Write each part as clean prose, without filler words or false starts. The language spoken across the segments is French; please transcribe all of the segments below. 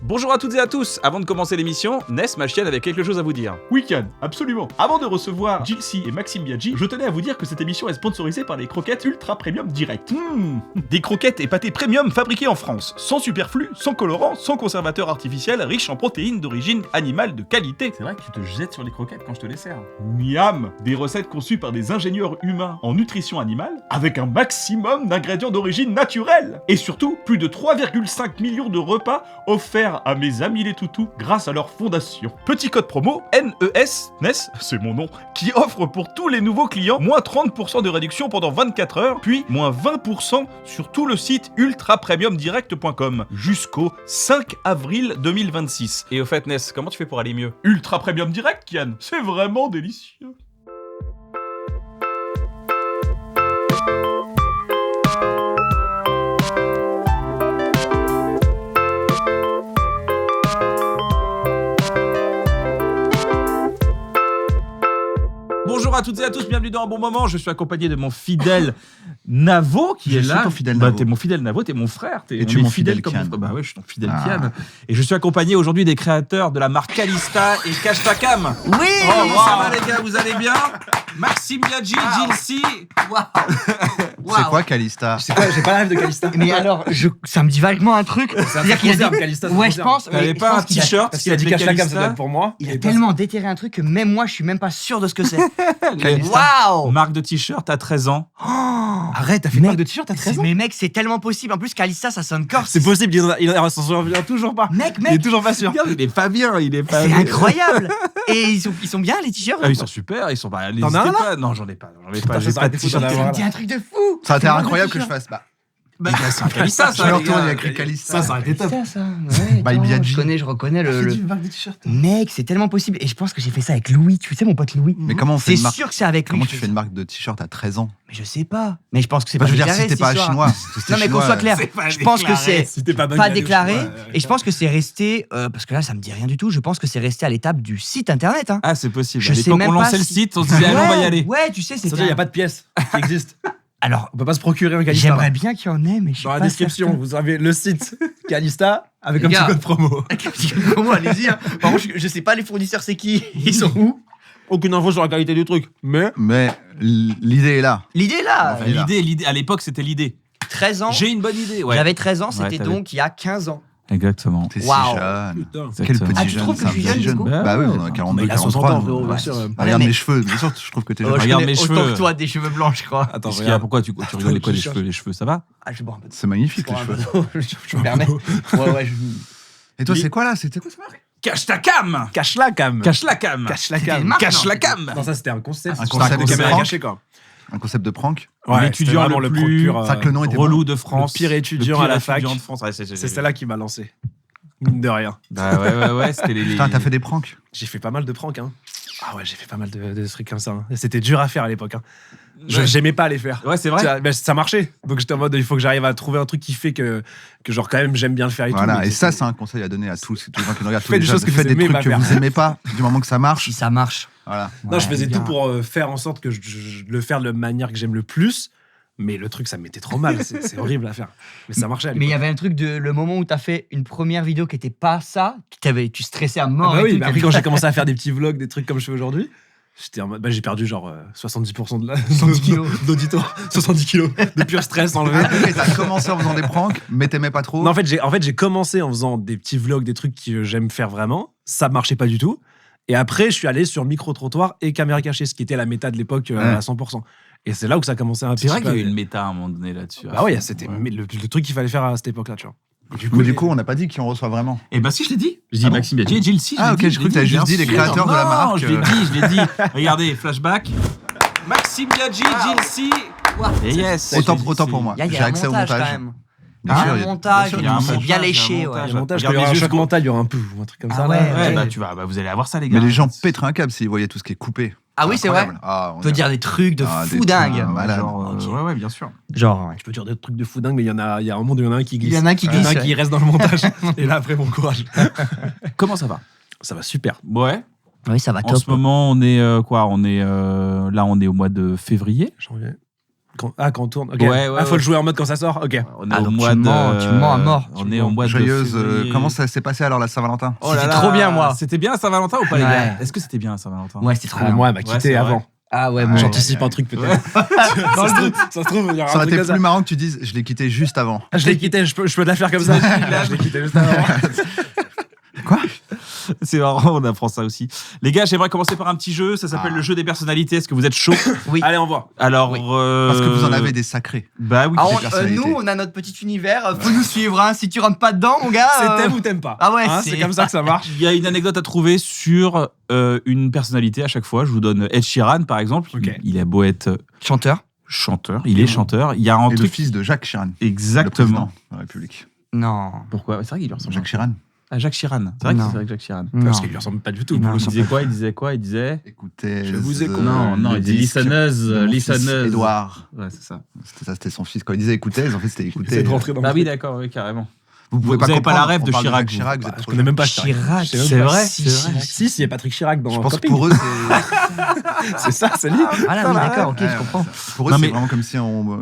Bonjour à toutes et à tous. Avant de commencer l'émission, Ness, ma chienne, avait quelque chose à vous dire. Oui, Kian, absolument. Avant de recevoir Jilcy et Maxime Biaggi, je tenais à vous dire que cette émission est sponsorisée par les croquettes Ultra Premium Direct. Des croquettes et pâtés premium fabriqués en France, sans superflu, sans colorant, sans conservateur artificiel, riches en protéines d'origine animale de qualité. C'est vrai que tu te jettes sur les croquettes quand je te les sers. Miam. Des recettes conçues par des ingénieurs humains en nutrition animale, avec un maximum d'ingrédients d'origine naturelle. Et surtout, plus de 3,5 millions de repas offerts à mes amis les toutous grâce à leur fondation. Petit code promo NES, Ness, c'est mon nom, qui offre pour tous les nouveaux clients moins 30% de réduction pendant 24 heures, puis moins 20% sur tout le site ultrapremiumdirect.com jusqu'au 5 avril 2026. Et au fait, Ness, comment tu fais pour aller mieux? Ultra Premium Direct, Kian, c'est vraiment délicieux. Bonjour à toutes et à tous, bienvenue dans Un Bon Moment. Je suis accompagné de mon fidèle Navo qui est là. Ton fidèle Navo. T'es mon fidèle Navo, t'es mon frère. Et tu es mon fidèle comme Kian. Bah ouais, je suis ton fidèle Kian. Et je suis accompagné aujourd'hui des créateurs de la marque Calista et Kashtakam. Oui. Oh, ça va les gars, vous allez bien? Maxime Biaggi, Jilcy. C'est quoi Calista? C'est quoi? J'ai pas la rêve de Calista. Mais alors, ça me dit vaguement un truc. C'est-à-dire qu'il a dit... Calista. Ouais, je pense. T'avais mais pas je un pense qu'il a- t-shirt Parce qu'il a dit Kashtakam, ça doit être pour moi. Il a tellement déterré un truc que même moi, je suis même pas sûr de ce que c'est. Calista. Waouh. Marque de t-shirt à 13 ans. Arrête, t'as fait une marque de t-shirt, t'as 13 ans. Mais mec, c'est tellement possible. En plus, Calista, ça sonne corse. C'est possible, il s'en souvient toujours pas. Mec, Il est toujours pas sûr. Regarde, il est pas bien, il est pas c'est bien. incroyable. Et ils sont bien les t-shirts. Ah, ils sont super, ils sont pas. T'en as un, n'hésitez pas. Non, j'en ai pas. Putain, J'ai ça pas aurait de été fou d'en t-shirt. avoir. Ça me dit un truc de fou. Ça a été C'est incroyable que vraiment je fasse. C'est un Calista, Je ça. me les retourne, il y gars. a écrit Calista. Ça aurait été top. C'est ça. Ouais, By attends, Biaggi. je reconnais le... marque de t-shirt. Mec, c'est tellement possible. Et je pense que j'ai fait ça avec Louis. Tu sais, mon pote Louis. Mais comment on fait C'est une marque? sûr que c'est avec lui. Comment que tu je fais une marque de t-shirt à 13 ans? Mais je sais pas. Mais je pense que c'est Bah, pas je veux dire, déclaré, si t'es pas cette histoire. chinois. si t'es Non mais qu'on chinois, soit clair, je pense que c'est Si t'es pas pas déclaré et je pense que c'est resté parce que là ça me dit rien du tout. Je pense que c'est resté à l'étape du site internet. Hein. Ah, c'est possible. Je À sais l'époque, même on pas lançait le si- site, on se disait, allez, on va y aller. Ouais, tu sais, c'est. C'est-à-dire, il n'y a pas de pièce qui existe. Alors, On peut pas se procurer un Calista. j'aimerais bien qu'il y en ait, mais je suis Dans la pas description, certain. vous avez le site Calista avec un Les petit gars. code promo. Comment allez-y. Hein. Par contre, je sais pas les fournisseurs c'est qui. Ils sont où? Aucune info sur la qualité du truc. Mais Mais l'idée est là. L'idée est là. Enfin, L'idée, à l'époque, c'était l'idée. 13 ans. J'ai une bonne idée, ouais. J'avais 13 ans, Ouais, c'était t'avais- donc il y a 15 ans. Exactement. T'es si Waouh. jeune. putain. Quel Exactement. petit Ah, tu jeune. trouves que c'est un je suis petit jeune, jeune. du coup Bah oui, on a 42, Il a 60 ans, 43. frérot, bien Ouais. sûr. Bah, regarde mes cheveux. Bien sûr, je trouve que t'es Oh, jeune. je Regarde connais mes autant cheveux. que toi, des cheveux blancs, je crois. Attends, Qu'est-ce qu'il y a? Pourquoi tu rigoles quoi, je les cheveux, ça va? Ah, je vais boire un peu de C'est magnifique, les boire un cheveux. peu d'eau, je me permets. Ouais, Et toi, c'est quoi là? C'était quoi cette marque? Kashtakam. Cache-la, cam. Kashtakam. Cache-la, C'était une cam. marque, Kashtakam. Non, ça c'était un concept. Un concept C'était de caméra prank. cachée, quoi. Un concept de prank? Ouais, L'étudiant c'était vraiment le le prank plus pur. C'est vrai que le nom était relou bon. de France. Le pire étudiant Le pire à la fac. étudiant de France. Ouais, C'est celle-là qui m'a lancé. Mine de rien. Bah ouais, c'était les. Putain, t'as fait des pranks? J'ai fait pas mal de pranks, hein. Ah ouais, j'ai fait pas mal de trucs comme ça. Hein. Et c'était dur à faire à l'époque. Hein. Ouais. J'aimais pas les faire. Ouais, c'est vrai. Ça marchait. Donc j'étais en mode, il faut que j'arrive à trouver un truc qui fait que genre quand même j'aime bien le faire et tout. Voilà, mais et ça, c'était- c'est un conseil à donner à tous les gens qui nous regardent. Faites des tous les choses jeunes. que vous Faites des aimez trucs pas que faire. vous aimez pas, du moment que ça marche. Si ça marche. Voilà. Non, je faisais les tout gars. pour faire en sorte que je le faire de la manière que j'aime le plus. Mais le truc, ça me mettait trop mal. C'est horrible à faire. Mais ça marchait à Mais il y l'époque. avait un truc de le moment où t'as fait une première vidéo qui était pas ça, tu stressais à Ah mort. bah et oui, tout, mais après quand j'ai commencé à faire des petits vlogs, des trucs comme je fais aujourd'hui, j'étais en mode, j'ai perdu genre 70% de la 70 kilos. d'auditoire, 70 kilos de pur stress enlevé. Ah, ok, t'as commencé en faisant des pranks, mais t'aimais pas trop. Non, en fait, j'ai commencé en faisant des petits vlogs, des trucs que j'aime faire vraiment. Ça marchait pas du tout. Et après, je suis allé sur micro-trottoir et caméra cachée, ce qui était la méta de l'époque à 100%. Et c'est là où ça a commencé un petit C'est vrai peu. qu'il y a eu une méta à un moment donné là-dessus. Bah ouais, c'était le truc qu'il fallait faire à cette époque-là, tu vois. Mais du coup, on n'a pas dit qui on reçoit vraiment. Et bah si, je l'ai dit. Je dis Ah bon Maxime Biaggi et Jilcy. Ah, ok, je crois que t'avais juste dit les créateurs de la marque. Non, je l'ai dit. Regardez, flashback. Maxime Biaggi, Jilcy. Et yes. Autant pour moi. Il y J'ai a un accès au montage quand montage. même. Bien sûr, Un il y a- montage, bien sûr, il y a un c'est montage, bien il y a un léché. montage. Ouais. Le montage, Regarde quand il y aura mes un yeux, choc je mental, il y aura un peu un truc comme Ah ça. ouais, là. Ouais, ouais. bah vous allez avoir ça, les gars. Mais les gens pèteraient un câble s'ils voyaient tout ce qui est coupé. Ah oui, c'est vrai. Incroyable. Ah, On peut dire des trucs de Ah, des fou trucs, dingue. malade. Genre, Ok. ouais, bien sûr. Genre, ouais. Je peux dire des trucs de fou dingue, mais il y a un monde où il y en a un qui glisse. Il y en a un qui Il y en a glisse, un qui reste dans le montage. Et là, après, bon courage. Comment ça va? Ça va super. Ouais. Oui, ça va En top. ce moment, on est quoi? On est là, on est au mois de février. Janvier. Quand on tourne. Ok. Ouais, Faut le jouer en mode quand ça sort. Ok. On est Ah, au donc mois tu de. mens, tu mens à mort. On est au mois de. Joyeuse. février. Comment ça s'est passé alors la Saint-Valentin? Oh là C'était là, trop bien, moi. C'était bien à Saint-Valentin ou pas, les Ouais. gars? Est-ce que c'était bien à Saint-Valentin? Ouais, c'était trop bien. Moi, elle m'a Ouais, quitté c'est vrai. avant. Ah ouais, moi. J'anticipe un truc peut-être. Ça se trouve, il y aura Ça un aurait truc été comme ça. plus marrant que tu dises je l'ai quitté juste avant. Je l'ai quitté, je peux te la faire comme ça. Je l'ai quitté juste avant. C'est marrant, on apprend ça aussi. Les gars, j'aimerais commencer par un petit jeu. Ça s'appelle le jeu des personnalités. Est-ce que vous êtes chaud? Oui. Allez, on voit. Alors. Oui. Parce que vous en avez des sacrés. Bah oui. Ah, des personnalités. nous, on a notre petit univers. Faut nous suivre. Hein. Si tu rentres pas dedans, mon gars. C'est t'aimes ou t'aimes pas. Ah ouais, C'est comme ça que ça marche. Il y a une anecdote à trouver sur une personnalité à chaque fois. Je vous donne Ed Sheeran, par exemple. Ok. Il a beau être Chanteur? chanteur. Il est chanteur. Il y a un Et le truc. fils de Jacques Chirac. Exactement. Le président de la République. Non. Pourquoi? C'est vrai qu'il lui ressemble. Jacques Chirac. Ah, Jacques Chirac. C'est vrai que Non. c'est vrai que Jacques Chirac. Non. Parce qu'il lui ressemble pas du tout. Non. Il disait quoi? Il disait. Écoutez. Je vous écoute. Non, il disait listeneuse. Listeneuse. Édouard. Ouais, c'est ça. C'était son fils. Quand il disait écoutez, en fait, c'était écouter. C'est de rentrer dans le Ah oui, truc. d'accord, oui, carrément. Vous pouvez Vous avez pas la comprendre, rêve on de parle Chirac, Jacques Chirac, vous êtes Je trop connais jeune. même pas Chirac. Chirac. Je sais même C'est pas. vrai, Si, c'est vrai. Si, il y a Patrick Chirac dans Je pense que Camping. pour eux, C'est ça, c'est lui. Ah là, oui, d'accord, ok, je comprends. pour eux, Non, c'est mais- vraiment comme si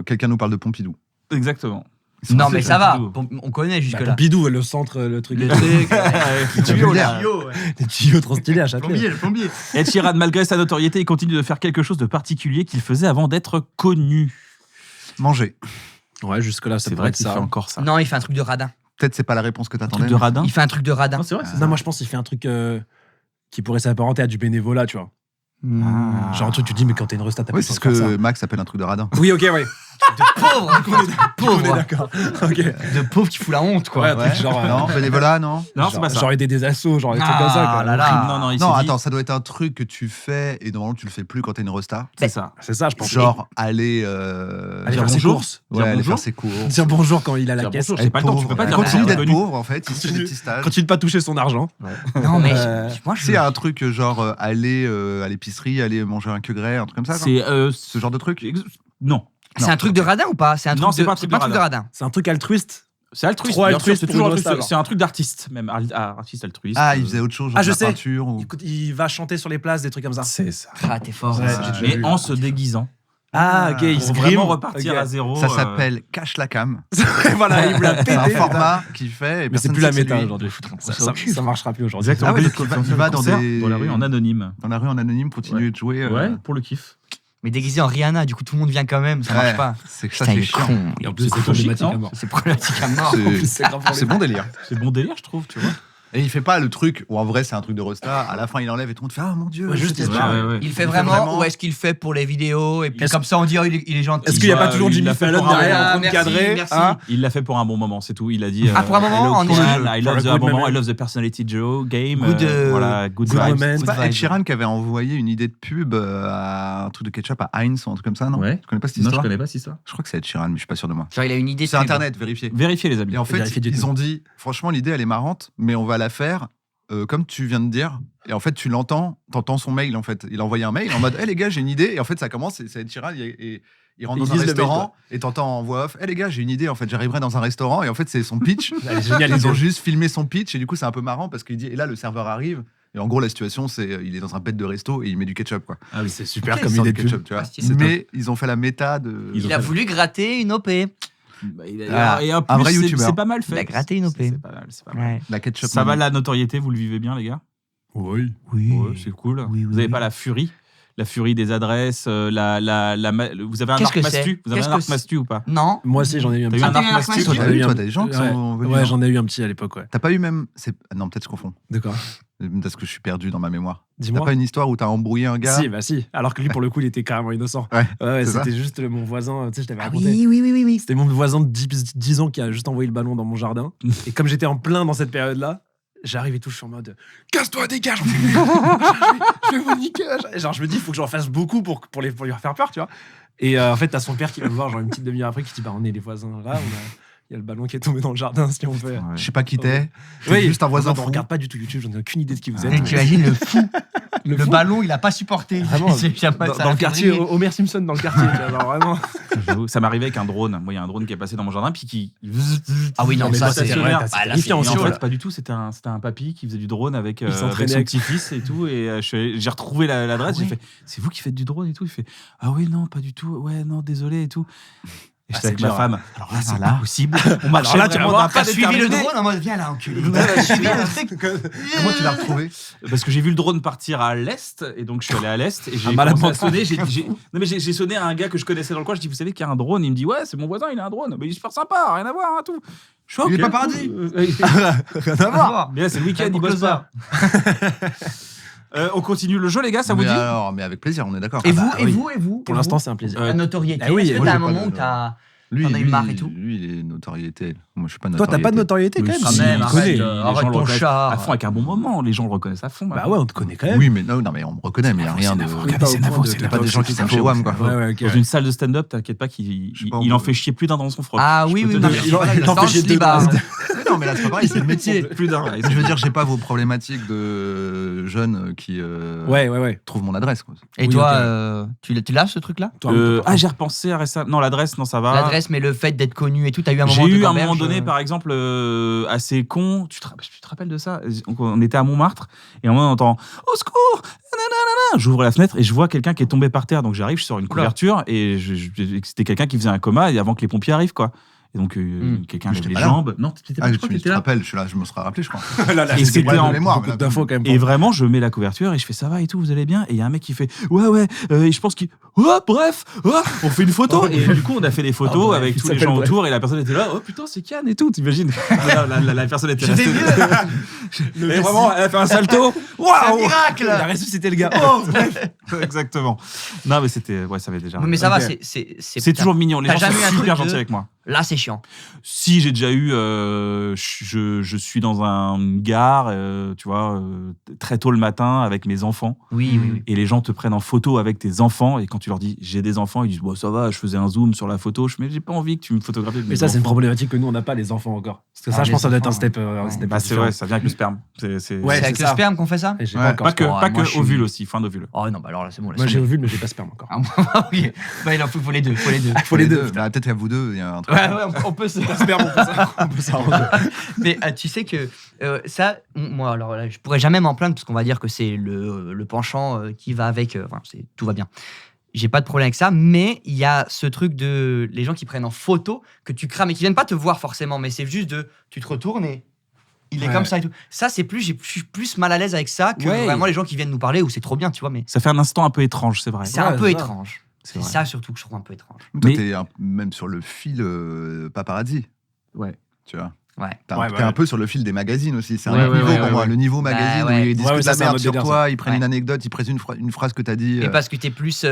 quelqu'un nous parle de Pompidou. Exactement. Non, mais ça va. Pompidou. On connaît jusque-là. Pompidou, le centre, le truc. Le truc. Le tuyau, là. Des tuyaux trop stylés à Châtelet. le plombier. Ed Sheeran, malgré sa notoriété, il continue de faire quelque chose de particulier qu'il faisait avant d'être connu. Manger. Ouais, jusque-là, ça C'est pourrait vrai être qu'il ça. fait encore ça. Non, il fait un truc de radin. Peut-être c'est pas la réponse que Un t'attendais. truc de radin. Il fait un truc de radin. Non, c'est vrai que c'est Non, moi, je pense qu'il fait un truc qui pourrait s'apparenter à du bénévolat, tu vois. Ah. Genre un truc, tu te dis, mais quand t'es une resta, t'as Oui, pas c'est ce le temps de faire que Max appelle un truc de radin. ça. Oui, ok, ouais. Pauvre. On est Pauvre. d'accord. Ok. De pauvre qui fout la honte, quoi. Ouais, un truc genre. Non, bénévolat, non. Non, c'est pas ça. Genre aider des assos, genre des trucs comme ça. Ah quoi. là là. Non, il Non, s'est dit- attends, ça doit être un truc que tu fais et normalement tu le fais plus quand t'es une resta. C'est ça. C'est ça, je pense. Genre aller, Aller faire ses bonjour. courses. ouais, aller bonjour. faire ses cours. Dire bonjour quand il a la Dire caisse. bonjour, c'est pas le temps, tu peux pas dire Continue bonjour, d'être connu. pauvre en fait, il se fait des petits stages. Continue de pas toucher son argent. Non, mais Euh, moi, Si, il y a un truc genre aller à l'épicerie, aller manger un queue grès, un truc comme ça. C'est. Ce genre de truc. Non. c'est un truc de radin ou pas? C'est un Non, truc c'est de- pas un truc de de radin. C'est un truc altruiste. C'est altruiste. Trop bien altruiste sûr, c'est pour toujours une altruiste. resta, C'est un truc d'artiste, même. Artiste altruiste. Ah, il faisait autre chose, genre Ah, je de la sais. peinture ou. Écoute, il va chanter sur les places, des trucs comme ça. C'est ça. Ah, t'es fort. Ouais, ça. j'ai déjà Mais vu. en se déguisant. Ah, ok, il Pour se vraiment grime. repartir Ok. à zéro. Ça s'appelle Cache la cam. Voilà, il me l'a pété. C'est un putain. format qu'il fait. Et Mais c'est personne plus la sait que méta lui. aujourd'hui. ça Ça, au cul. ça marchera plus aujourd'hui. Exactement. Ah ouais, Parce donc que il va dans concert, des- dans la rue en anonyme. Dans la rue en anonyme, continue de jouer. Ouais, pour le kiff. Mais déguisé en Rihanna, du coup, tout le monde vient quand même. Ça marche Ouais, pas. C'est que ça, Putain, c'est il est chiant. con. Et en plus, C'est c'est problématique, problématique à non mort. C'est problématique à mort. C'est- C'est grave pour les C'est bon délire. C'est bon délire, je trouve, tu vois. Et il fait pas le truc où en vrai c'est un truc de resta. À la fin, il enlève et tout le monde fait ah mon dieu. Ouais, juste, c'était il se bien. barre. Il fait Il fait vraiment, vraiment- ou est-ce qu'il fait pour les vidéos et puis Est-ce- comme ça on dit oh, il est gentil. Est-ce qu'il n'y a pas Bah, toujours il Jimmy l'a fait Fallon pour un derrière en train de merci, cadrer merci. hein Il l'a fait pour un bon moment, c'est tout. Il a dit. Ah, pour un moment, hello, en Queen, échange. I love For a the good moment, moment. I love the personality Joe game. Good, Voilà, good good vibes. moment. C'est pas Good Ed vibe. Sheeran qui avait envoyé une idée de pub à un truc de ketchup à Heinz ou un truc comme ça, non Ouais. Tu connais pas cette Non, je histoire connais pas si ça. Je crois que c'est Ed Sheeran, mais je suis pas sûr de moi. Genre il a une idée. C'est de pub. internet, vérifiez. Vérifiez les amis. Et en fait, Vérifiez du ils tout. ont dit franchement, l'idée elle est marrante, mais on va la faire comme tu viens de dire. Et en fait, tu l'entends, t'entends son mail en fait. Il a envoyé un mail en mode hé les gars, j'ai une idée. Et en fait, ça commence, c'est Ed Sheeran et il rentre Ils dans un lisent le mail, restaurant et t'entends en voix off hé les gars, j'ai une idée. En fait, j'arriverai dans un restaurant et en fait, c'est son pitch. Elle est géniale, Ils ont l'idée. juste filmé son pitch et du coup, c'est un peu marrant parce qu'il dit et là, le serveur arrive. Et en gros, la situation, c'est il est dans un bed de resto et il met du ketchup quoi. Ah oui, c'est super Il comme sort idée du de ketchup, pub. tu vois. Ah, c'est Mais ils ont fait la méta de. Ils ont Il a fait- voulu gratter une OP. Bah, Ah, et en un plus, vrai c'est- youtubeur. c'est pas mal fait. Il a gratté une OP. C'est pas mal, c'est pas mal. La ketchup. Ça va money. la notoriété, vous le vivez bien, les gars? Oui. Oui. Ouais, c'est cool. Oui, Vous avez oui. pas la furie? La furie des adresses, vous avez un Qu'est-ce arc que mastu? c'est Vous avez Qu'est-ce un arc que mastu ou pas? Non. Moi aussi, j'en ai eu un T'as petit. eu un t'as eu arc un arc mastu? Toi, J'en t'as ai eu, eu toi, un- t'as des gens qui Ouais. sont venus. Ouais, non j'en ai eu un petit à l'époque, ouais. T'as pas eu même. Non, peut-être je confonds. D'accord. Parce que je suis perdu dans ma mémoire. T'as Dis-moi. pas une histoire où t'as embrouillé un gars Si, bah si. Alors que lui, pour le coup, il était carrément innocent. Ouais, Ouais, c'est ça. c'était juste mon voisin, tu sais, je t'avais Ah raconté. oui. C'était mon voisin de 10 ans qui a juste envoyé le ballon dans mon jardin. Et comme j'étais en plein dans cette période-là, j'arrive et tout, je suis en mode casse-toi, dégage, j'en peux plus. Je vais vous niquer. Genre, je me dis, il faut que j'en fasse beaucoup pour lui faire peur, tu vois. Et en fait, t'as son père qui va me voir, genre une petite demi-heure après, qui dit, bah, on est les voisins là, il y a le ballon qui est tombé dans le jardin, si on peut. Je sais pas qui t'es. Oui, Juste un voisin on fou. regarde pas du tout YouTube, j'en ai aucune idée de qui vous Mais êtes. t'imagines le fou. Le ballon, il a pas supporté. Vraiment, J'ai jamais- dans ça le l'a fait quartier, vriller. Homer Simpson dans le quartier. tu vois, genre, vraiment. J'avoue, ça m'arrivait avec un drone. Moi, il y a un drone qui est passé dans mon jardin, puis qui. Ah oui, non, Mais ça, toi, c'est t'as- vrai. ouais, Bah, t'as- là, terrifiant Et c'est en aussi, fait, là. pas du tout. C'était un papy qui faisait du drone avec, avec s'entraînait son avec- petit-fils et tout. Et j'ai retrouvé l'adresse. J'ai ouais. fait, c'est vous qui faites du drone et tout. Il fait, ah oui, non, pas du tout. Ouais, non, désolé et tout. Et j'étais c'est avec ma dur, femme. Alors là, c'est pas possible. On marchait là, tu vas vraiment voir, d'un pas T'as suivi le déterminé. drone en mode viens là, enculé. T'as suivi le truc. Comment tu l'as retrouvé? Parce que j'ai vu le drone partir à l'est, et donc je suis allé à l'est, et j'ai Un malade commencé à mental. sonner. Non, mais j'ai sonné à un gars que je connaissais dans le coin. Je dis, vous savez qu'il y a un drone? Il me dit, ouais, c'est mon voisin, il a un drone. Mais il est super sympa, rien à voir, hein, tout. Je suis Il est ok, pas cool. paradis. Rien à voir. Bien, c'est le week-end, Un il bosse closer. pas. On continue le jeu, les gars, ça vous Mais dit? alors, mais avec plaisir, on est d'accord. Et vous, bah, et oui. vous, et vous. Pour l'instant, c'est un plaisir. La notoriété. Ah oui, Est-ce que moi, t'as j'ai un pas moment de- où t'as. Lui, T'en as eu lui, marre et tout. Lui, il est notoriété. Moi, je suis pas Toi, notoriété. t'as pas de notoriété quand Mais même si, Quand même, il arrête, connaît, les arrête gens le ton reconnaissent chat. à fond avec un bon moment, les gens le reconnaissent à fond. Bah maintenant. ouais, on te connaît quand même. Oui, mais non, mais on me reconnaît, mais il n'y a rien de. c'est Navo, c'est pas des gens qui sont chez WAM, quoi. Ouais, ouais, ok. Dans une salle de stand-up, t'inquiète pas qu'il Je sais pas, il on en peut- fait chier plus d'un dans son froc. Ah Je oui, peux oui, te non, dire. mais Il en fait chier deux Libar. Mais non, mais là, c'est pas pareil, c'est le métier. Plus d'un. ouais. Je veux dire, j'ai pas vos problématiques de jeunes qui Ouais. trouvent mon adresse. Quoi. Et Oui, toi, tu l'as ce truc-là? Toi, on peut pas. J'ai repensé à récemment. Non, l'adresse, non, ça va. L'adresse, mais le fait d'être connu et tout, t'as eu un moment J'ai de eu à un gamberge, moment donné, par exemple, assez con. Tu te rappelles de ça? On était à Montmartre et à un moment on entend au secours. Nanana. J'ouvre la fenêtre et je vois quelqu'un qui est tombé par terre. Donc j'arrive, je sors une couverture et c'était quelqu'un qui faisait un coma et avant que les pompiers arrivent, quoi. Et donc quelqu'un J'étais lève les pas là. jambes. Non, tu Ah, je crois que tu t'étais te là. rappelles, je suis là, je me serais rappelé, je crois. Et c'était pas de en mémoire, Beaucoup mais là, d'infos quand même. Et vraiment, je mets la couverture et je fais ça va et tout, vous allez bien? Et il y a un mec qui fait ouais, et je pense qu'il. Oh, bref, on fait une photo. Et du coup, on a fait des photos bref, avec il tous les s'appelle gens bref. autour et la personne était là, oh putain, c'est Kian et tout, t'imagines? La personne était J'étais restée. vieux. Et vraiment, elle a fait un salto. C'est un Waouh! miracle. Il a ressuscité le gars. Oh, bref. Exactement. Non, mais c'était. Ouais, ça avait déjà. Mais ça va, Ok. c'est toujours mignon. Les t'as gens jamais eu un sont super truc de- gentils avec moi. Là, c'est chiant. Si j'ai déjà eu, je suis dans une gare, tu vois, très tôt le matin avec mes enfants, Oui. et les gens te prennent en photo avec tes enfants, et quand tu leur dis j'ai des enfants, ils disent bon ça va, je faisais un zoom sur la photo, mais j'ai pas envie que tu me photographies. avec Mais mes ça, c'est une enfants. problématique que nous, on n'a pas, les enfants encore. Parce que Ah, ça, je les pense que ça doit être un enfants, step. Bah c'est différent. vrai, ça vient avec le sperme. Ouais, c'est c'est avec le ça. sperme qu'on fait ça? Et j'ai Ouais. pas encore. Pas que, Oh, pas moi, que je suis- ovule aussi, fin d'ovule. Oh non, bah alors là, c'est bon. laisse Moi, j'ai tomber. ovule, mais j'ai pas sperme encore. Ah, moi, oui. Bah, il en faut les deux. Faut les deux. Faut les deux. Bah, peut-être à vous deux, il y a un truc. Ouais, on peut se. On peut s'arranger. Mais tu sais que ça, moi, alors là, je pourrais jamais m'en plaindre parce qu'on va dire que c'est le penchant qui va avec. Enfin, tout va bien. J'ai pas de problème avec ça, mais il y a ce truc de les gens qui prennent en photo, que tu crames et qui viennent pas te voir forcément, mais c'est juste de tu te retournes et il est Ouais. comme ça et tout. Ça, je suis plus mal à l'aise avec ça que Ouais. vraiment les gens qui viennent nous parler où c'est trop bien, tu vois, mais Ça fait un instant un peu étrange, c'est vrai. c'est un Ouais, peu ça. étrange. C'est C'est vrai. ça surtout que je trouve un peu étrange. Toi, Mais- t'es même sur le fil paparazzi, Ouais. tu vois. Ouais. T'es un peu sur le fil des magazines aussi. C'est un Ouais, autre ouais, niveau ouais, pour ouais, moi. ouais. Le niveau magazine ouais. où ils disent Ouais, que de ça, la c'est un merde autre sur délire, toi, ils prennent Ouais. une anecdote, ils prennent une phrase que t'as dit. Et parce que t'es plus,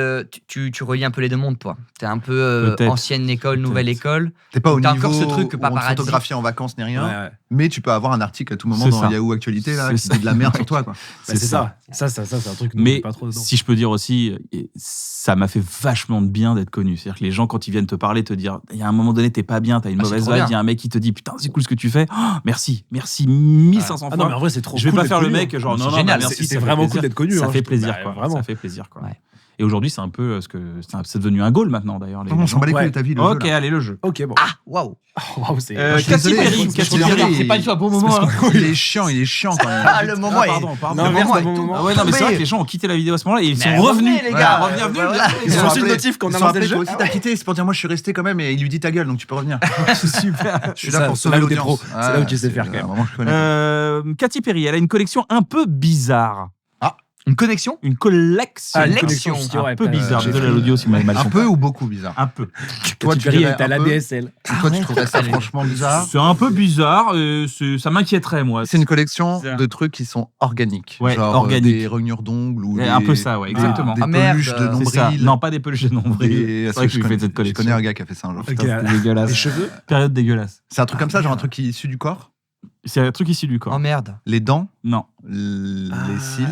tu relis un peu les deux mondes, toi. T'es un peu Peut-être. ancienne école, nouvelle Peut-être. école. T'es pas au T'as niveau encore ce truc que où on te paparazzi. photographie en vacances ni rien, Ouais. mais tu peux avoir un article à tout moment C'est dans ça. Yahoo Actualité là, C'est qui ça. dit de la merde sur toi. Quoi. Bah, c'est ça. Ça, c'est un truc. nous, on Mais est pas trop dedans. si je peux dire aussi, ça m'a fait vachement de bien d'être connu. C'est-à-dire que les gens, quand ils viennent te parler, te dire, il y a un moment donné, t'es pas bien, t'as une Ah, c'est mauvaise trop vibe, bien. il y a un mec qui te dit, putain, c'est cool ce que tu fais. Oh, merci 1500 Ah fois. non, mais en vrai, c'est trop Je vais cool pas d'être faire le connu, mec, hein. genre, C'est non, non, génial. bah, merci. C'est ça fait vraiment plaisir. cool d'être connu. Ça hein, fait je- plaisir, bah, quoi. Vraiment. Ça fait plaisir, quoi. Ouais. Et aujourd'hui, c'est un peu ce que c'est devenu un goal maintenant, d'ailleurs. les On s'en bat les couilles Ouais. de ta vie. Le Ok, jeu, là. allez, le jeu. Ok, bon. Ah, waouh. Waouh, c'est. je suis Katy désolé, Perry, je suis Katy désolé. Perry. C'est pas du tout un bon moment. hein. Il est chiant quand même. Ah, le moment est. pardon. Non, le merde, moment c'est un est bon tout- moment. Ah ouais, non, mais c'est vrai tombé. que les gens ont quitté la vidéo à ce moment-là et ils Mais sont revenus. revenez, les gars. Voilà, bienvenue, Voilà. bienvenue. Ils ont reçu le rappelé- notif qu'on ils a sont lancé le rappelés, jeu. toi aussi, t'as quitté, c'est pour dire moi je suis resté quand même et il lui dit ta gueule donc tu peux revenir. Super. Je suis là pour c'est sauver là où t'es l'audience. pro. C'est là où tu sais faire, quand même. Vraiment, je connais. Katy Perry, elle a une collection un peu bizarre. Une connexion. Une collection. Ah, une Collection. collection, un peu ouais, bizarre. j'ai Désolé à pris l'audio si vous m'avez mal Un compris. peu ou beaucoup bizarre. Un peu. Toi, Katy tu Perry dirais est à un la peu. DSL. Toi, tu trouverais ça franchement bizarre. C'est un peu bizarre. Ça m'inquiéterait, moi. C'est une collection C'est un- de trucs qui sont organiques. Ouais, genre organiques. des rognures d'ongles ou Un peu ça, ouais, exactement. des Ah, merde. peluches de C'est ça. nombril. Non, pas des peluches de nombril. Des- C'est vrai que je j'ai fait connais- cette je collection. connais un gars qui a fait ça un jour. Ok, Putain, c'était dégueulasse. Les cheveux. Période dégueulasse. C'est un truc comme ça, genre un truc qui est issu du corps. C'est un truc issu du corps. Oh merde. Les dents, Non, les Ah, cils.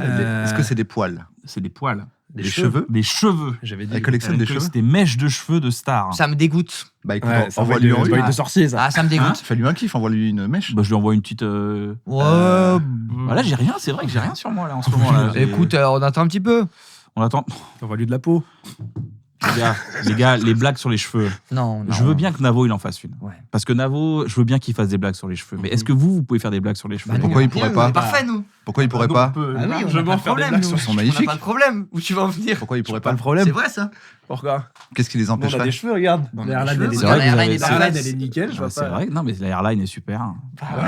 Est-ce que c'est des poils? c'est des poils. Les cheveux? Des cheveux. J'avais dit. Elle collectionne des cheveux? C'est des mèches de cheveux de stars. Ça me dégoûte. Bah écoute, Ouais, ça envoie-lui envoie un de sorcier, ça. Ah, ça me dégoûte. Fais-lui un kiff, envoie-lui une mèche. Bah, je lui envoie une petite. Ouais. Voilà, j'ai rien, c'est vrai que j'ai rien sur moi là en ce moment. Là. Écoute, on attend un petit peu. On attend. On va lui de la peau. Les gars, les blagues sur les cheveux. Non. Je veux bien que Navo il en fasse une. Ouais. Parce que Navo, je veux bien qu'il fasse des blagues sur les cheveux. Mais est-ce que vous pouvez faire des blagues sur les cheveux? Bah, Pourquoi nous, il pourrait on pas est parfait, nous. Pourquoi il pourrait Nous, pas on peut Ah oui, on largement n'a pas de faire des problème, blagues nous. sur sont On n'a magnifiques. pas de problème. Où tu vas en venir? Pourquoi il pourrait pas pas le problème. C'est vrai, ça. Pourquoi Qu'est-ce qui les Nous, on a empêcherait des cheveux, regarde. On a La des airline, cheveux, elle est c'est vrai que nickel. vous avez- La airline, c'est- elle est nickel. Je vois C'est pas. vrai. Non, mais l'airline est super.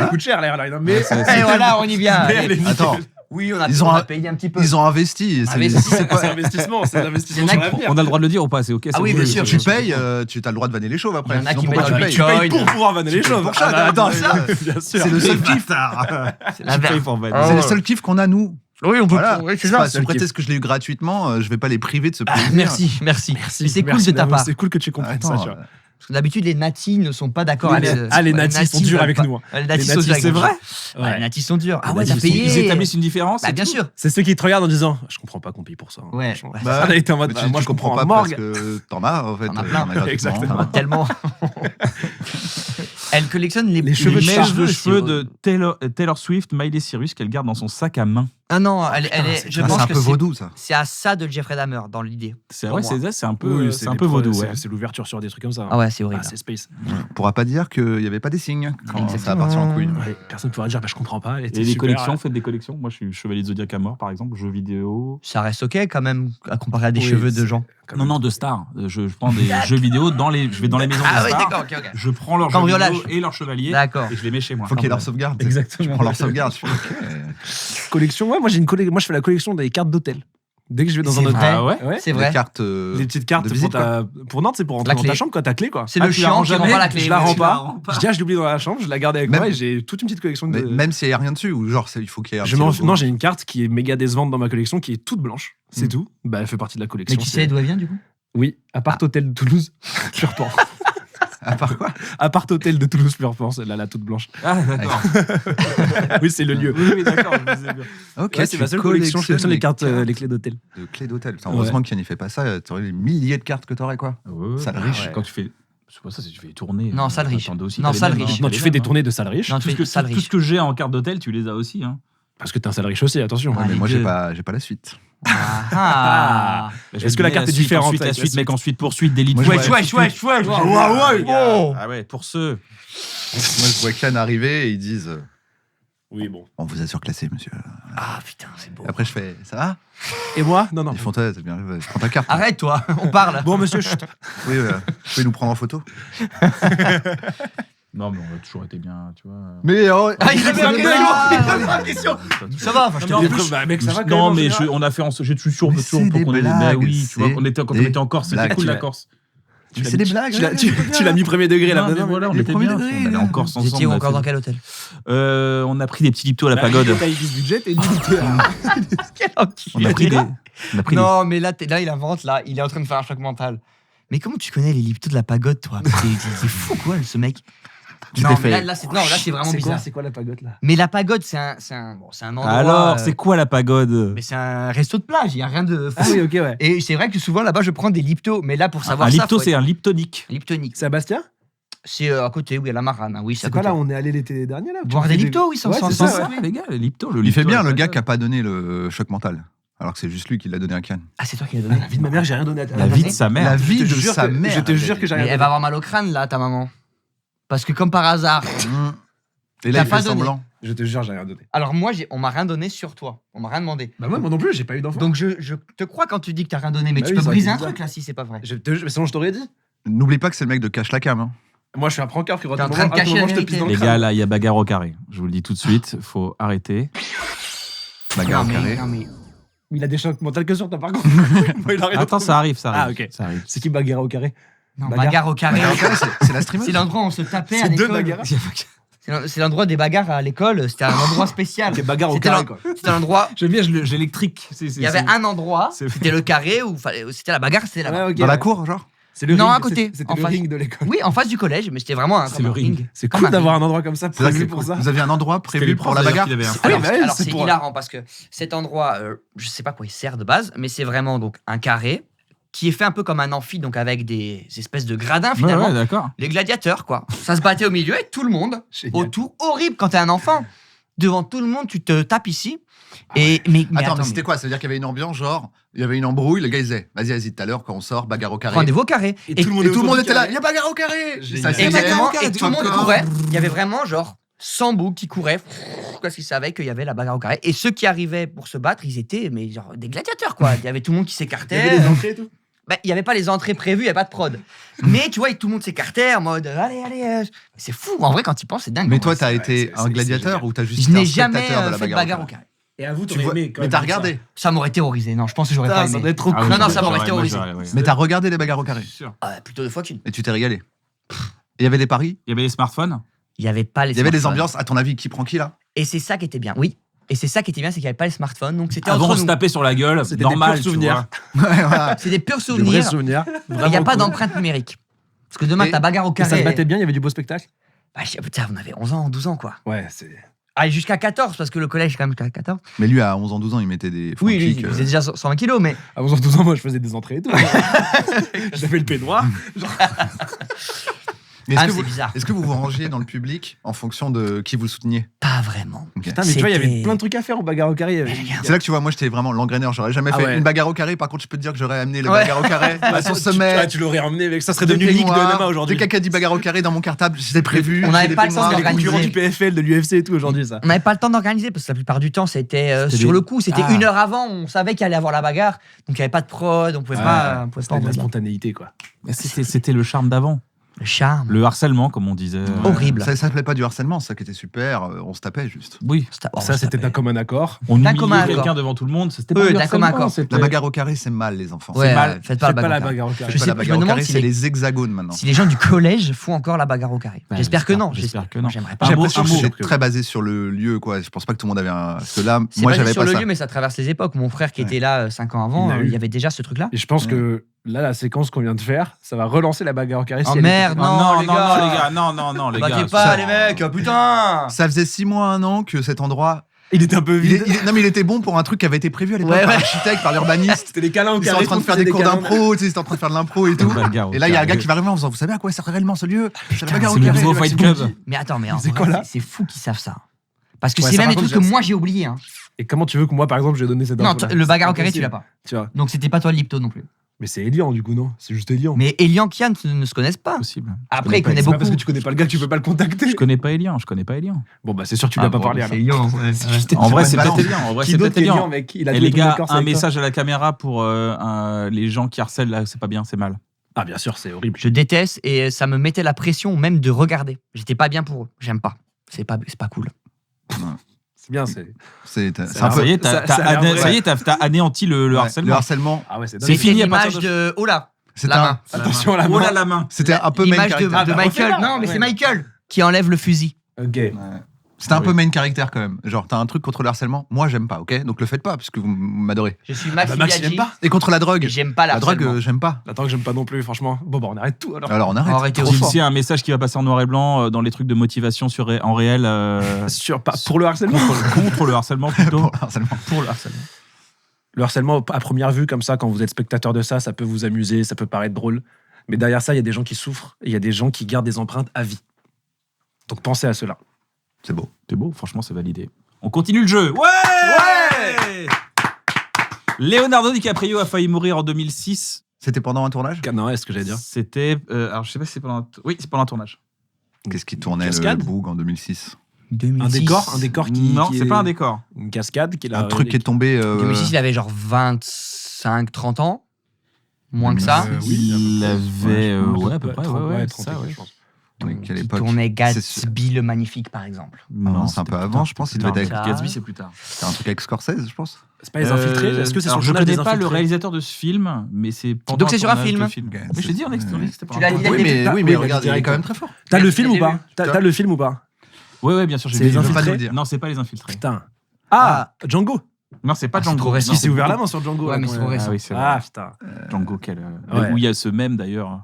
Elle coûte cher, la airline. Hein, mais Et voilà, on y vient. Mais elle est nickel. Attends, Oui, on Ils ont a un- payé un petit peu. ils ont investi. c'est- Investi. c'est pas- c'est investissement, c'est l'investissement Il y en sur a qui- l'avenir. On a le droit de le dire ou pas? C'est ok. Ah c'est oui, bon. bien sûr. Tu payes, tu as le droit de vanner les chauves après. Il y en a Sinon, qui pourquoi mettent tu dans payes le Tu payes Bitcoin. pour pouvoir vanner les chauves. pour ça, Attends, ouais. bien sûr. C'est le seul kiff. C'est la Tu payes verre. pour vanner. Ah C'est ouais. le seul kiff qu'on a nous. Oui, on peut. Voilà. Oui, c'est C'est ça. pas sous prétexte que je l'ai eu gratuitement, je vais pas les priver de ce plaisir. Merci. Mais c'est cool de ta part. C'est cool que tu comprennes ça. Attends, tu vois. Parce que d'habitude, les natis ne sont pas d'accord. Les natis sont durs avec nous. Les natis sont durs C'est avec nous. vrai? Ouais, les natis sont durs. Ah ouais, Ils t'as sont- payé. Ils établissent une différence. Bah, c'est bien tout. sûr. C'est ceux qui te regardent en disant je comprends pas qu'on paye pour ça. Ouais. Franchement. Bah, On a été en mode Mais moi tu je comprends comprends pas un parce morgue. que t'en as en fait. T'en as plein. gratuitement. Exactement. Enfin, tellement. Elle collectionne les cheveux de Les chat. mèches de c'est cheveux horrible. de Taylor Swift, Miley Cyrus qu'elle garde dans son sac à main. Ah non, elle est. Je Ah, pense c'est un que peu vaudou ça. c'est à ça de Jeffrey Dahmer dans l'idée. C'est Pour vrai, moi. c'est un peu, Oui, c'est un des peu vaudou. c'est- Ouais. C'est l'ouverture sur des trucs comme ça. Ah ouais, c'est horrible. Ah, c'est space. On pourra pas dire qu'il n'y avait pas des signes quand ça Exactement. appartient en couille. Ouais, personne ne pourra dire bah, je comprends pas. Elle était Et les super. collections, faites des collections. Moi, je suis chevalier de Zodiac à mort, par exemple, jeux vidéo. Ça reste ok quand même à comparer à des Oui, cheveux de c'est- gens. Non, de stars. Je prends des jeux vidéo je vais dans les maisons Ah de oui, stars. d'accord, ok. Je prends leurs jeux Cambriolage. vidéo et leurs chevaliers D'accord. et je les mets chez moi. Faut qu'il y ait leur sauvegarde. Exactement. Tu prends leur sauvegarde. tu fais, ok. Collection, ouais, moi je fais la collection des cartes d'hôtel. Dès que je vais dans C'est un hôtel. vrai. Ah ouais C'est Les vrai. cartes. Les petites cartes de pour, visite, pour Nantes, c'est pour rentrer La dans clé. ta chambre, quoi, ta clé, quoi. C'est Ah, le tu la chiant rends qui rend jamais pas la clé. Je la rends tu la pas. rends pas. Je dis, ah, je l'oublie dans la chambre, je la garde avec Même- moi et j'ai toute une petite collection de. Même s'il n'y a rien dessus, ou genre il faut qu'il y ait un Je petit m'en- logo. non, j'ai une carte qui est méga décevante dans ma collection, qui est toute blanche. C'est Mm. tout. Bah, elle fait partie de la Mais collection. tu c'est- sais d'où elle vient du coup? Oui, appart hôtel de Toulouse, Purpan. À part quoi Appart hôtel de Toulouse, Purpan, celle-là, la toute blanche. Ah, d'accord. Oui, c'est le lieu. Oui, d'accord. je disais bien. Ok, Ouais, c'est ma seule collection. Je collectionne les cartes, les clés d'hôtel. de clés d'hôtel. Putain, heureusement qu'il n'y fait pas ça. Tu aurais les milliers de cartes que tu aurais quoi. Sale riche. Quand tu fais. C'est pas ça, c'est tu fais les tournées. Non, sale riche. T'attendais aussi, Non, t'as les sale mêmes, riche. hein, Non, t'as tu les fais des mêmes, tournées de sale riche. Non, hein. tu fais Tout sale ce riche. que j'ai en carte d'hôtel, tu les as aussi. Hein. Parce que t'es un sale riche aussi, attention. Ah, Mais les moi, deux. j'ai pas la suite. Ah. Est-ce que la carte est différente Ensuite, la avec la suite, suite mec, ensuite, poursuite, d'élite. Moi, je Wesh, vois- wesh, wesh, wesh. Oh. Ah ouais, pour ceux. Moi, je vois Cannes arriver et ils disent Oui, bon. on vous a surclassé, monsieur. Ah putain, c'est beau. Après, je fais ça va Et moi Non, non. Ils font c'est bien, je prends ta carte. Arrête toi, on parle. Bon, monsieur, chut. Oui, vous pouvez nous prendre en photo. Non, mais on a toujours été bien, tu vois. Mais oh, Ah, il a c'est fait un des question. blagues. Il a fait un question. Ça va, enfin, je te Non, dis. en plus, bah, mec, ça va quand non, même, en mais général. on a fait, j'ai toujours, Mais toujours c'est pour des qu'on ait des. blagues, Mais oui, tu vois, c'est quand on des était en Corse, c'était blagues. cool Tu la l'as- Corse. Mais c'est des blagues. Tu l'as mis premier degré là. Non, mais non, voilà, on les était premiers bien. degrés, On allait là. en Corse Vous étiez ensemble. on a encore fait- dans quel hôtel? On a pris des petits liptos à la Bah, pagode. T'as Ibis budget et limité. Quel enculé. On a pris des. On a pris des. Non, mais là, là, il invente, là, il est en train de faire un choc mental. Mais comment tu connais les liptos de la pagode, toi? C'est fou, quoi, ce mec. Tu Non, t'es mais fait- là, c'est vraiment bizarre. C'est quoi la pagode là? Mais la pagode, c'est un endroit. Alors, c'est quoi la pagode? Mais c'est un resto de plage, il n'y a rien de fou. Ah oui, ok, ouais. Et c'est vrai que souvent, là-bas, je prends des liptos. Mais là, pour savoir Un ça. lipto, faut c'est être- un liptonique. Liptonique. C'est à Bastia? C'est à côté, oui, à la Marane. Hein, oui, c'est à C'est pas côté. là où on est allé l'été dernier là? Boire des liptos, oui, sans Ouais, c'est sans- ça, sans- ouais. Les gars, le lipto. Il fait bien le gars qui a pas donné le choc mental. Alors que c'est juste lui qui l'a donné à Cannes. Ah, c'est toi qui l'as donné. La vie de ma mère, j'ai rien donné à La vie de sa La mère. vie Je de te jure sa que- mère. je te jure que j'ai Mais rien elle va avoir mal au crâne, là, ta maman. Parce que, comme par hasard. Et là, T'as il pas fait donné. semblant. Je te jure, j'ai rien donné. Alors, moi, on m'a rien donné sur toi. On m'a rien demandé. Bah, moi non plus, j'ai pas eu d'enfant. Donc, je te crois quand tu dis que t'as rien donné. Mais Bah tu oui, peux ça aurait briser été un bizarre. truc, là, si c'est pas vrai. Sinon, je t'aurais dit. N'oublie pas que c'est le mec de Cache la Cam. Hein. Moi, je suis un prankeur, frérot. T'es en train de cacher la je te vérité. pisse dans le Les crâne. gars, là, il y a bagarre au carré. Je vous le dis tout de suite, faut arrêter. Bagarre au Non, carré. mais- Il a des chocs mentaux que sur toi, par contre. Moi, il a rien Attends, trouvé. ça arrive, ça Ah, arrive. ok. Ça arrive. C'est qui bagarre au carré? Non, Bagarre. bagarre au carré. Bagarre au carré, c'est la streameuse. C'est l'endroit où on se tapait à C'est deux l'école. bagarres. C'est l'endroit des bagarres à l'école. C'était un endroit spécial. Ok, bagarre au C'était carré, l'en- quoi. C'était l'endroit. J'aime bien, j'électrique. Il y avait un endroit. c'est- C'était le carré où c'était la bagarre. C'était là-bas. Ouais, ok, Dans la ouais. cour, genre C'est le Non, ring, à côté, C'était en le face. ring de l'école. Oui, en face du collège, mais c'était vraiment un. C'est comme le un ring. C'est Comme cool un d'avoir ring. un endroit comme ça C'est vrai prévu que pour ça. vous aviez un endroit C'était prévu les pour profs, la d'ailleurs, bagarre qui l'avaient un- Oui, Alors, bah oui, alors, c'est c'est pour- hilarant parce que cet endroit, je sais pas quoi il sert de base, mais c'est vraiment donc un carré qui est fait un peu comme un amphi, donc avec des espèces de gradins Ouais, finalement. ouais, d'accord. Les gladiateurs, quoi. Ça se battait au milieu et tout le monde Génial. autour. Horrible quand t'es un enfant. devant tout le monde, tu te tapes ici. Et, mais Attends, mais c'était quoi? Ça veut dire qu'il y avait une ambiance, genre, il y avait une embrouille, le gars il disait, vas-y, tout à l'heure, quand on sort, bagarre au carré. Rendez-vous au carré. Et tout le monde était là, il y a bagarre au carré. Génial. Ça, c'est Exactement. bien. Et tout le monde Encore. courait. Il y avait vraiment genre 100 boucs qui couraient parce qu'ils savaient qu'il y avait la bagarre au carré. Et ceux qui arrivaient pour se battre, ils étaient mais genre des gladiateurs quoi. Il y avait tout le monde qui Il y s'écartait. avait des entrées et tout. Bah, il n'y avait pas les entrées prévues, il n'y avait pas de prod. Mais tu vois, tout le monde s'écartait en mode allez. C'est fou. En vrai, quand tu y penses, c'est dingue. Mais en toi, vrai. t'as c'est- été c'est- un c'est gladiateur génial. ou t'as juste Je été n'ai un jamais spectateur de la fait de bagarre bagarre au carré. Et à vous, Tu t'aurais vois- aimé quand Mais même t'as ça. regardé. Ça m'aurait terrorisé. Non, je pense que j'aurais pas Putain, ça aimé. doit être trop Ah cool. oui, Non, je- ça m'aurait ouais, terrorisé. moi, j'aurais, ouais. Mais t'as regardé les bagarres au carré. Sûr. Plutôt de fois qu'une. Et tu t'es régalé. Et il y avait les paris. Il y avait les smartphones. Il n'y avait pas les Il y avait des smartphones. ambiances. À ton avis, qui prend qui là? Et c'est ça qui était bien. Oui. Et c'est ça qui était bien, c'est qu'il n'y avait pas les smartphones. Donc c'était Avant, on entre se nous. tapait sur la gueule. C'était des Normal, purs tu souvenirs. vois. Ouais, voilà. C'est des purs De vrais souvenirs. souvenirs. Il n'y a pas cool. d'empreinte numérique. Parce que demain, Et- ta bagarre au Et carré. ça se battait bien, il y avait du beau spectacle. Bah, putain, on avait 11 ans, 12 ans, quoi. Ouais, c'est. Allez, jusqu'à 14, parce que le collège, quand même, jusqu'à 14. Mais lui, à 11 ans, 12 ans, il mettait des front Oui, lui, kicks, il faisait déjà 120 kilos, mais À 11 ans, 12 ans, moi, je faisais des entrées et tout. J'avais le peignoir. Mais ah, est-ce que, c'est vous, bizarre. est-ce que vous vous rangiez dans le public en fonction de qui vous souteniez? Pas vraiment. Ok. Putain, mais tu vois, il y avait C'était- plein de trucs à faire au bagarre au carré. Il y avait- C'est là que tu vois, moi j'étais vraiment l'engraineur. J'aurais jamais Ah fait ouais. une bagarre au carré. Par contre, je peux te dire que j'aurais amené le Ouais. bagarre au carré à son sommet. Tu l'aurais emmené avec. Ça serait de devenu ligue de peignoir. MMA aujourd'hui. Dès quelqu'un dit bagarre au carré dans mon cartable, c'était prévu. On n'avait j'ai des pas le temps peignoirs, Les d'organiser. concurrents du PFL, de l'UFC et tout aujourd'hui, ça. On n'avait pas le temps d'organiser, parce que la plupart du temps, c'était C'était sur des- le coup. C'était Ah. 1 heure avant, on savait qu'il allait avoir la bagarre. Donc, il n'y avait pas de prod, on pouvait pas. On pouvait pas C'était de la envoyer. spontanéité, quoi. Mais c'était le charme d'avant. Le charme. Le harcèlement, comme on disait. Horrible. Ça s'appelait pas du harcèlement, ça qui était super. On se tapait juste. Oui. Ça, c'était d'un commun accord. On D'un humiliait commun quelqu'un accord. devant tout le monde. C'était Oui, pas du d'un commun harcèlement, accord. c'était- La bagarre au carré, c'est mal, les enfants. Ouais, c'est mal. faites pas la Faites pas la bagarre. bagarre au carré. Je Pas sais la plus, je bagarre me au demande carré, si c'est les- les hexagones maintenant. Si les gens du collège font encore la bagarre au carré. Ouais, J'espère que non. j'espère que Moi, non. j'aimerais pas. J'ai Un beau- l'impression un que beau- c'est C'est très basé sur le lieu, quoi. Je pense pas que tout le monde avait un. Parce que là, C'est moi, basé j'avais sur pas le ça. lieu, mais ça traverse les époques. Mon frère qui Ouais. était là 5 ans avant, Il a eu. il y avait déjà ce truc-là. Et je pense que là, la séquence qu'on vient de faire, ça va relancer la bagarre au carré. Oh si elle merde, était- Oh, non, les gars. non, les Battez gars. pas, ça- les mecs, putain. Ça faisait 6 mois, 1 an que cet endroit. Il était un peu vide. Non, mais il était bon pour un truc qui avait été prévu à l'époque Ouais, par ouais. l'architecte, par l'urbaniste. C'était des câlins au Ils étaient carré. en train de tout faire faisait des cours câlins. d'impro, tu sais, ils étaient en train de faire de l'impro et tout. Bagarre au Et là, il y a un gars carré. qui va arriver en disant, vous savez à quoi ça sert réellement ce lieu? C'est la bagarre au C'est le carré. nouveau Fight Club. Mais attends, mais en C'est vrai, quoi, là c'est fou qu'ils savent ça. Parce que Ouais, c'est ça, même des par trucs contre, que moi j'ai oublié. Hein. Et comment tu veux que moi, par exemple, je donné cette Non, info le bagarre au carré, tu l'as pas. Tu vois. Donc c'était pas toi le Lipto non plus. Mais c'est Elian, du coup, non? C'est juste Elian. Mais Elian Kian ne se connaissent pas. Possible. Après, il pas- connaît C'est pas beaucoup. parce que tu connais pas le gars que tu peux pas le contacter. Je connais pas Elian. Bon, bah, c'est sûr que tu lui as pas parlé alors. Elian. En vrai, c'est balance. peut-être Elian. En vrai, Qui c'est d'autre peut-être qu'Elian, Elian. mec? Il a Et des les trucs gars, d'accord, un c'est message à la caméra pour les gens qui harcèlent là, c'est pas bien, c'est mal. Ah, bien sûr, c'est horrible. Je déteste et ça me mettait la pression même de regarder. J'étais pas bien pour eux. J'aime pas. C'est pas cool. C'est bien, c'est. C'est un Ça peu. Ça y est, ça a l'air vrai. t'as anéanti le Ouais, harcèlement. Le harcèlement. Ah ouais, c'est C'est dingue. fini C'était à partir l'image de. Oh là, C'était la un, main. Attention à la Oh main. là, la main. c'était un peu main L'image de, character. de Michael. refais-la. Non, mais c'est Ouais. Michael qui enlève le fusil. Ok. Ouais. C'était un Ah peu oui. main character quand même. Genre, t'as un truc contre le harcèlement. Moi, j'aime pas, ok? Donc le faites pas, parce que vous m'adorez. Je suis Bah, Maxime Max, il Biaggi. aime pas. Et contre la drogue. Et j'aime pas La drogue, l'harcèlement. j'aime pas. Attends que j'aime pas non plus, franchement. Bon, bah, on arrête tout alors. Alors on arrête. Arrêtez Trop aussi. fort. S'il y a un message qui va passer en noir et blanc dans les trucs de motivation en réel Pour le harcèlement. contre le harcèlement plutôt. Pour le harcèlement. Pour le harcèlement. Le harcèlement, à première vue, comme ça, quand vous êtes spectateur de ça, ça peut vous amuser, ça peut paraître drôle. Mais derrière ça, il y a des gens qui souffrent et il y a des gens qui gardent des empreintes à vie. Donc pensez à cela. C'est beau. C'est beau, franchement, c'est validé. On continue le jeu. Ouais. Leonardo DiCaprio a failli mourir en 2006. C'était pendant un tournage? Non, est-ce que j'allais dire C'était. Alors, je sais pas si c'est pendant. Oui, c'est pendant un tournage. Qu'est-ce qui tournait le Cascade Boug en 2006? 2006. Un décor qui. Non, qui c'est est- pas un décor. Une cascade qui est là. Un truc qui est tombé. 2006, il avait genre 25-30 ans. Moins que ça. Oui, Il à peu près. avait. Ouais, Ouais, à peu près. Ouais, 30 ça, ans, ouais. je pense. Oui, quelle Qui époque? tournait C'est sûr. Gatsby le Magnifique, par exemple. non, c'est un peu c'était avant, plus je pense, tard, il devait c'était être plus avec- tard. Gatsby, c'est plus tard. C'est un truc avec Scorsese, je pense. C'est pas les infiltrés Est-ce que c'est sur alors, le je tournage des connais pas le infiltrés réalisateur de ce film, mais c'est pendant Donc c'est sur un tournage film. de film. Ok, Mais je t'ai dit, on c'est- explique, c'était pas Tu l'as un dit, tournage. il a dit- Oui, oui, mais il a regarde, dit il est direct. quand même très fort. T'as le Merci, film ou j'ai pas vu. T'as le film ou pas Ouais, bien sûr, j'ai C'est vu. les Je peux pas infiltrés nous le dire. Non, c'est pas les infiltrés. Putain. Ah, Django. Non, c'est pas Ah, c'est Django. trop récent. Non, Qui s'est ouvert la main sur Django. Ouais, là, mais quand c'est même. trop récent. Ah oui, c'est vrai. Ah, putain. Django, quel. Ouais. Où il y a ce même d'ailleurs.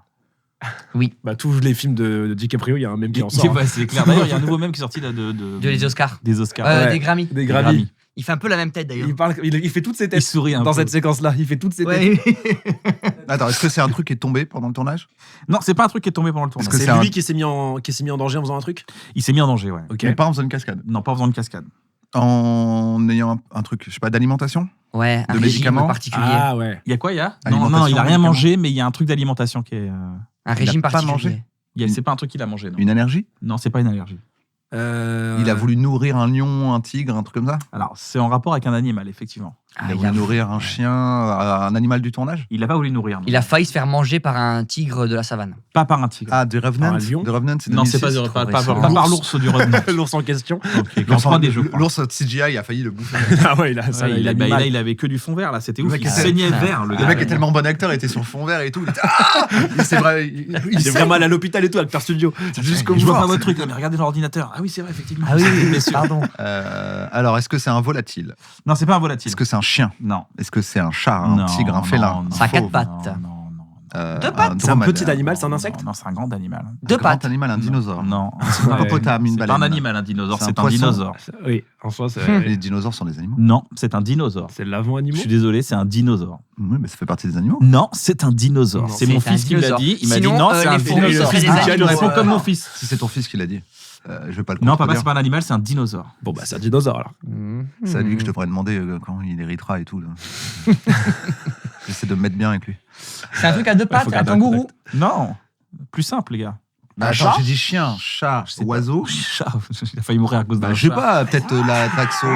Bah, tous les films de DiCaprio, il y a un même qui en C'est sort. pas- c'est clair. D'ailleurs, il y a un nouveau même qui est sorti là De les Oscars. des Oscars. Ouais. Des Grammy. Des Grammy. Il fait un peu la même tête d'ailleurs. Il fait toutes ses Il têtes sourit un dans peu. cette séquence-là. Il fait toutes ses têtes. Ouais. Attends, est-ce que c'est un truc qui est tombé pendant le tournage? Non, c'est pas un truc qui est tombé pendant le tournage. Parce que C'est c'est lui un- qui s'est mis en danger en faisant un truc. Il s'est mis en danger, ouais. Ok. Mais pas en faisant une cascade. Non, pas en faisant une cascade. En ayant un truc, je sais pas, d'alimentation. Ouais, un De régime médicaments. particulier. Ah ouais. Il y a quoi, il y a Alimentation, Non, il a rien médicaments. mangé, mais il y a un truc d'alimentation qui est. Un régime pas particulier. mangé. C'est pas un truc qu'il a mangé, non. Une allergie. Non, c'est pas une allergie. Il a voulu nourrir un lion, un tigre, un truc comme ça. Alors, c'est en rapport avec un animal, effectivement. Il a voulu nourrir un chien, un animal du tournage. Il a pas voulu nourrir. non. Il a failli se faire manger par un tigre de la savane. Pas par un tigre. Ah, The Revenant. Un lion. The Revenant, c'est non, c'est pas, 2006. pas, pas, récent. pas par l'ours du Revenant. L'ours en question. L'ours en des jeux. L'ours CGI a failli le bouffer. Ah ouais, il a ça. Ouais, il a mis là, mal. il avait que du fond vert, là. C'était Le ouf. mec Il était- saignait vert, le Le gars. mec est tellement bon acteur, il était sur fond vert et tout. Il était, c'est vrai. Il Il est saigne. vraiment allé à l'hôpital et tout, Acteur Studio. Jusqu'au Je vois bout. pas votre truc, là, mais regardez l'ordinateur. Ah oui, c'est vrai, effectivement. Ah oui, Messieurs. pardon. Alors, est-ce que c'est un volatile? Non, c'est pas un volatile. Est-ce que c'est un chien? Non. Est-ce que c'est un chat, un tigre, un félin? non, C'est à quatre fauve, pattes. Non, non, non. Deux pattes. C'est un dromadaire. petit animal, c'est un insecte. Non, c'est un grand animal. Deux Un grand pattes. animal, un dinosaure. Non. Un hippopotame, une C'est pas baleine. un animal, un dinosaure. C'est un C'est un poisson. dinosaure. Oui, en soi, c'est Les dinosaures sont des animaux. Non, c'est un dinosaure. c'est l'avant-animaux. Je suis désolé, c'est un dinosaure. Oui, mais ça fait partie des animaux. Non, c'est un dinosaure. Non, C'est c'est mon un fils qui me l'a dinosaure. dit. Il m'a dit Sinon, non, c'est un les fauves, dinosaure. ce serait des Je animaux. réponds comme mon fils. Si c'est ton fils qui l'a dit, je vais pas le Non, papa, contredire. c'est pas un animal, c'est un dinosaure. Bon, bah, c'est un dinosaure alors. C'est à lui que je devrais demander quand il héritera et tout. là. J'essaie de me mettre bien avec lui. C'est un truc à deux pattes, faut un garder un kangourou. Non, plus simple, les gars. Bah, attends, j'ai dit chien, chat, Je sais pas. oiseau. Chat, il a failli mourir à cause d'un Bah, je sais chat. pas, peut-être la taxo,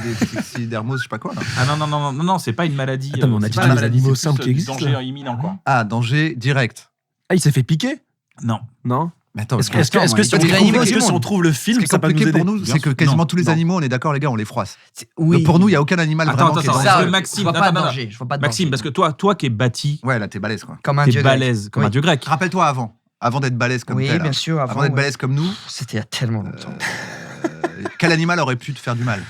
des taxidermos, je sais pas quoi. Là. Ah non, non, non, non, non, c'est pas une maladie. Attends, mais on a c'est dit pas tous une les maladie, animaux c'est simples plus qui existent, danger là. imminent, quoi. Ah, danger direct. Ah, il s'est fait piquer. Non. Non. Mais attends, Est-ce que si on les trouve- animaux est-ce du que si on monde. trouve le film, ce qui est ça peut nous compliqué aider pour nous, Bien c'est que sûr. quasiment Non, tous les non. animaux, on est d'accord, les gars, on les froisse. Oui. Donc, pour nous, il n'y a aucun animal Attends, vraiment attends, qui est attends, dangereux. ça, Maxime, je vois non, pas de non, non. danger. Je vois pas de danger. Maxime, parce que toi qui es bâti, Ouais, là, t'es balèze, quoi. Comme un t'es dieu grec. balèze comme Oui. un dieu grec. Rappelle-toi avant d'être balèze comme Oui, tel. bien sûr. Avant d'être ouais. balèze comme nous, C'était il y a tellement longtemps. quel animal aurait pu te faire du mal?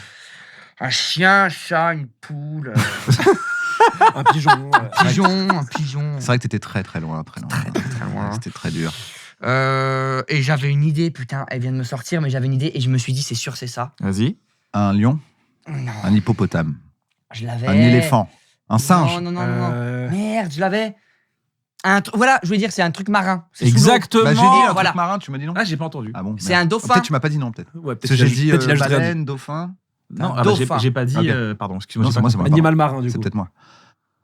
Un chien, un chat, une poule, Un pigeon. un pigeon. C'est vrai que t'étais très très loin. Très loin. Très loin. C'était très dur. Et j'avais une idée, putain, elle vient de me sortir, mais j'avais une idée et je me suis dit, c'est sûr, c'est ça. Vas-y. Un lion, Non, un hippopotame, je l'avais. un éléphant, un singe. Non, non, non, non. Merde, je l'avais. Voilà, je voulais dire, c'est un truc marin. C'est sous l'eau. Exactement. Bah, j'ai dit un Voilà. truc marin, tu m'as dit non? Ah, j'ai pas entendu. Ah bon? C'est merde. un dauphin. Peut-être tu m'as pas dit non, peut-être. Ouais, Parce que j'ai dit peut-être il a juste rien dit. baleine, dauphin. Non, Un ah bah, dauphin. j'ai pas dit. Ok. Pardon, excuse-moi. Non, j'ai c'est pas moi, c'est compris. moi. Animal marin, du C'est coup. peut-être moi.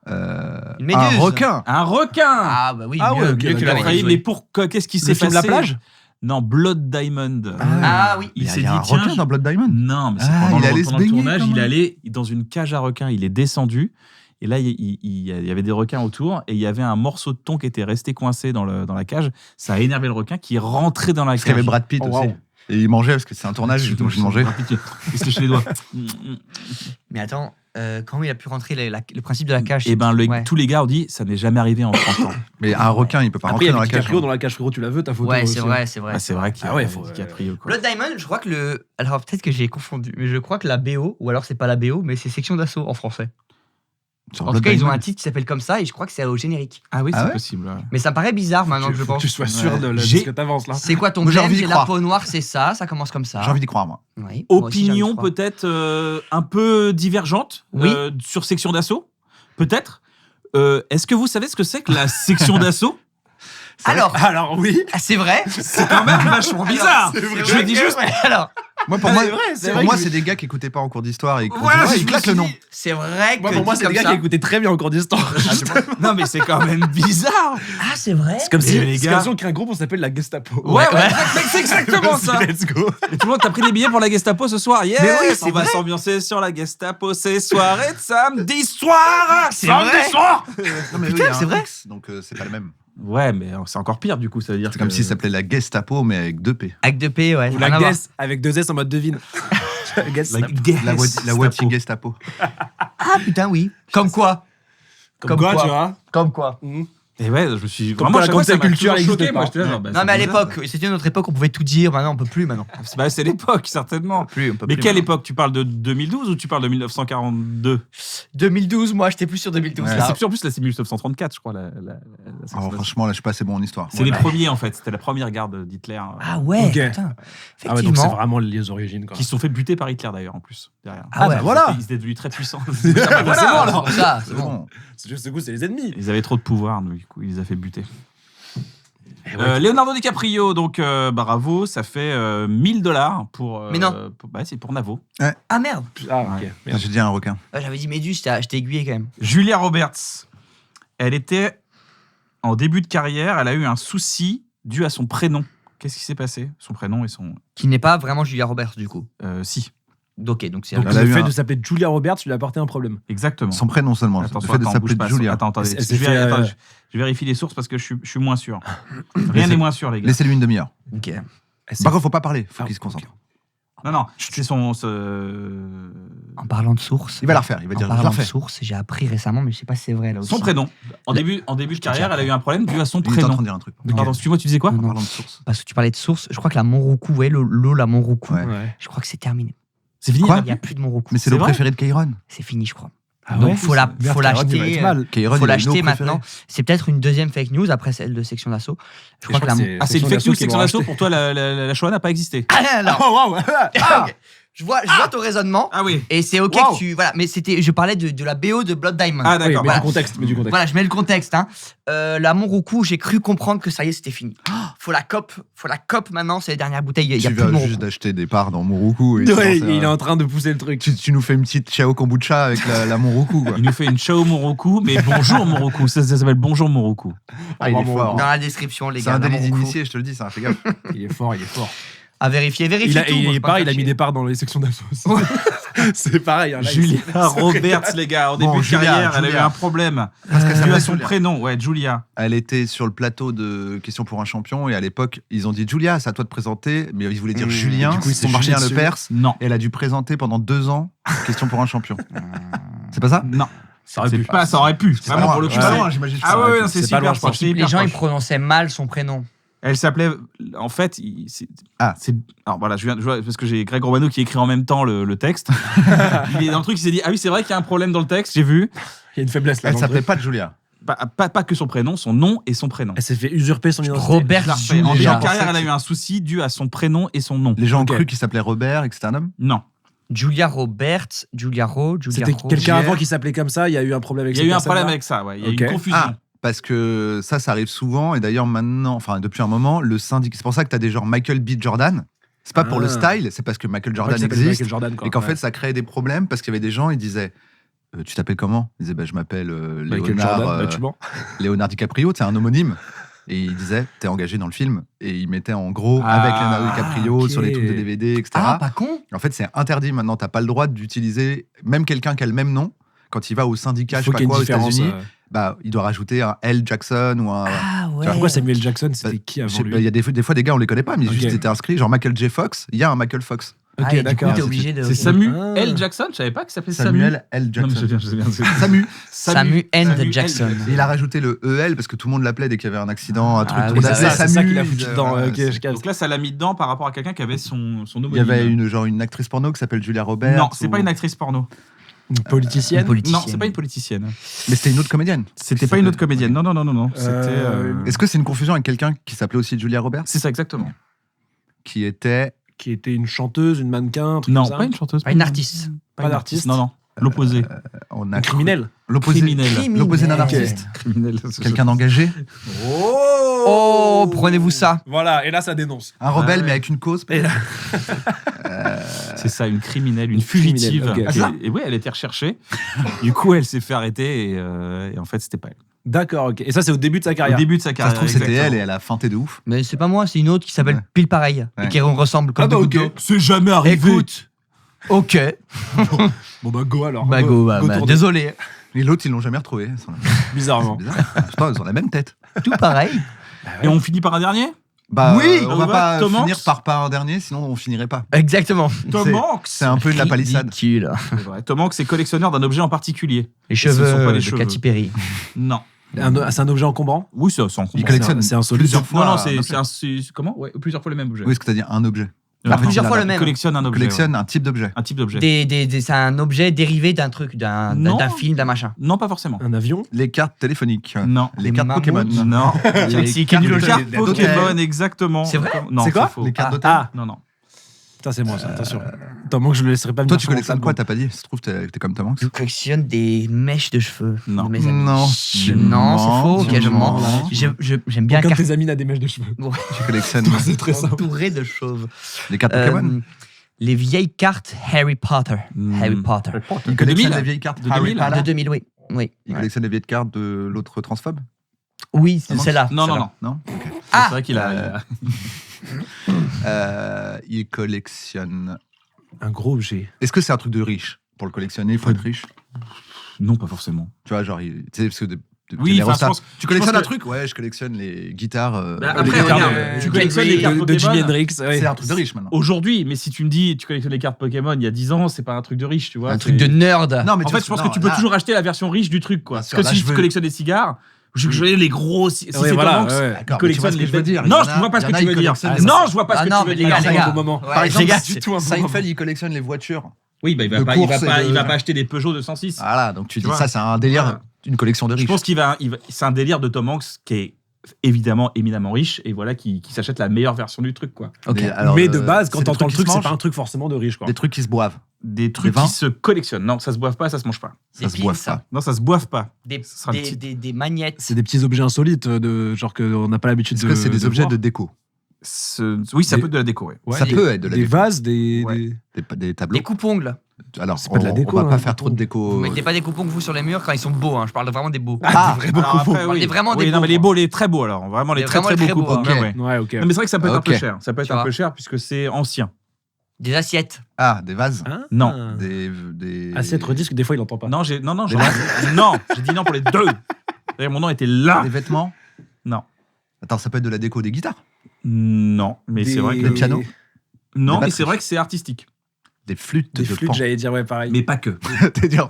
Une méduse. Un requin. Un requin. Ah, bah oui, Ah mieux, ouais, mieux ok, que d'accord. Il a la failli, méduse, mais oui. pour qu'est-ce qui s'est Le film passé La Plage. Non, Blood Diamond. Ah oui. Il y a- s'est il y a dit, un tiens, requin dans Blood Diamond. Non, mais c'est Ah, pendant, il allait se pendant le baigner, tournage, quand il même. allait dans une cage à requins, il est descendu, et là, il y avait des requins autour, et il y avait un morceau de thon qui était resté coincé dans la cage. Ça a énervé le requin qui est rentré dans la Parce qu'il y cage. avait Brad Pitt Oh, aussi. wow. Et il mangeait parce que c'est un tournage, il était obligé de manger. Il se léchait les doigts. Mais attends, comment il a pu rentrer le principe de la cage Et ben, Ouais. tous les gars ont dit, ça n'est jamais arrivé en 30 ans. Mais un requin, il peut pas Après, il y rentrer dans avait la cage. DiCaprio dans la cage, frérot, tu la veux, ta photo. Ouais, aussi. c'est vrai, c'est vrai. Ah, c'est vrai qu'il y a Ah ouais, faut, DiCaprio, quoi. Blood Diamond, je crois que alors peut-être que j'ai confondu, mais je crois que la BO, ou alors c'est pas la BO, mais c'est Section d'Assaut en français. Sur En tout Blood cas, ils ont Diamond. un titre qui s'appelle comme ça et je crois que c'est au générique. Ah oui, Ah c'est ouais possible. ouais. Mais ça me paraît bizarre maintenant que je Faut que pense. tu sois sûr de J'ai- ce que t'avances là. C'est quoi ton Moi, j'ai thème envie d'y C'est la croire. peau noire, c'est ça commence comme ça. J'ai envie d'y croire, moi. Oui, moi aussi, j'ai envie Opinion de croire. peut-être un peu divergente Oui. sur section d'assaut, peut-être. Est-ce que vous savez ce que c'est que la section d'assaut? Alors oui. Ah, c'est vrai. C'est quand même vachement bizarre. Je dis juste. Alors, Moi, pour Ah, moi, c'est vrai, c'est pour vrai moi, que- c'est des gars qui écoutaient pas en cours d'histoire et qui Voilà, je ils me claquent suis le nom. dit- c'est vrai que Moi, pour moi, dit c'est des comme gars ça. qui écoutaient très bien en cours d'histoire. Non, mais c'est quand même bizarre. Ah, c'est vrai. C'est comme si Et les c'est gars- comme si on crée un groupe, on s'appelle la Gestapo. Ouais, ouais. c'est exactement ça. Let's go. Et tout le monde, t'as pris des billets pour la Gestapo ce soir. Yes, Mais oui, on c'est va vrai. s'ambiancer sur la Gestapo ces soirées de samedi soir. C'est Samedi vrai. soir. Non, mais eux, Putain, il y a un c'est vrai. X, donc c'est pas le même. Ouais, mais c'est encore pire du coup, ça veut dire. C'est comme s'il s'appelait la Gestapo, mais avec 2 P. Avec 2 P, ouais. Ou rien à la voir. Guess avec 2 S en mode devine. Guess. La Wati Gestapo. Ah putain, oui. Comme quoi Comme quoi, tu vois. Comme quoi Et ouais, je me suis Comme vraiment quoi, à chaque fois, la ça m'a culture toujours choqué. existe Moi, pas. j'étais là, genre, bah, Non, c'est mais à bizarre. l'époque, c'était une autre époque, on pouvait tout dire. Maintenant, on peut plus. Maintenant. Bah, c'est l'époque, certainement. Plus, on peut Mais plus, quelle maintenant. époque? Tu parles de 2012 ou tu parles de 1942? 2012, moi, j'étais plus sur 2012. Ouais. là. C'est plus en plus, là, c'est 1934, je crois. La Oh, franchement, là, je suis pas assez bon en histoire. c'est les premiers, en fait. C'était la première garde d'Hitler. Ah ouais, Ok. putain. Ah ouais, Effectivement. donc c'est vraiment les origines quoi. Qui se sont fait buter par Hitler, d'ailleurs, en plus. Derrière. Ah ouais, bah voilà. Ils étaient devenus très puissants. Bah, c'est bon alors. Ça, c'est C'est bon. bon. C'est juste du coup, c'est les ennemis. Ils avaient trop de pouvoir, du coup, ils les a fait buter. Leonardo DiCaprio, donc bravo, ça fait $1000 pour. Mais non. C'est pour Navo. Ah merde. Ah, ok. Merde. J'ai dit un requin. J'avais dit Méduse, je t'ai aiguillé quand même. Julia Roberts, elle était en début de carrière, elle a eu un souci dû à son prénom. Qu'est-ce qui s'est passé? Son prénom et son. Qui n'est pas vraiment Julia Roberts du coup. Si, Ok, donc c'est. Donc Elle a le eu fait un- de s'appeler Julia Roberts lui a apporté un problème. exactement. Son prénom seulement. Attention, le fait de attends, s'appeler bouge pas. Julia. Attends, attendez. Elle s'est Je, fait, attends, je vérifie les sources parce que je suis moins sûr. Rien n'est moins sûr, les gars. Laissez-lui une demi-heure. Ok. Par contre, faut pas parler. Faut Ah, qu'il se concentre. Non, c'est son. En parlant de source. Il va la refaire. Il va En dire je la parlant de refais. source, j'ai appris récemment, mais je sais pas si c'est vrai là aussi. Son prénom. En début de carrière, elle a eu un problème dû à son Il est en train prénom. de dire un truc. Non. Pardon, excuse-moi, tu disais quoi? Non, En non. parlant de source. Parce que tu parlais de source, je crois que la Monroku, vous voyez l'eau, la Monroku, Ouais. Ouais. je crois que c'est terminé. C'est fini. Quoi là Il n'y a plus de Monroku. Mais c'est C'est le vrai préféré de Kairon. C'est fini, je crois. Ah Donc, ouais faut la- Merde, faut Kairon, il va l'acheter, être mal. Kairon, Faut il est l'acheter nos préférés. maintenant. C'est peut-être une deuxième fake news après celle de Section d'Assaut. Je crois que la. Ah, c'est une fake news, section d'assaut. Pour toi, la Shoah n'a pas existé. Ah, non. Oh, wow. Ok. Je vois ton raisonnement. Ah oui. Et c'est ok Wow. que tu. Voilà, mais je parlais de la BO de Blood Diamond. Ah, Oui, d'accord. mais voilà. du contexte. Voilà, je mets le contexte. Hein. La Monroku, j'ai cru comprendre que ça y est, c'était fini. Faut la cop maintenant, c'est les dernières bouteilles. Il y a Tu plus de vas Monroku. juste d'acheter des parts dans Monroku. Et Ouais, tu lances, il est en train de pousser le truc. tu nous fais une petite Chao Kombucha avec la Monroku. Quoi. Il nous fait une Chao Moroku, mais bonjour Moroku. Ça s'appelle bonjour Moroku. Ah, il est Vraiment, fort. Dans la description, les C'est gars. un la délit Monroku. d'initié, je te le dis, ça fais gaffe. Il est fort. À vérifier, Il a, tout. moi, je peux pas pareil, il a faire mis chier. des parts dans les sections d'assaut. C'est pareil. Hein, là, Julia il s'est- Roberts, les gars, en Bon, début de Julia, carrière, elle a eu Julia. un problème. Parce qu'elle Dû à s'appelle son Julia. prénom, ouais, Julia. Elle était sur le plateau de Question pour un champion et à l'époque, ils ont dit Julia, c'est à toi de présenter, mais ils voulaient dire Julien. du coup, il s'est c'est marché Julien dessus. Lepers. Non. Et elle a dû présenter pendant 2 ans Question pour un champion. C'est pas ça? Non. Ça aurait C'est pu. pas, ça aurait pu. C'est pas Vraiment, loin, pour le coup, c'est pas c'est- loin, j'imagine. que Ah ça aurait ouais, pu. non, c'est C'est pas super loin, je proche. pense. c'est Les hyper gens, ils proche. prononçaient mal son prénom. Elle s'appelait, en fait, Ah. alors voilà, je vois, parce que j'ai Greg Romano qui écrit en même temps le texte. Il est dans le truc, il s'est dit, ah oui, c'est vrai qu'il y a un problème dans le texte, j'ai vu. Il y a une faiblesse là. Elle dans le s'appelait truc. pas Julia. Pas que son prénom, son nom et son prénom. Elle s'est fait usurper son identité. Robert En début de Julia. carrière, elle a eu un souci dû à son prénom et son nom. Les gens Ok. ont cru qu'il s'appelait Robert et que c'était un homme. Non. Julia Roberts, Julia C'était Ro. quelqu'un JR. avant qui s'appelait comme ça. Il y a eu un problème avec Il y a eu un cette problème personne-là. avec ça, ouais. Il y a eu Ok. une confusion. Ah, parce que ça arrive souvent. Et d'ailleurs, maintenant, enfin, depuis un moment, le syndicat. C'est pour ça que tu as des genres Michael B. Jordan. C'est pas pour le Ah. style, c'est parce que Michael Après, Jordan il s'appelle existe. Michael Jordan, quoi. Et qu'en Ouais. fait, ça créait des problèmes parce qu'il y avait des gens, ils disaient tu t'appelles comment? Ils disaient je m'appelle Michael Léonard, Jordan, bah, tu mens. Léonard DiCaprio, c'est un homonyme. Et il disait t'es engagé dans le film. Et il mettait en gros avec Ah, Leonardo DiCaprio ok. sur les trucs de DVD, etc. Ah, pas con. En fait, c'est interdit maintenant. T'as pas le droit d'utiliser même quelqu'un qui a le même nom. Quand il va au syndicat, Il je faut sais pas qu'il y ait quoi, une aux différence. États-Unis, bah, il doit rajouter un L. Jackson ou un. Ah ouais. Pourquoi Samuel Jackson, c'était Bah, qui je avant sais pas, lui il y a des fois des gars, on les connaît pas, mais Ok. juste ils étaient inscrits. Genre Michael J. Fox, il y a un Michael Fox. Ok, Ah, et du coup, d'accord. t'es obligé de. C'est ok. Samuel Ah. L. Jackson, je savais pas qu'il s'appelait Samuel L. Non, mais Jackson. je sais bien. Samu. Samu N. Samuel Jackson. Et il a rajouté le EL parce que tout le monde l'appelait dès qu'il y avait un accident, un truc. Ah tout oui, le monde c'est l'appelait ça, c'est ça Samu, qu'il a ils foutu disaient, dedans. ouais, Ok, c'est- je capte. Donc là, ça l'a mis dedans par rapport à quelqu'un qui avait son homonyme. Il y avait une actrice porno qui s'appelle Julia Roberts. Non, c'est ou- pas une actrice porno. Une politicienne. Non, c'est pas une politicienne. Mais c'était une autre comédienne. C'était pas une autre comédienne. Non. C'était. Est-ce que c'est une confusion avec quelqu'un qui s'appelait aussi Julia Roberts? C'est ça, exactement. Qui était. Qui était une chanteuse, une mannequin, un truc Non, comme ça. pas une chanteuse. Pas une artiste. Pas d'artiste. Non. L'opposé. On a Un criminel. L'opposé. Criminel. L'opposé d'un Criminel. artiste. Criminel. Quelqu'un d'engagé. Oh, prenez-vous ça. Voilà, et là, ça dénonce. Un rebelle, ouais. mais avec une cause. Et là- C'est ça, une criminelle, une Une fugitive. criminelle, ok. Ah, ça Et oui, elle était recherchée. Du coup, elle s'est fait arrêter et en fait, c'était pas elle. D'accord, ok. Et ça, c'est au début de sa Au carrière. début de sa Ça carrière. se trouve, c'était elle exactement. et elle a feinté de ouf. Mais c'est pas moi, c'est une autre qui s'appelle Ouais. Pile Pareil. Ouais. Et qui ressemble comme Ah bah, deux ok. gouttes d'eau. C'est jamais arrivé. Écoute. Ok. Bon, bah, go alors. Bah, go, bah, tourner. désolé. Et l'autre, ils l'ont jamais retrouvé. Bizarrement. C'est bizarre. Putain, ils ont la même tête. Tout pareil. Et on finit par un dernier Bah, Oui. on va Ouais, pas Tom finir Hanks. par pas un dernier, sinon on finirait pas. Exactement. Tom C'est- Hanks. C'est un peu de la palissade. Ridicule. C'est vrai. Tom Hanks est collectionneur d'un objet en particulier. Les ce sont pas cheveux les de cheveux. Katy Perry. Non. C'est un objet encombrant. Oui, c'est sans Il comprendre. collectionne c'est un solide. plusieurs fois. Non, un c'est objet. comment ouais, plusieurs fois le même objet. Oui, est-ce que t'as dit un objet? Non, plusieurs non, fois le il même. collectionne un objet. Collectionne un type d'objet. ouais. Un type d'objet. C'est un objet dérivé d'un truc, d'un Non. film, d'un machin. Non, pas forcément. Un avion. Les cartes téléphoniques. Non. Les Les cartes mammouths. Pokémon. Non. Les Les cartes cartes d'hôtel. Pokémon, exactement. C'est vrai Non, C'est quoi faux. Les cartes Ah, d'hôtel. ah. Non. Ça, c'est moi, ça, attention. Tant que je le laisserai pas me Toi, dire tu sur mon collectionnes sac, quoi? bon. T'as pas dit? Ça se trouve, t'es comme Tom Hanks. Je collectionne des mèches de cheveux. Non. De mes amis. Non. Non, c'est faux. Ok, je mens. Non. J'aime bien Aucun de carte- tes amis n'a des mèches de cheveux. Tu collectionnes C'est très simple. entouré de chauves. les cartes Pokémon. Les vieilles cartes Harry Potter. Hmm. Harry Potter. Il collectionne 2000. les vieilles cartes De Harry 2000. Potter. De 2000, oui. Oui, Il collectionne les vieilles cartes de l'autre transphobe. oui c'est Tom celle-là. Non, non, celle-là. non. Non. Ok. Ah C'est vrai qu'il a. Il collectionne. Un gros objet. Est-ce que c'est un truc de riche? Pour le collectionner, il faut être riche. Non, pas forcément. Tu vois, genre, tu sais, parce que Oui, les enfin, restas- je pense- tu collectionnes je un pense truc? Ouais, je collectionne les guitares. Bah, Les après, cartes regarde, de- tu collectionnes les cartes de Jimi Pokémon. Hendrix. ouais. C'est un truc de riche maintenant. Aujourd'hui, mais si tu me dis tu collectionnes les cartes Pokémon il y a 10 ans, c'est pas un truc de riche, tu vois. Un c'est- truc de nerd. Non, mais En fait, je pense que tu peux toujours acheter la version riche du truc, quoi. Bien Parce sûr, que là, si je tu veux- collectionnes des cigares, je connais les gros. Si Ouais, c'est voilà, Tom Hanks, ouais. D'accord, mais tu vois collectionne ce que les je veux dire. Non, Il y en je a- vois pas ce il y que en a, tu ils veux dire. collectionnent les- Non, je vois pas ce Ah que non, tu veux mais les dire. gars, c'est les un gars. bon moment. Ouais, Par exemple, les gars, si c'est- tout un bon Seinfeld, il collectionne les voitures. Oui, bah, de course et il va de- pas acheter des Peugeot 206. Voilà, donc tu dis vois. ça, c'est un délire, Voilà. une collection de Je riches. pense c'est un délire de Tom Hanks qui est évidemment éminemment riche et voilà qui s'achète la meilleure version du truc, quoi. Ok. Mais de base, quand c'est des t'entends le qui truc, se c'est mangent, pas un truc forcément de riche, quoi. des trucs qui se boivent. Des trucs vins qui se collectionnent. Non, ça se boive pas, ça se mange pas. Ça se boive pas. Non, ça se boive pas. Des, Ce sera un petit- des magnettes. C'est des petits objets insolites, de genre qu'on n'a pas l'habitude Est-ce de. que c'est des objets voir. de déco? Oui, ça Des- peut être de la déco, ouais. Ouais, Ça des- peut être de la Des déco. vases, des. Ouais. Des tableaux? Des coupes-ongles. Alors, C'est pas de la déco, on va hein, pas des faire trop de Vous déco. mettez pas des coupons vous sur les murs quand ils sont beaux, hein. Je parle vraiment des beaux. Ah, Alors après, oui. Des vraiment Oui, des non, beaux, mais les moi. beaux, les très beaux alors. Vraiment les Les très vraiment très les beaux très beaux, coupons. hein. Ouais, ouais. Ouais, ok. Non, mais c'est vrai que ça peut être un peu Ok. cher. Ça peut être Tu un vois. peu cher puisque c'est ancien. Des assiettes. Ah, des vases. Hein Non. Des. Assiette redisque, des fois, il entend pas. Non, j'ai Des non, j'ai dit non pour les deux. D'ailleurs, mon nom était là. Des vêtements. Non. Attends, ça peut être de la déco des guitares. Non, mais c'est vrai que Des pianos. non, Des mais c'est batteries. vrai que c'est artistique. Des flûtes Des de flûtes, pan. j'allais dire, ouais, pareil. Mais pas que. J'allais dire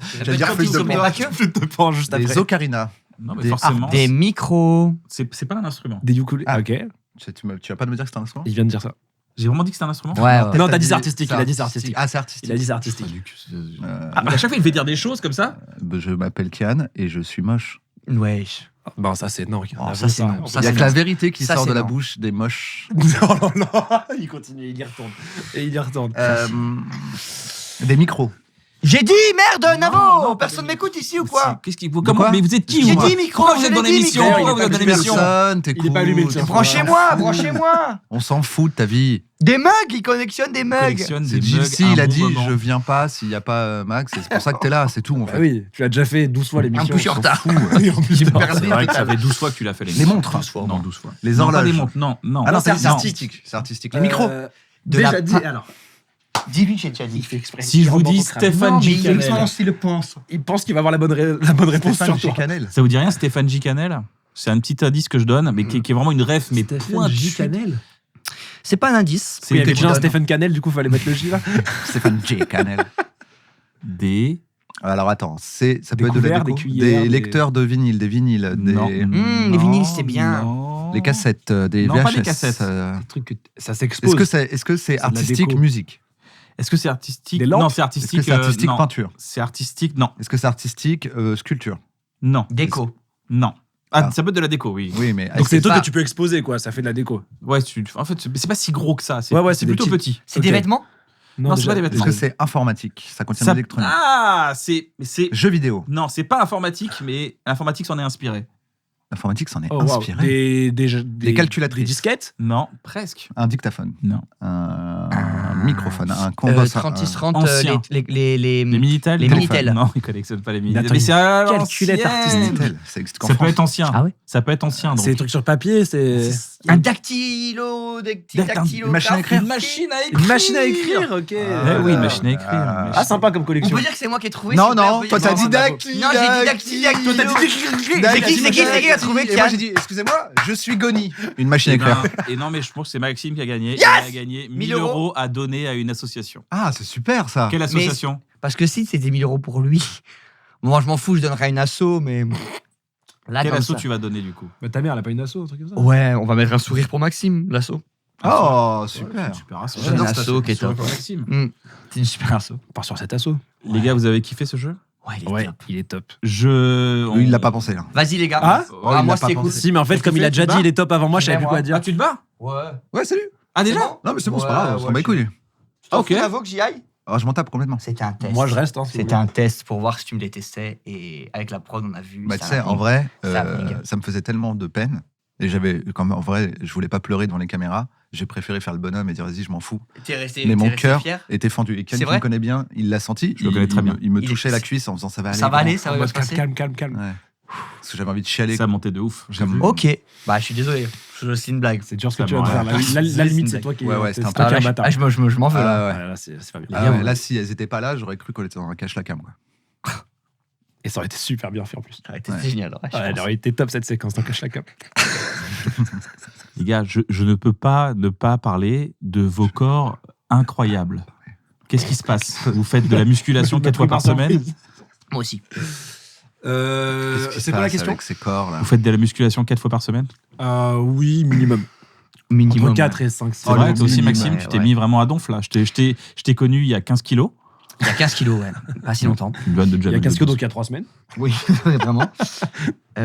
flûtes de mais pan. pas que. flûtes de pan juste Des après. ocarinas. Non, mais Des forcément. Des micros. C'est pas un instrument. Des ukulélés. Ah. Ok. Tu vas pas me dire que c'est un instrument? Il vient de dire ça. J'ai vraiment dit que c'était un instrument. Ouais, Non, t'as dit c'est artistique, il a dit c'est artistique. Ah, c'est artistique. Il a dit c'est artistique. Ah, mais à chaque fois, il fait dire des choses comme ça. Je m'appelle Kian et je suis moche. Wesh. Bon, ça, c'est. Non, Oh, ça, c'est non. Il Ça, y a c'est que la non. vérité qui Ça, sort c'est de la non. bouche des moches. Non, non, non. Il continue, il y retourne. Et il y retourne. Des micros. J'ai dit merde, Navo. non, Personne m'écoute ici ou quoi? Qu'est-ce qu'il quoi comment Mais vous êtes qui J'ai vous dit micro. Pourquoi vous je êtes dans l'ai dit, l'émission micro. Pourquoi vous êtes dans l'émission Personne, t'écoutes. Il est pas allumé, le tien. Branchez-moi, branchez-moi. On s'en fout de ta vie. Des mugs, ils collectionnent des mugs. Collectionne C'est des Gilles, mugs si, à un il a bon dit moment. je viens pas s'il n'y a pas Max, et c'est pour ça que t'es là, c'est tout en Bah fait. oui, tu l'as déjà fait 12 fois l'émission. Un peu sur on s'en retard. fout. Oui, en plus, J'ai non, perdu. C'est vrai que ça fait 12 fois que tu l'as fait Les montres. 12 fois. Non, 12 fois. Les Non, pas horloges. les montres, non, non. Ah non, c'est Non. artistique. C'est artistique. Les micros. De Déjà la- dit, alors. Dis-lui, j'ai déjà Il dit. fait exprès. Si je vous dis Non, Stéphane mais G. il Canel, pense, il le pense. Il pense qu'il va avoir la bonne réponse Stéphane sur toi. Chicanel. ça vous dit rien, Stéphane J. Canel? C'est un petit indice que je donne, mais qui est vraiment une ref, mais pointue. Canel. C'est pas un indice. C'est Il y avait déjà un donne. Stéphane Canel, du coup, fallait mettre le J là. Stéphane J. Canel. Des. Alors attends, ça Des peut être de la couverts, déco. des cuillères, des des- lecteurs de vinyle, des vinyles, Non. des les vinyles, c'est bien. Non. les cassettes, des Non, VHS. pas des cassettes. Un truc que ça s'expose. Est-ce que c'est de la artistique déco. musique? Est-ce que c'est artistique? Des lampes Non, c'est Est-ce artistique. que c'est artistique non. peinture? C'est artistique, non. Est-ce que c'est artistique sculpture? Non. Déco. Non. Ah, Ah. ça peut être de la déco, oui. Oui, mais Donc c'est des trucs pas- que tu peux exposer, quoi. Ça fait de la déco. Ouais, en fait, c'est pas si gros que ça. C'est Ouais, c'est des plutôt petits- petit. C'est Ok. des vêtements? Non, c'est pas des est-ce vêtements. que c'est informatique? Ça contient de Ça- l'électronique. Ah, c'est. Jeux vidéo. Non, c'est pas informatique, mais informatique s'en est inspiré. L'informatique s'en est Oh, wow. inspiré. Des calculatrices. Des disquettes. Non, presque. Un dictaphone. Non. Un microphone. Un combo. 30 ancien. les Les Minitel. Les non. Minitel. Non, ils collectionnent pas les Minitel. Attends, Mais c'est à calculette l'ancienne. artistique. Ça existe qu'en Ça peut France. être ancien. Ah ouais. Ça peut être ancien. donc. C'est des trucs sur papier, c'est. Un dactylo, dactylo. Une machine à écrire. Une machine à écrire. Une machine à écrire, ok. Eh oui, une machine à écrire. Ah. Ah, sympa comme On collection. peut dire que c'est moi qui ai trouvé. Non, super, non, on peut toi dire t'as que dit c'est dactylo. Non, j'ai dit dactylo. Toi t'as dit C'est qui a trouvé Et moi j'ai dit, excusez-moi, je suis Goni. Une machine à écrire. Et non, mais je pense que c'est Maxime qui a gagné. Il a gagné 1000 € à donner à une association. Ah, c'est super ça. Quelle association? Parce que si c'était 1000 € pour lui, moi je m'en fous, je donnerais une asso, mais. Là, Quel comme asso ça. tu vas donner du coup? Bah, ta mère, elle a pas une asso, un truc comme ça. Ouais, on va mettre un sourire pour Maxime, l'asso. Oh, super. Super asso. J'adore Une cette asso qui est Sur top. pour Maxime. C'est une super asso. On part sur cet asso. Les gars, vous avez kiffé ce jeu? Ouais, il est Ouais, top. il est top. Lui, il l'a pas pensé là. Vas-y les gars. Ah il moi l'a c'est pas cool. pensé. Si, mais en fait, Qu'est-ce comme que il a tu déjà fais, dit, il est top avant moi, je savais plus quoi moi. dire. Ah, tu te bats? Ouais. Ouais, salut. Ah, déjà? Non, mais c'est bon, c'est Ouais, pas grave, on s'en ouais, bat les couilles. Ok. T'en fous que j'y aille? Ah, je m'en tape complètement. C'était un test. Moi, je reste. Hein, si vous C'était voulez. un test pour voir si tu me détestais. Et avec la prod, on a vu. Bah, tu ça sais, va en vrai, Ça bringue. ça me faisait tellement de peine. Et en vrai, je voulais pas pleurer devant les caméras. J'ai préféré faire le bonhomme et dire, vas-y, je m'en fous. T'es resté. Mais t'es mon resté cœur fier. était fendu. Et Ken, C'est qui vrai me connaît bien, il l'a senti. Je le connais très bien. Il me Il est- touchait la cuisse en faisant, ça va aller. Ça va grand. aller, ça En va bien mode se passer. calme. Ouais. Parce que j'avais envie de chialer. Ça a monté de ouf. j'ai Comme- vu. Ok. Bah, je suis désolé. C'est une blague. C'est dur ce que Ça tu vas te faire. m'aurait- La limite, c'est toi qui Ouais, c'est c'est un toi peu- qui es un là, bâtard. je m'en veux là. Ah ouais. Ouais, là, c'est pas bien. Ah ouais, Bien, là, si elles étaient pas là, j'aurais cru qu'on était dans un cache la cam. Quoi. Et ça aurait été super bien fait en plus. C'était Ouais. génial. Ouais, je Ouais, elle pense. aurait été top cette séquence dans Cache la Cap. Les gars, je ne peux pas ne pas parler de vos corps incroyables. Qu'est-ce qui se passe? Vous faites de la musculation 4 fois par semaine? Moi aussi. Qu'est-ce qui se C'est quoi la passe question avec ces corps là Vous faites de la musculation 4 fois par semaine? Oui, minimum. Minimum. Entre 4 et 5. C'est vrai, toi aussi, minimum, Maxime, tu t'es ouais. mis vraiment à donf là. Je t'ai connu il y a 15 kilos. Il y a 15 kilos, ouais. Pas si longtemps. Une vanne de Il y a Jamel 15 Debbouze. donc il y a 3 semaines. Oui, vraiment.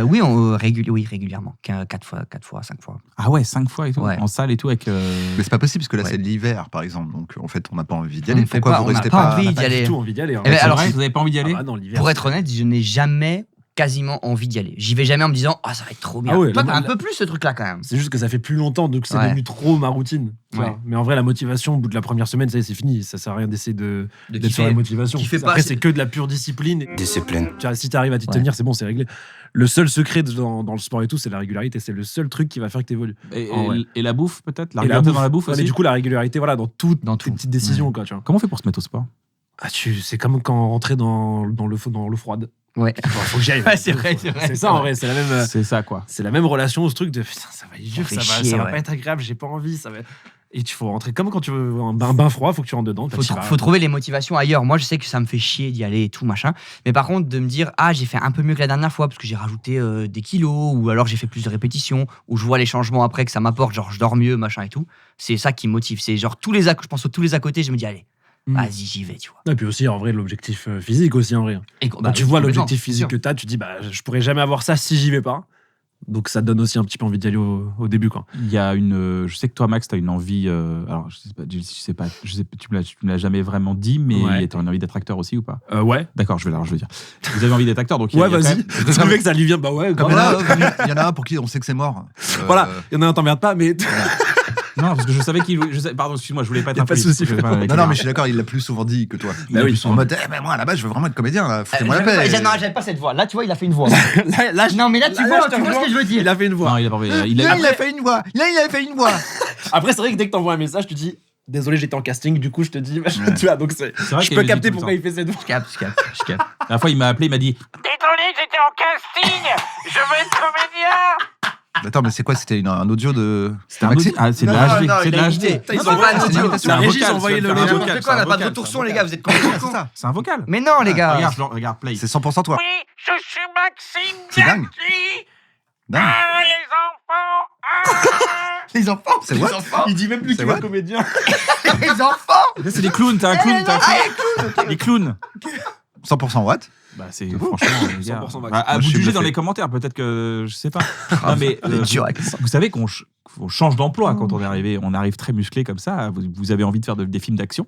Oui, régulièrement. 4 fois, 5 fois. Ah ouais, 5 fois et tout. Ouais. En salle et tout avec. Mais c'est pas possible parce que là, Ouais. c'est l'hiver par exemple. Donc en fait, on n'a pas envie d'y On aller. ne fait Pourquoi pas- vous on n'a restez pas pas envie d'y Pas aller. du tout envie d'y aller. hein. Eh ben, C'est alors, vrai, vous n'avez pas envie d'y aller? Ah bah non, l'hiver. Pour être honnête, je n'ai jamais quasiment envie d'y aller. J'y vais jamais en me disant ça va être trop bien. Ah ouais, Toi, là, t'as un là- peu plus ce truc-là quand même. C'est juste que ça fait plus longtemps, donc c'est Ouais. devenu trop ma routine. tu Ouais. vois. Mais en vrai, la motivation, au bout de la première semaine, ça y est, c'est fini. Ça sert à rien d'essayer d'être sur la kiffer. motivation. kiffer pas, Après, c'est- c'est que de la pure discipline. Discipline. Tu vois, si tu arrives à t'y Ouais. tenir, c'est bon, c'est réglé. Le seul secret dans le sport et tout, c'est la régularité. C'est le seul truc qui va faire que tu évolues. Et la bouffe peut-être? La Et régularité dans la bouffe Ouais, aussi? mais du coup, la régularité, voilà, dans toutes Dans tes tout. petites décisions. Quoi, tu vois. Comment on fait pour se mettre au sport? C'est comme quand rentrer dans l'eau froide. Ouais. Faut que j'y aille. Ouais, c'est vrai. C'est ça en vrai, c'est la même. C'est ça quoi. C'est la même relation, ce truc de putain, ça va être dur, fait ça va, chier, ça va ouais. pas être agréable, j'ai pas envie, ça va. Et tu faut rentrer comme quand tu veux un bain froid, faut que tu rentres dedans. Faut trouver les motivations ailleurs. Moi, je sais que ça me fait chier d'y aller et tout, machin. Mais par contre, de me dire, j'ai fait un peu mieux que la dernière fois parce que j'ai rajouté des kilos, ou alors j'ai fait plus de répétitions, ou je vois les changements après que ça m'apporte, genre je dors mieux, machin et tout. C'est ça qui me motive. C'est genre je pense aux tous les à côté, je me dis, allez, vas-y, j'y vais, tu vois. Et puis aussi, en vrai, l'objectif physique aussi, en vrai. Et Quand tu vois l'objectif physique que t'as, tu te dis, bah, je pourrais jamais avoir ça si j'y vais pas. Donc ça donne aussi un petit peu envie d'y aller au début, quoi. Il y a je sais que toi, Max, tu as une envie. Alors, je sais pas, tu me l'as jamais vraiment dit, mais Ouais. tu as une envie d'être acteur aussi ou pas? Ouais. D'accord, je veux dire. Vous avez envie d'être acteur, donc il y a Ouais, quand vas-y. même- Tu trouvais que ça lui vient, bah ouais. Comme grave. il y en a un pour qui on sait que c'est mort. Voilà, il y en a un, t'emmerdes pas, mais. Non, parce que je savais qu'il. Pardon, excuse-moi, je voulais pas être Y a pas de impoli, souci, parce que frérot. avec Non, les- non, mais je suis d'accord, il l'a plus souvent dit que toi. Bah oui. En mode, mais moi, à la base, je veux vraiment être comédien, là. Foutez-moi la paix. J'avais pas cette voix. Là, tu vois, il a fait une voix. là, Non, mais là, tu vois je te ce que je veux dire. Il a fait une voix. Non, il a pas envie. Il Là, a... il a fait une voix. Là, il a fait une voix. Après, c'est vrai que dès que t'envoies un message, tu dis. Désolé, j'étais en casting, du coup, je te dis, tu vois, donc vrai je qu'il peux le dit capter tout le pourquoi il fait cette voix. Je capte. La dernière fois, il m'a appelé, il m'a dit Désolé, j'étais en casting. Je veux être comédien. Attends, mais c'est quoi? C'était un audio de. C'était un Maxime audio. Ah, c'est de Non, la non, HD. non, C'est de il a la imité. HD. Ils Non, ont non, pas un c'est audio. un C'est la vocal, régie, ils ont envoyé c'est le un audio. vocal, N'importe c'est quoi, on un n'a pas de vocal, retour c'est son, un les vocal, gars, vous êtes complètement C'est ça. C'est un vocal. Mais non, les gars. Regarde, play. C'est 100% toi. Oui, je suis Maxime C'est dingue. Biaggi. Dingue. Ah, les enfants. Ah. Les enfants. C'est what? Il dit même plus C'est qu'il va what être comédien. Les enfants. Là, c'est des clowns, t'as un clown. Des clowns. 100% what? Bah, c'est franchement. les gars, 100% Max. bah, à Moi, vous je de suis juger dans bluffé. les commentaires, peut-être que. Je sais pas. Non, mais direct. vous savez qu'on change d'emploi quand on est arrivé. On arrive très musclé comme ça. Vous avez envie de faire des films d'action?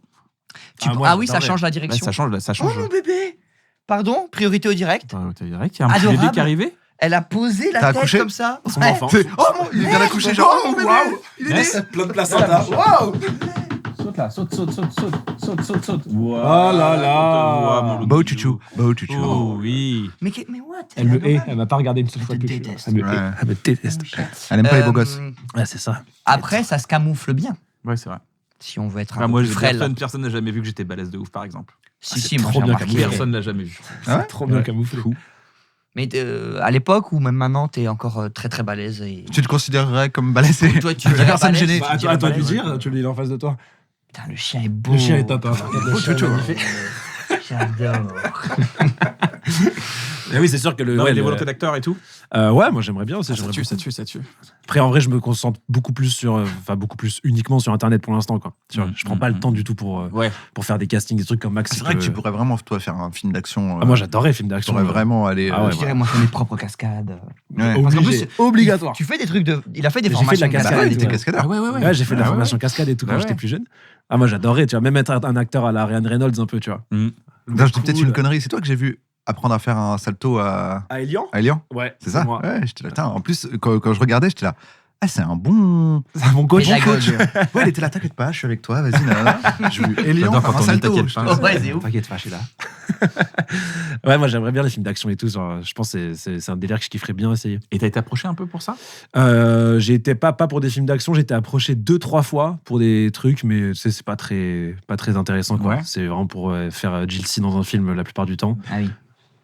moi, Oui, ça j'adorerais. change la Là, direction. ça change. Oh, mon bébé. Pardon, priorité au direct. Il y a un petit Adorable. bébé qui est arrivé. Elle a posé la T'as tête accouché comme ça. Son Ouais. enfant. Oh, mon, il vient d'accoucher, genre. Oh, mon bébé. Il est né. Yes. Plein de placenta. Waouh. Saute là, saute. Oh là là. Beau chouchou. Beau chouchou. Oh oui. Mais what? Elle me hait, adorable. elle m'a pas regardé une seule fois Elle te depuis. déteste. Elle me hait, Ouais. elle me déteste. Elle aime pas les beaux gosses. Ouais, c'est ça. Après, ça se camoufle bien. Ouais, c'est vrai. Si on veut être un Ah, peu moi, plus frêle. personne n'a jamais vu que j'étais balèze de ouf, par exemple. Si, moi trop j'ai bien remarqué. camouflé. Personne l'a jamais vu. Ah ouais? Trop bien Ouais. camouflé. Mais à l'époque ou même maintenant, t'es encore très très balèze. Et... Tu te considérerais comme balayé? Toi, tu D'accord, ça me balèze, gênait. Bah, tu à dirais toi de lui balèze. dire, tu l'as en face de toi. Putain, le chien est beau. Le chien est top. Hein. Le chien est chouchou. magnifique. J'adore. Mais oui, c'est sûr que le. Non, ouais, mais les le- volontés d'acteur et tout. Ouais, moi j'aimerais bien aussi. Ça j'aimerais tue, beaucoup. ça tue. Après, en vrai, je me concentre beaucoup plus sur. Enfin, beaucoup plus uniquement sur Internet pour l'instant, quoi. Tu vois, je prends pas le temps du tout pour Ouais. faire des castings, des trucs comme Max. C'est vrai que tu pourrais vraiment, toi, faire un film d'action. Ah, moi, j'adorais les films Tu d'action. pourrais vraiment aller. Ah ouais, Je dirais, moi, je fais mes propres cascades. Ouais. Parce qu'en Obligé. plus, Obligatoire. Tu fais des trucs de. Il a fait des J'ai fait de formations la de cascade Bah ouais, et il était tout. cascadeur. ouais. Ouais, j'ai fait de la Ah formation cascade et tout quand Bah j'étais ouais. plus jeune. Ah, moi, j'adorais, tu vois, même être un acteur à la Ryan Reynolds un peu, tu vois. D'ailleurs, je dis peut-être une connerie. C'est toi que j'ai vu apprendre à faire un salto à Elian Elian. Ouais. C'est ça. moi. Ouais, j'étais là. Putain, en plus, quand je regardais, j'étais là. Ah, c'est un bon. C'est un bon coach. Pédagogue. Ouais, il était là. T'inquiète pas, je suis avec toi. Vas-y, là. Je veux Elian J'adore faire quand un on dit salto. t'inquiète pas. Oh, ouais, c'est ouf. T'inquiète pas, je suis là. Ouais, moi, j'aimerais bien les films d'action et tout. Genre, je pense que c'est un délire que je kifferais bien essayer. Et t'as été approché un peu pour ça? J'ai été pas pour des films d'action, j'ai été approché 2-3 fois pour des trucs, mais tu sais, c'est pas très intéressant, quoi. Ouais. C'est vraiment pour faire Jill C dans un film la plupart du temps. Ah oui.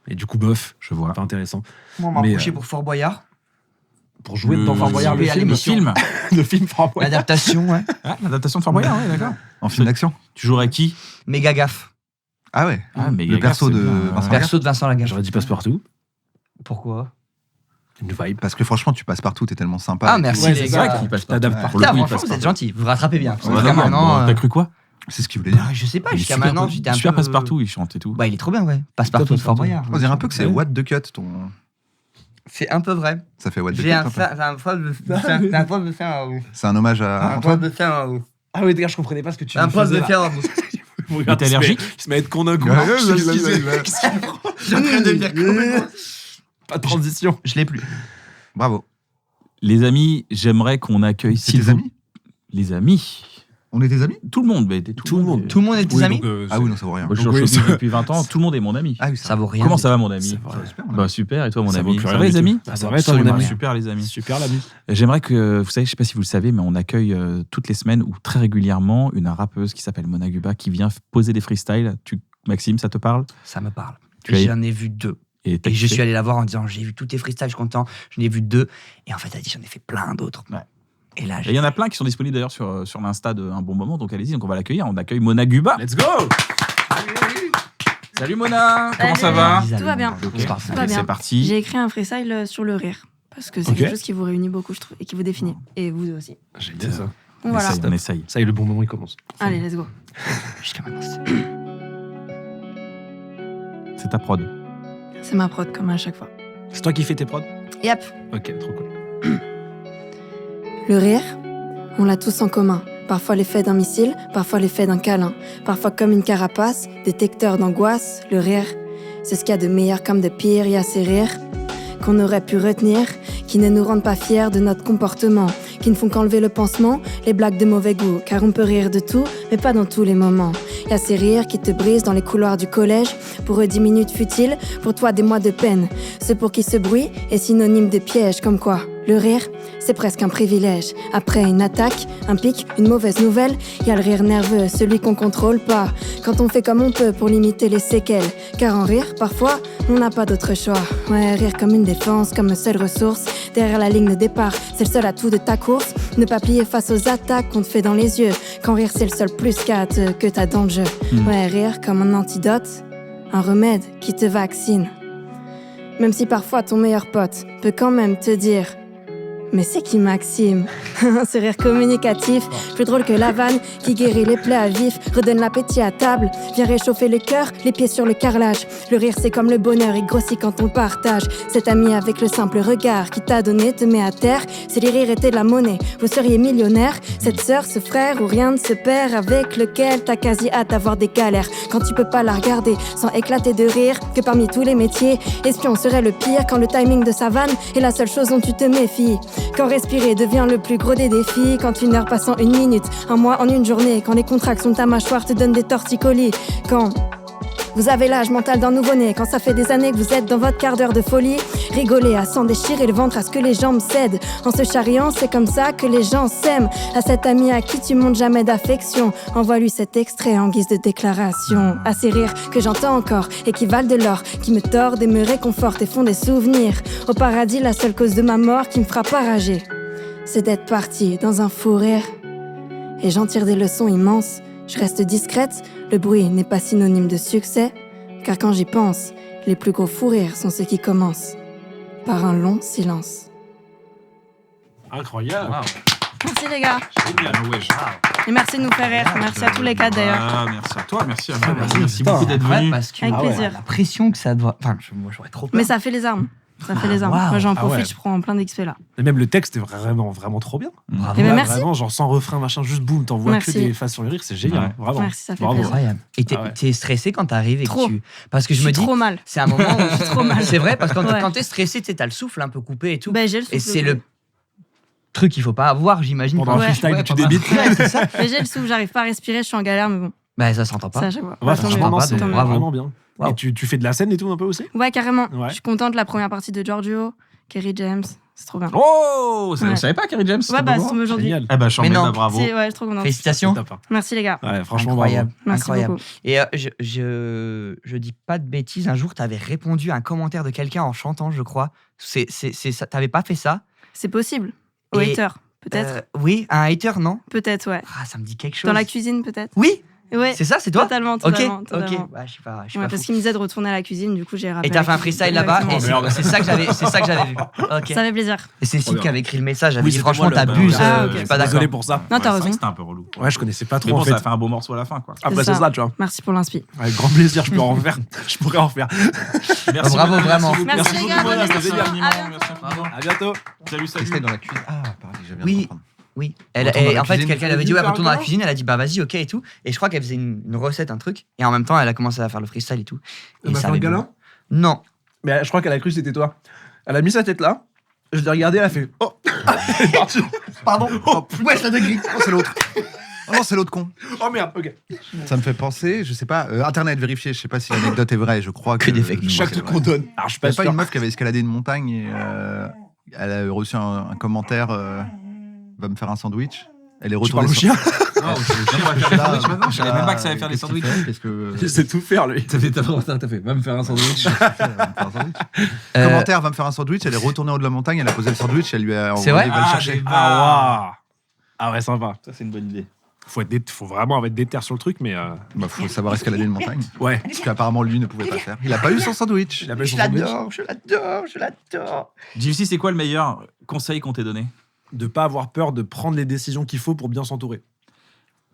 Et du coup, bof, Je vois. pas intéressant. Moi, on m'a Mais, approché pour Fort Boyard. Pour jouer dans Fort Boyard, le jouer à film. Le film. Le film Fort Boyard. L'adaptation, ouais. Ah, l'adaptation de Fort Boyard, ouais, d'accord. En film d'action. Tu jouerais qui? Méga gaffe. Ah ouais. Ah, mais Le perso de Vincent Lagaffe. Perso de Vincent Lagaffe. J'aurais dit Passepartout. Pourquoi? Une vibe. Parce que franchement, tu passes partout, t'es tellement sympa. Ah, et merci tout. Ouais, les c'est gars. vrai qu'il passe pas. T'adaptes Ouais. par Pour le Putain, coup, il franchement, passe vous pas. êtes gentils. Vous vous rattrapez bien. Parce que Ouais, jusqu'à d'accord, maintenant, bon, t'as cru quoi? C'est ce qu'il voulait dire. je sais pas, Il est jusqu'à super maintenant, cool. j'étais un Super peu... passe-partout, il chante et tout. Bah, il est trop bien, ouais. Passe-partout de Fort Boyard. On dirait un peu que c'est Ouais. What the Cut, ton. C'est un peu vrai. Ça fait What the Cut. J'ai un un peu. poil de fer. C'est un hommage à Un poil Antoine. de fer. Ah oui, gars, je comprenais pas ce que tu Un poil faisais de là. fer. Mais t'es allergique? Il se met à être con d'un coup. Ouais, Je sais ouais, ce qu'il ouais, fait. ouais. Qu'est-ce qu'il prend Je viens de devenir complètement... Pas de transition. Je l'ai plus. Bravo. Les amis, j'aimerais qu'on accueille C'est tes vous- amis Les amis. On est tes amis Tout le monde. Mais Tout le monde. Tout le monde est tes amis? Ah oui, non, ça vaut rien. Moi, je suis Donc, en oui, showbiz ça- depuis 20 ans. Tout le monde est mon ami. Ah oui, Ça vaut rien. Comment ça va, mon ami? Ça Ça va super. mon Bah ami. super, et toi, mon Ça vaut ami? plus Ça rien va, du les tout. amis? Bah, ça va, toi, mon Absolument ami. rien. Super, les amis. Super l'ami. J'aimerais que, vous savez, je sais pas si vous le savez, mais on accueille toutes les semaines ou très régulièrement une rappeuse qui s'appelle Mona Guba qui vient poser des freestyles. Maxime, ça te parle? Ça me parle. Tu as- J'en ai vu 2. Et t'as Et je kiffé suis allé la voir en disant, j'ai vu tous tes freestyles, je suis content. J'en ai vu 2. Et en fait, elle a dit, j'en ai fait plein d'autres. Ouais. Et là, Et il y en a plein qui sont disponibles d'ailleurs sur l'Insta de Un Bon Moment, donc allez-y, donc on va l'accueillir. On accueille Mona Guba. Let's go. Salut Mona, comment ça Salut. va? Tout va bien. On se parle. Tout va Allez, bien. c'est parti. J'ai écrit un freestyle sur le rire. Parce que c'est Ok. quelque chose qui vous réunit beaucoup, je trouve, et qui vous définit. Et vous aussi. Génial ça. Donc On voilà. essaye, on essaye. Ça y est, le bon moment il commence. Allez, let's go. Jusqu'à maintenant, c'est- C'est ta prod. C'est ma prod, comme à chaque fois. C'est toi qui fais tes prods? Yep. Ok, trop cool. Le rire, on l'a tous en commun. Parfois l'effet d'un missile, parfois l'effet d'un câlin. Parfois comme une carapace, détecteur d'angoisse. Le rire, c'est ce qu'il y a de meilleur comme de pire. Il y a ces rires qu'on aurait pu retenir, qui ne nous rendent pas fiers de notre comportement, qui ne font qu'enlever le pansement, les blagues de mauvais goût. Car on peut rire de tout, mais pas dans tous les moments. Il y a ces rires qui te brisent dans les couloirs du collège. Pour eux 10 minutes futiles, pour toi des mois de peine. Ceux pour qui ce bruit est synonyme de piège. Comme quoi, le rire, c'est presque un privilège. Après une attaque, un pic, une mauvaise nouvelle, il y a le rire nerveux, celui qu'on contrôle pas. Quand on fait comme on peut pour limiter les séquelles. Car en rire, parfois, on n'a pas d'autre choix. Ouais, rire comme une défense, comme seule ressource. Derrière la ligne de départ, c'est le seul atout de ta course. Ne pas plier face aux attaques qu'on te fait dans les yeux. Quand rire, c'est le seul plus 4 que t'as dans le jeu. Ouais, rire comme un antidote, un remède qui te vaccine. Même si parfois ton meilleur pote peut quand même te dire: mais c'est qui Maxime? Ce rire communicatif, plus drôle que la vanne, qui guérit les plaies à vif, redonne l'appétit à table, vient réchauffer le cœur, les pieds sur le carrelage. Le rire c'est comme le bonheur, il grossit quand on partage. Cet ami avec le simple regard qui t'a donné te met à terre. Si les rires étaient de la monnaie, vous seriez millionnaire. Cette sœur, ce frère ou rien ne se perd, avec lequel t'as quasi hâte d'avoir des galères. Quand tu peux pas la regarder sans éclater de rire, que parmi tous les métiers, espion serait le pire quand le timing de sa vanne est la seule chose dont tu te méfies. Quand respirer devient le plus gros des défis, quand une heure passe en une minute, un mois en une journée, quand les contractions de ta mâchoire te donnent des torticolis, quand vous avez l'âge mental d'un nouveau-né, quand ça fait des années que vous êtes dans votre quart d'heure de folie, rigoler à s'en déchirer le ventre à ce que les jambes cèdent. En se charriant, c'est comme ça que les gens s'aiment. À cet ami à qui tu montres jamais d'affection, envoie-lui cet extrait en guise de déclaration. À ces rires que j'entends encore et qui valent de l'or, qui me tordent et me réconfortent et font des souvenirs. Au paradis, la seule cause de ma mort qui me fera pas rager, c'est d'être parti dans un fou rire. Et j'en tire des leçons immenses. Je reste discrète, le bruit n'est pas synonyme de succès, car quand j'y pense, les plus gros fous rires sont ceux qui commencent par un long silence. Incroyable. Merci les gars, Génial. et merci de nous faire rire. Merci à tous les quatre d'ailleurs. Ah, merci à toi, merci à vous. merci. Merci Putain. beaucoup d'être Ouais, venu. parce que Avec plaisir. la pression que ça doit. Enfin, moi j'aurais trop peur. Mais ça fait les armes. Ça fait les armes. waouh. Moi, j'en Ah profite, ouais. je prends plein d'XP là. Et même le texte est vraiment, vraiment trop bien. Bravo. Eh ben, Ouais, merci. Vraiment, genre sans refrain, machin, juste boum, t'envoies que Merci. des faces sur le rire, c'est génial. Ouais. hein, Vraiment. Merci, ça fait Bravo. plaisir. Incroyable. Et t'es Ah ouais. t'es stressé quand t'arrives et Trop. que tu. Parce que Je je me suis dis, trop mal. c'est un moment où. Je suis trop mal. C'est vrai, parce que Ouais. quand t'es stressé, tu sais, t'as le souffle un peu coupé et tout. Ben, j'ai le Et souffle. c'est le truc qu'il faut pas avoir, j'imagine. Pendant pendant un le freestyle, ouais, tu pendant- débites. Ouais, c'est ça. Mais j'ai le souffle, j'arrive pas à respirer, je suis en galère, mais bon, Bah, ça s'entend ça pas. à chaque fois. Ouais, Bah, tant franchement, mieux. non, pas, c'est tant mieux. bravo. vraiment bien. Wow. Et tu fais de la scène et tout un peu aussi Ouais, carrément. Ouais. Je suis contente de la première partie de Giorgio, Kerry James. C'est trop bien. Oh, Ouais. je savais pas, Kerry James. Ouais, bah, c'est aujourd'hui. Génial. Ah bah, j'en Mais mets, non. bah, bravo. Ouais, je suis trop contente. Félicitations. C'est top, hein. Merci les gars. Ouais, franchement, Incroyable. Merci Incroyable. beaucoup. Et je dis pas de bêtises, un jour, t'avais répondu à un commentaire de quelqu'un en chantant, je crois. C'est ça. T'avais pas fait ça C'est possible. Au Et, hater, peut-être. Oui, un hater, non Peut-être, ouais. Ah, ça me dit quelque chose. Dans la cuisine, peut-être. Oui, Ouais. c'est ça, c'est toi Totalement, Ok, totalement. ok. totalement. Bah, je sais pas, Ouais, parce qu'il me disait de retourner à la cuisine, du coup j'ai rappelé. Et t'as fait un freestyle là-bas, et Exactement. merde. c'est ça que j'avais vu. Ok. Ça fait plaisir. Et c'est Sid qui avait écrit le message. J'avais Oui, dit c'était franchement, moi, le- t'abuses. Ah, ok. Je suis pas d'accord. Désolé pour ça. Non, t'as Ouais, c'est vrai raison. que c'était un peu relou. Ouais, je connaissais pas trop Mais bon, en fait. ça a fait un beau morceau à la fin, quoi. Après, C'est c'est ça. ça, tu vois. Merci pour l'inspi. Avec grand plaisir, je peux en refaire. Je pourrais en refaire. Merci Bravo, beaucoup, vraiment. beaucoup. Merci, les gars, beaucoup, bonne Mona, émission. c'était infiniment, À bientôt. merci infiniment. À bientôt. Salut, salut. Christelle dans la cuisine. Ah, pareil, je viens Oui. de comprendre. Oui. Retourne dans la En fait, cuisine. quelqu'un avait dit, Elle ouais, veut retourne dans la faire cuisine. Elle a dit, bah vas-y, ok et tout. Et je crois qu'elle faisait une recette, un truc. Et en même temps, elle a commencé à faire le freestyle et tout. Et Elle m'a ça fait un allait câlin bien. Non. Mais je crois qu'elle a cru que c'était toi. Elle a mis sa tête là. Je l'ai regardé, elle a fait oh. Elle est partie. Pardon. Oh, Ouais, ça dégris. oh, c'est l'autre. Oh non, c'est l'autre con. Oh merde, ok. Ça me fait penser, je sais pas, Internet vérifié, je sais pas si l'anecdote est vraie, je crois que. Que des fake news. Chaque truc qu'on donne. Alors je suis Il pas y a pas sûr. une meuf qui avait escaladé une montagne et elle a reçu un commentaire va me faire un sandwich. Elle est Tu retournée parles au chien. Non, on va faire des sandwichs maintenant. Je savais même pas que ça allait faire des Qu'est-ce qu'il sandwichs. fait Qu'est-ce que. Il sait tout faire lui. T'as fait, va me faire un sandwich. Commentaire va me faire un sandwich. Elle est retournée en haut de la montagne. Elle a posé le sandwich. Elle lui a C'est envoyé, vrai va le chercher. Ah waouh. Ah ouais, sympa. Ça, c'est une bonne idée. Faut vraiment être déter sur le truc, mais Bah, faut savoir escalader une montagne. ouais. Ce qu'apparemment lui ne pouvait pas faire. Il a pas eu son sandwich. Il a pas eu Je son sandwich. l'adore, je l'adore, je l'adore. JVC, c'est quoi le meilleur conseil qu'on t'ait donné? De pas avoir peur de prendre les décisions qu'il faut pour bien s'entourer.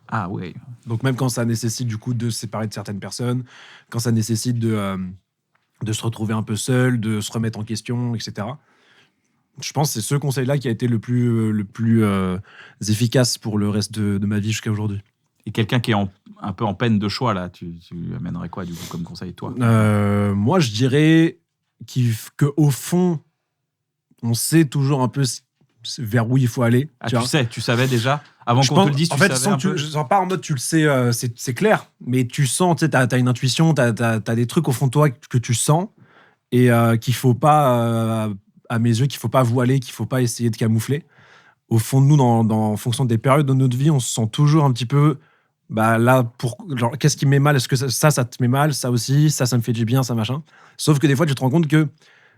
Ah ouais. Donc même quand ça nécessite du coup de se séparer de certaines personnes, quand ça nécessite de se retrouver un peu seul, de se remettre en question, etc. Je pense que c'est ce conseil-là qui a été le plus efficace pour le reste de ma vie jusqu'à aujourd'hui. Et quelqu'un qui est un peu en peine de choix, là, tu amènerais quoi, du coup, comme conseil, toi? Moi, je dirais qu'au fond, on sait toujours un peu vers où il faut aller. Ah, tu vois. tu savais déjà? Avant Je qu'on pense- te le dise, tu en fait, savais sans un que peu? je sens pas en mode tu le sais, c'est clair, mais tu sens, tu sais, t'as une intuition, t'as des trucs au fond de toi que tu sens et qu'il faut pas, à mes yeux, qu'il faut pas voiler, qu'il faut pas essayer de camoufler. Au fond de nous, en fonction des périodes de notre vie, on se sent toujours un petit peu, bah là, genre, qu'est-ce qui me met mal? Est-ce que ça te met mal? Ça aussi, ça me fait du bien, ça machin. Sauf que des fois, tu te rends compte que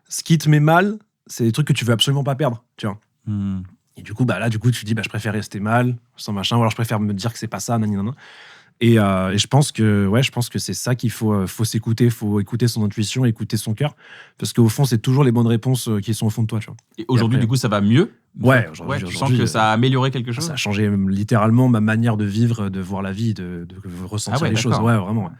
ce qui te met mal, c'est des trucs que tu veux absolument pas perdre, tu vois. Et du coup, tu te dis, je préfère rester mal, sans machin, ou alors je préfère me dire que c'est pas ça, nanana. Et je pense que c'est ça qu'il faut s'écouter, faut écouter son intuition, écouter son cœur, parce qu'au fond, c'est toujours les bonnes réponses qui sont au fond de toi, tu vois. Et aujourd'hui, Et après- du coup, ça va mieux? Ouais, Tu aujourd'hui, sens que ça a amélioré quelque chose? ça a changé littéralement ma manière de vivre, de voir la vie, de ressentir Ah ouais, les choses. d'accord. Ouais, vraiment.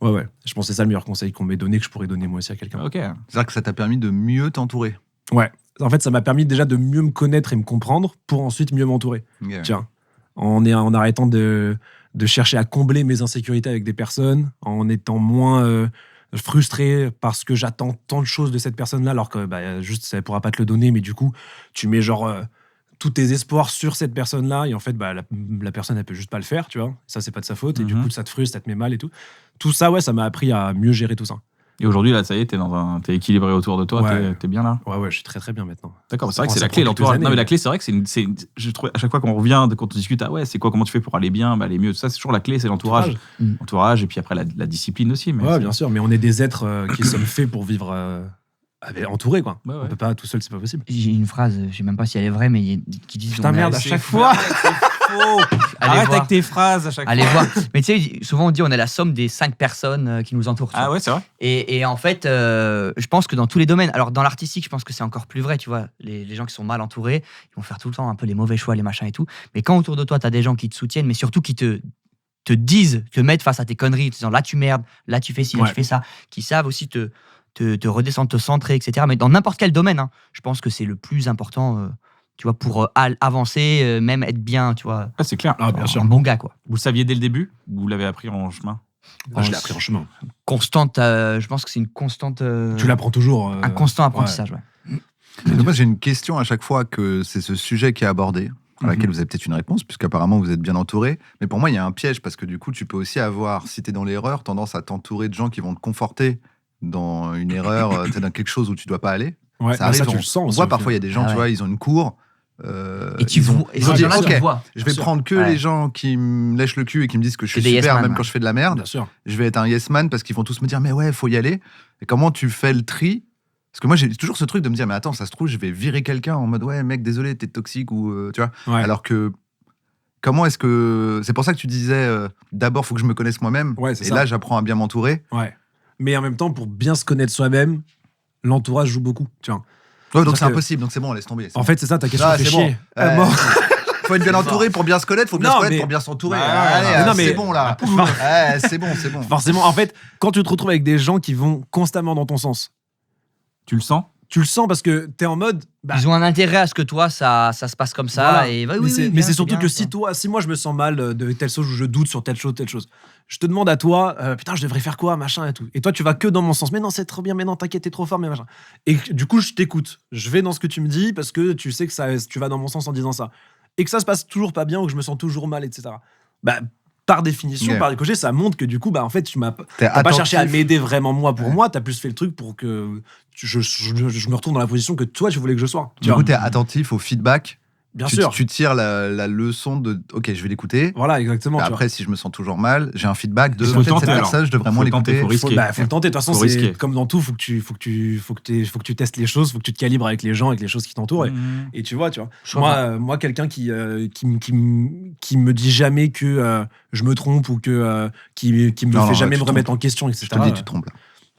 Ouais. Je pense que c'est ça le meilleur conseil qu'on m'ait donné, que je pourrais donner moi aussi à quelqu'un. Ok. C'est-à-dire que ça t'a permis de mieux t'entourer. Ouais. En fait, ça m'a permis déjà de mieux me connaître et me comprendre pour ensuite mieux m'entourer. Yeah. Tiens, en arrêtant de chercher à combler mes insécurités avec des personnes, en étant moins frustré parce que j'attends tant de choses de cette personne-là, alors que juste ça ne pourra pas te le donner, mais du coup, tu mets tous tes espoirs sur cette personne-là, et en fait, la personne, elle peut juste pas le faire, tu vois. Ça, c'est pas de sa faute, et du coup, ça te frustre, ça te met mal et tout. Tout ça, ouais, ça m'a appris à mieux gérer tout ça. Et aujourd'hui, là, ça y est, t'es équilibré autour de toi, Ouais. t'es bien là? Ouais, je suis très très bien maintenant. D'accord, c'est Ça vrai que prend- c'est ça la clé, prend l'entourage. quelques Non, mais la années, clé, c'est vrai que je trouve, à chaque fois qu'on revient, quand on discute, ah ouais, c'est quoi, comment tu fais pour aller bien, aller mieux, tout ça, c'est toujours la clé, c'est l'entourage. Entourage, et puis après, la discipline aussi. Mais Ouais, c'est- bien sûr, mais on est des êtres qui sommes faits pour vivre entourés, quoi. Ouais, ouais. On peut pas tout seul, c'est pas possible. J'ai une phrase, je sais même pas si elle est vraie, mais qui dit. Putain, on a- merde, à C'est chaque faux, fois. c'est faux. Allez Arrête voir. avec tes phrases à chaque Allez fois. voir. Mais tu sais, souvent on dit on est la somme des 5 personnes qui nous entourent. tu Ah vois. ouais, c'est vrai. Et en fait, je pense que dans tous les domaines, alors dans l'artistique, je pense que c'est encore plus vrai, tu vois. Les gens qui sont mal entourés, ils vont faire tout le temps un peu les mauvais choix, les machins et tout. Mais quand autour de toi, tu as des gens qui te soutiennent, mais surtout qui te disent, te mettent face à tes conneries, en te disant là tu merdes, là tu fais ci, là Ouais. tu fais ça, qui savent aussi te te redescendre, te centrer, etc. Mais dans n'importe quel domaine, hein, je pense que c'est le plus important, tu vois, pour avancer, même être bien, tu vois. Ah, c'est clair. Ah, bien sûr. Un bon gars, quoi. Vous le saviez dès le début ou vous l'avez appris en chemin? Je l'ai appris en chemin. Constante, je pense que c'est une constante. Tu l'apprends toujours. Un constant apprentissage, ouais. Et donc, moi, j'ai une question à chaque fois que c'est ce sujet qui est abordé, à laquelle vous avez peut-être une réponse, puisqu'apparemment vous êtes bien entouré. Mais pour moi, il y a un piège, parce que du coup, tu peux aussi avoir, si tu es dans l'erreur, tendance à t'entourer de gens qui vont te conforter dans une erreur, dans quelque chose où tu dois pas aller. Ouais, Ça arrive, tu on le sens. on aussi, voit au parfois, il y a des gens, Ah tu ouais. vois, ils ont une cour. Et tu ils ont- vois, et ils ont ces dit, gens-là, tu ok, vois. je vais Bien sûr. prendre que Ouais. les gens qui me lèchent le cul et qui me disent que je Que suis des yes super, man, même ouais. quand je fais de la merde. Bien sûr. Je vais être un yes man parce qu'ils vont tous me dire, mais ouais, faut y aller. Et comment tu fais le tri? Parce que moi, j'ai toujours ce truc de me dire, mais attends, ça se trouve, je vais virer quelqu'un en mode, ouais, mec, désolé, t'es toxique, ou tu vois. Ouais. Alors que, comment est-ce que. C'est pour ça que tu disais, d'abord, faut que je me connaisse moi-même. Ouais, c'est Et ça. là, j'apprends à bien m'entourer. Ouais. Mais en même temps, pour bien se connaître soi-même, l'entourage joue beaucoup. Tu vois. Ouais, donc C'est-à-dire c'est que- impossible, donc c'est bon, laisse tomber. c'est En bon. fait, c'est ça, ta question Ah, fait c'est chier. bon. Mort. Faut être bien entouré pour bien se connaître, faut bien Non, se connaître mais- pour bien s'entourer. Ouais, Allez, mais non, c'est mais- bon là. For- Ouais, c'est bon, c'est bon. Forcément, en fait, quand tu te retrouves avec des gens qui vont constamment dans ton sens, Tu le sens? tu le sens parce que t'es en mode. Bah, Ils ont un intérêt à ce que toi, ça se passe comme ça. voilà. Et, bah, mais oui, c'est, oui, mais bien, c'est surtout bien, que quoi. si moi je me sens mal de telle chose ou je doute sur telle chose, je te demande à toi, putain, je devrais faire quoi, machin et tout. Et toi, tu vas que dans mon sens. Mais non, c'est trop bien, mais non, t'inquiète, t'es trop fort, mais machin. Et du coup, je t'écoute. Je vais dans ce que tu me dis parce que tu sais que tu vas dans mon sens en disant ça. Et que ça se passe toujours pas bien ou que je me sens toujours mal, etc. Bah, par définition, Yeah. par ricochet, ça montre que du coup, bah, en fait, tu m'as T'es t'as pas attentif. cherché à m'aider vraiment moi pour Ouais. moi, t'as plus fait le truc pour que je me retrouve dans la position que toi, tu voulais que je sois. Tu Du vois. coup, t'es attentif au feedback. Bien tu, sûr. tu tires la leçon de, ok, je vais l'écouter. Voilà, exactement. tu vois. Après, si je me sens toujours mal, j'ai un feedback de Il faut peut-être tenter, cette alors. personne, je devrais moins Faut tenter, l'écouter. faut risquer. Faut le tenter. De toute façon, Faut c'est risquer. comme dans tout, faut que tu testes les choses, faut que tu te calibres avec les gens, avec les choses qui t'entourent. Mmh. Et tu vois. Je comprends. Moi, quelqu'un qui me dit jamais que je me trompe ou que qui me Non, fait non, jamais tu me te remettre trompes. en question, etc. Je te dis, tu te trompes là.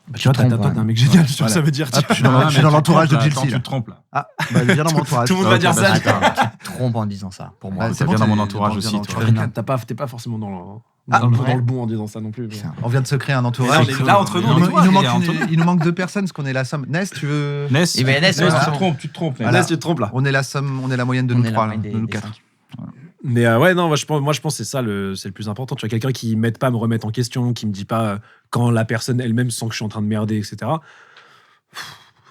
Bah, tu vois, te trompes, toi, t'es un ouais. mec génial, c'est ce que Voilà. ça veut dire. Hop, je suis dans l'entourage de Attends, Gypsy. tu là. te trompes là. Ah, bah, viens dans mon entourage. Tout le monde va Ok, dire bah, ça. attends. Tu te trompes en disant ça, pour moi. Ouais, Ça vient dans mon entourage t'es aussi, dans toi. l'entourage. T'es pas forcément dans Ah, le bon en disant ça non plus. mais- On vient de se créer un Mais entourage. là, on est là entre nous, Il on nous- est il nous manque entre nous. il nous manque 2 personnes, parce qu'on est la somme. Ness, tu veux. Ness, Eh ben, Ness, tu ouais, te c'est trompes, tu te trompes. Ness. Voilà. Là, tu te trompes là. On est la somme, on est la moyenne de On nous est la 3, moyenne de nous des 4. cinq. Mais ouais, non, moi je pense que c'est ça c'est le plus important. Tu vois, quelqu'un qui m'aide pas à me remettre en question, qui me dit pas quand la personne elle-même sent que je suis en train de merder, etc.